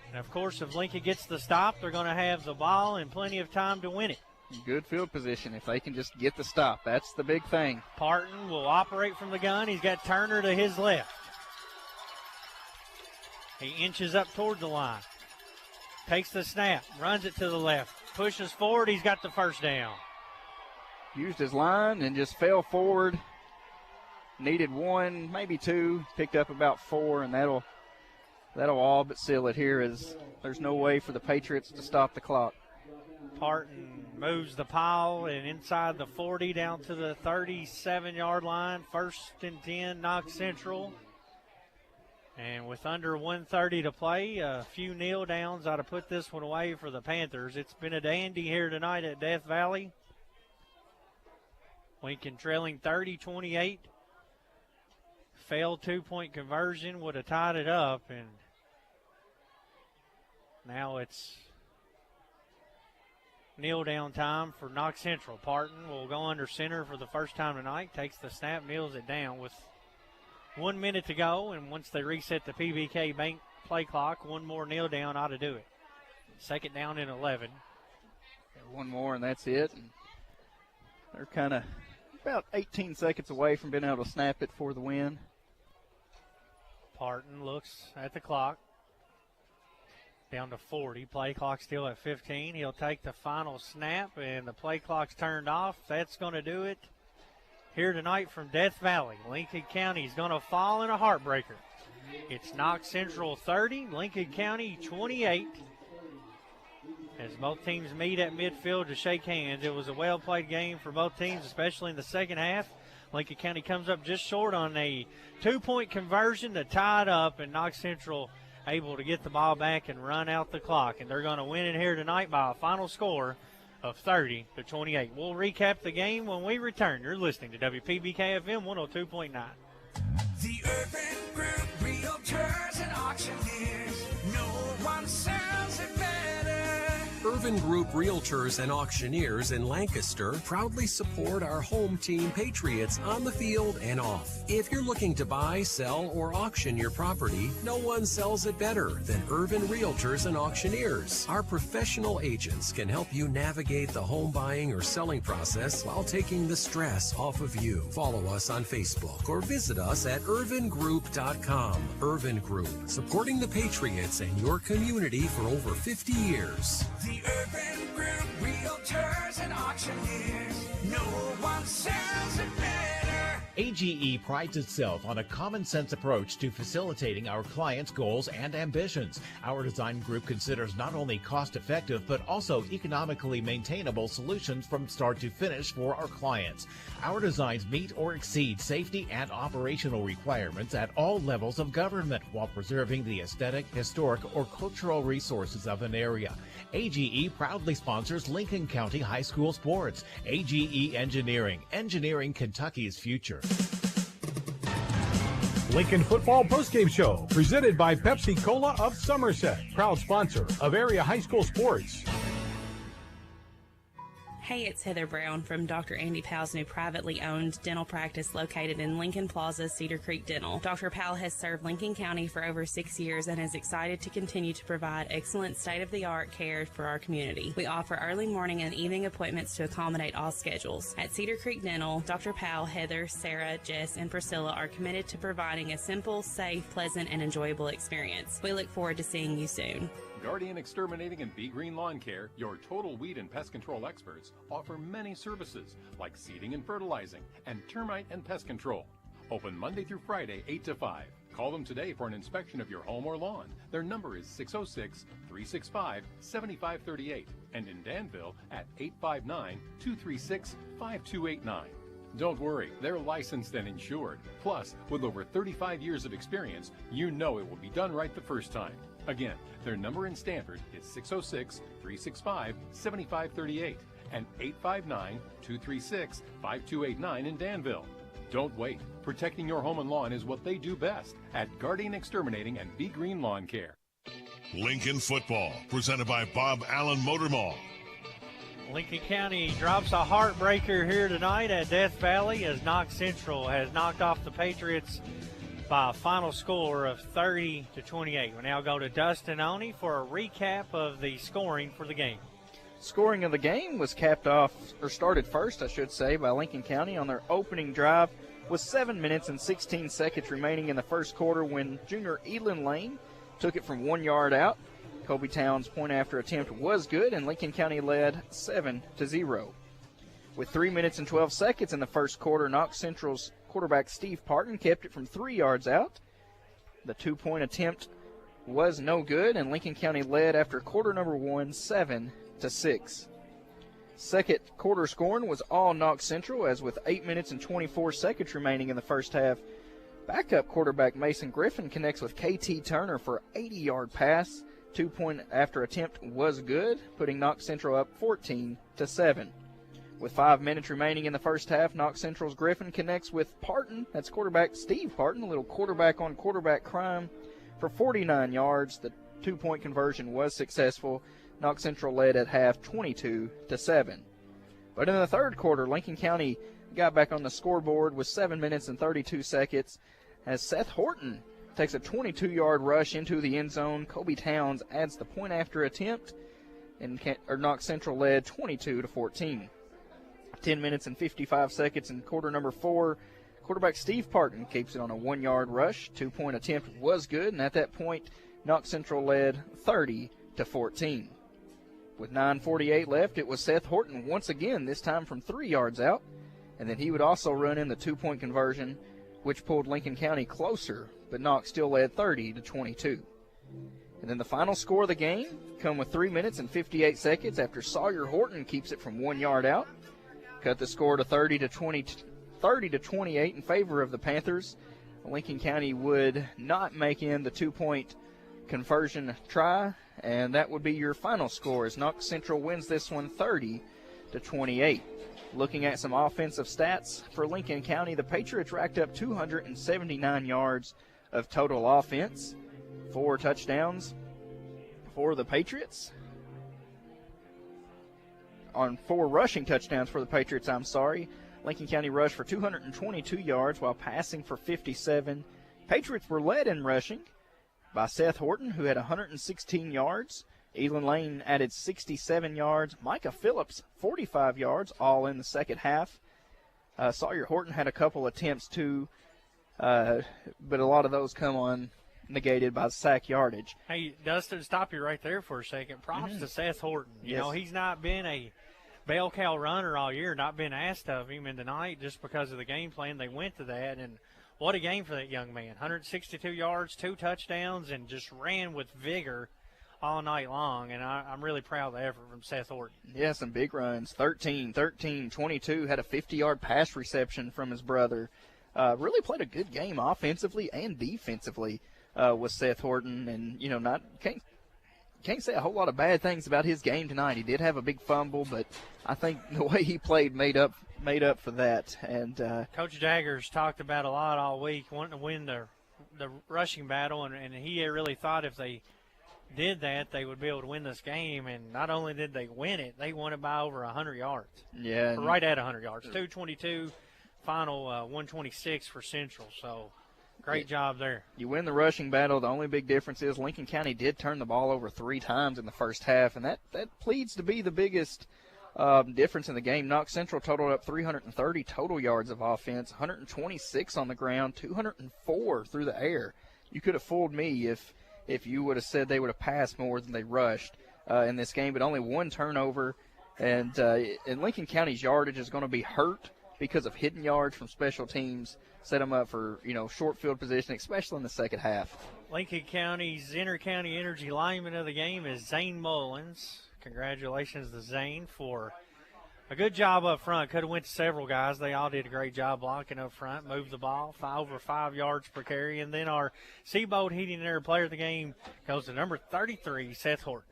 And, of course, if Lincoln gets the stop, they're going to have the ball and plenty of time to win it. Good field position if they can just get the stop. That's the big thing. Parton will operate from the gun. He's got Turner to his left. He inches up toward the line. Takes the snap, runs it to the left, pushes forward. He's got the first down. Used his line and just fell forward. Needed 1, maybe 2. Picked up about 4, and that'll all but seal it here, as there's no way for the Patriots to stop the clock. Parton moves the pile and inside the 40 down to the 37-yard line. 1st and 10, Knox Central. And with under 1:30 to play, a few kneel downs ought to put this one away for the Panthers. It's been a dandy here tonight at Death Valley. Lincoln trailing 30-28. Failed 2-point conversion, would have tied it up, and now it's kneel down time for Knox Central. Parton will go under center for the first time tonight, takes the snap, kneels it down with 1 minute to go, and once they reset the PBK bank play clock, one more kneel down ought to do it. 2nd down and 11. One more and that's it. And they're kind of about 18 seconds away from being able to snap it for the win. Parton looks at the clock. Down to 40. Play clock still at 15. He'll take the final snap, and the play clock's turned off. That's going to do it. here tonight from Death Valley. Lincoln County is going to fall in a heartbreaker. It's Knox Central 30, Lincoln County 28. As both teams meet at midfield to shake hands, it was a well-played game for both teams, especially in the second half. Lincoln County comes up just short on a 2-point conversion to tie it up, and Knox Central able to get the ball back and run out the clock. And they're going to win it here tonight by a final score of 30-28. We'll recap the game when we return. You're listening to WPBK FM 102.9. The Urban Group Realtors and Auctioneers. No one sells it better. Irvin Group Realtors and Auctioneers in Lancaster proudly support our home team Patriots on the field and off. If you're looking to buy, sell, or auction your property, no one sells it better than Irvin Realtors and Auctioneers. Our professional agents can help you navigate the home buying or selling process while taking the stress off of you. Follow us on Facebook or visit us at irvingroup.com. Irvin Group, supporting the Patriots and your community for over 50 years. The Urban Group Realtors and Auctioneers. No one sells it better. AGE prides itself on a common-sense approach to facilitating our clients' goals and ambitions. Our design group considers not only cost-effective but also economically maintainable solutions from start to finish for our clients. Our designs meet or exceed safety and operational requirements at all levels of government while preserving the aesthetic, historic, or cultural resources of an area. AGE proudly sponsors Lincoln County High School sports. AGE Engineering, engineering Kentucky's future. Lincoln Football Postgame Show, presented by Pepsi Cola of Somerset, proud sponsor of area high school sports. Hey, it's Heather Brown from Dr. Andy Powell's new privately owned dental practice located in Lincoln Plaza, Cedar Creek Dental. Dr. Powell has served Lincoln County for over 6 years and is excited to continue to provide excellent state-of-the-art care for our community. We offer early morning and evening appointments to accommodate all schedules. At Cedar Creek Dental, Dr. Powell, Heather, Sarah, Jess, and Priscilla are committed to providing a simple, safe, pleasant, and enjoyable experience. We look forward to seeing you soon. Guardian Exterminating and Be Green Lawn Care, your total weed and pest control experts, offer many services like seeding and fertilizing and termite and pest control. Open Monday through Friday, 8 to 5. Call them today for an inspection of your home or lawn. Their number is 606-365-7538 and in Danville at 859-236-5289. Don't worry, they're licensed and insured. Plus, with over 35 years of experience, you know it will be done right the first time. Again, their number in Stanford is 606-365-7538 and 859-236-5289 in Danville. Don't wait. Protecting your home and lawn is what they do best at Guardian Exterminating and Be Green Lawn Care. Lincoln Football, presented by Bob Allen Motor Mall. Lincoln County drops a heartbreaker here tonight at Death Valley as Knox Central has knocked off the Patriots by a final score of 30-28. We now go to Dustin Oney for a recap of the scoring for the game. Scoring of the game was capped off, or started first, I should say, by Lincoln County on their opening drive with 7 minutes and 16 seconds remaining in the first quarter when junior Elin Lane took it from 1 yard out. Colby Town's point after attempt was good, and Lincoln County led 7-0. With 3 minutes and 12 seconds in the first quarter, Knox Central's quarterback Steve Parton kept it from 3 yards out. The 2-point attempt was no good, and Lincoln County led after quarter number 1, 7-6. Second quarter scoring was all Knox Central, as with 8 minutes and 24 seconds remaining in the first half, backup quarterback Mason Griffin connects with KT Turner for an 80-yard pass. 2-point after attempt was good, putting Knox Central up 14-7. With 5 minutes remaining in the first half, Knox Central's Griffin connects with Parton. That's quarterback Steve Parton, a little quarterback-on-quarterback crime for 49 yards. The 2-point conversion was successful. Knox Central led at half 22-7. But in the third quarter, Lincoln County got back on the scoreboard with 7 minutes and 32 seconds as Seth Horton takes a 22-yard rush into the end zone. Colby Towns adds the point after attempt, and Knox Central led 22-14. 10 minutes and 55 seconds in quarter number 4. Quarterback Steve Parton keeps it on a 1-yard rush. 2-point attempt was good, and at that point, Knox Central led 30-14. With 9:48 left, it was Seth Horton once again, this time from 3 yards out, And then he would also run in the 2-point conversion, which pulled Lincoln County closer, but Knox still led 30-22. And then the final score of the game come with 3 minutes and 58 seconds after Sawyer Horton keeps it from 1 yard out. Cut the score to 30-28 in favor of the Panthers. Lincoln County would not make in the 2-point conversion try, and that would be your final score as Knox Central wins this one 30-28. Looking at some offensive stats for Lincoln County, the Patriots racked up 279 yards of total offense, 4 touchdowns for the Patriots. On 4 rushing touchdowns for the Patriots, Lincoln County rushed for 222 yards while passing for 57. Patriots were led in rushing by Seth Horton, who had 116 yards. Elon Lane added 67 yards. Micah Phillips, 45 yards, all in the second half. Sawyer Horton had a couple attempts too, but a lot of those come on negated by sack yardage. Hey, Dustin, stop you right there for a second. Props to Seth Horton. You know, he's not been a bell cow runner all year, not been asked of him, and tonight, just because of the game plan, they went to that, and what a game for that young man. 162 yards, 2 touchdowns, and just ran with vigor all night long, and I'm really proud of the effort from Seth Horton. Yeah, some big runs, 13, 22, had a 50-yard pass reception from his brother. Really played a good game offensively and defensively with Seth Horton, and, you know, can't say a whole lot of bad things about his game tonight. He did have a big fumble, but I think the way he played made up for that. And Coach Daggers talked about a lot all week, wanting to win the rushing battle, and he really thought if they did that, they would be able to win this game. And not only did they win it, they won it by over 100 yards. Yeah. Right at 100 yards. 222, final 126 for Central. So great job there. You win the rushing battle. The only big difference is Lincoln County did turn the ball over 3 times in the first half, and that pleads to be the biggest difference in the game. Knox Central totaled up 330 total yards of offense, 126 on the ground, 204 through the air. You could have fooled me if you would have said they would have passed more than they rushed in this game, but only 1 turnover. And Lincoln County's yardage is going to be hurt because of hidden yards from special teams. Set them up for, short field position, especially in the second half. Lincoln County's inter-county energy lineman of the game is Zane Mullins. Congratulations to Zane for a good job up front. Could have went to several guys. They all did a great job blocking up front, moved the ball, over 5 yards per carry. And then our Seaboat Heating and Air player of the game goes to number 33, Seth Horton.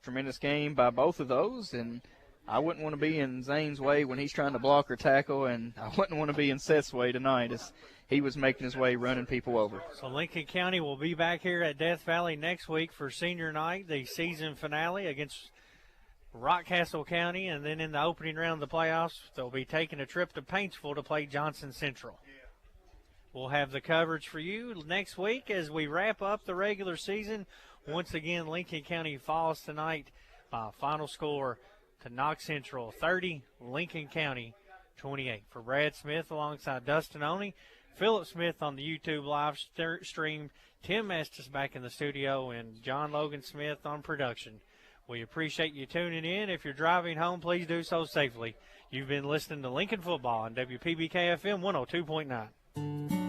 Tremendous game by both of those, and I wouldn't want to be in Zane's way when he's trying to block or tackle, and I wouldn't want to be in Seth's way tonight as he was making his way running people over. So Lincoln County will be back here at Death Valley next week for senior night, the season finale against Rockcastle County, and then in the opening round of the playoffs, they'll be taking a trip to Paintsville to play Johnson Central. We'll have the coverage for you next week as we wrap up the regular season. Once again, Lincoln County falls tonight by a final score to Knox Central 30, Lincoln County 28. For Brad Smith alongside Dustin Oney, Philip Smith on the YouTube live stream, Tim Estes back in the studio, and John Logan Smith on production. We appreciate you tuning in. If you're driving home, please do so safely. You've been listening to Lincoln Football on WPBK FM 102.9.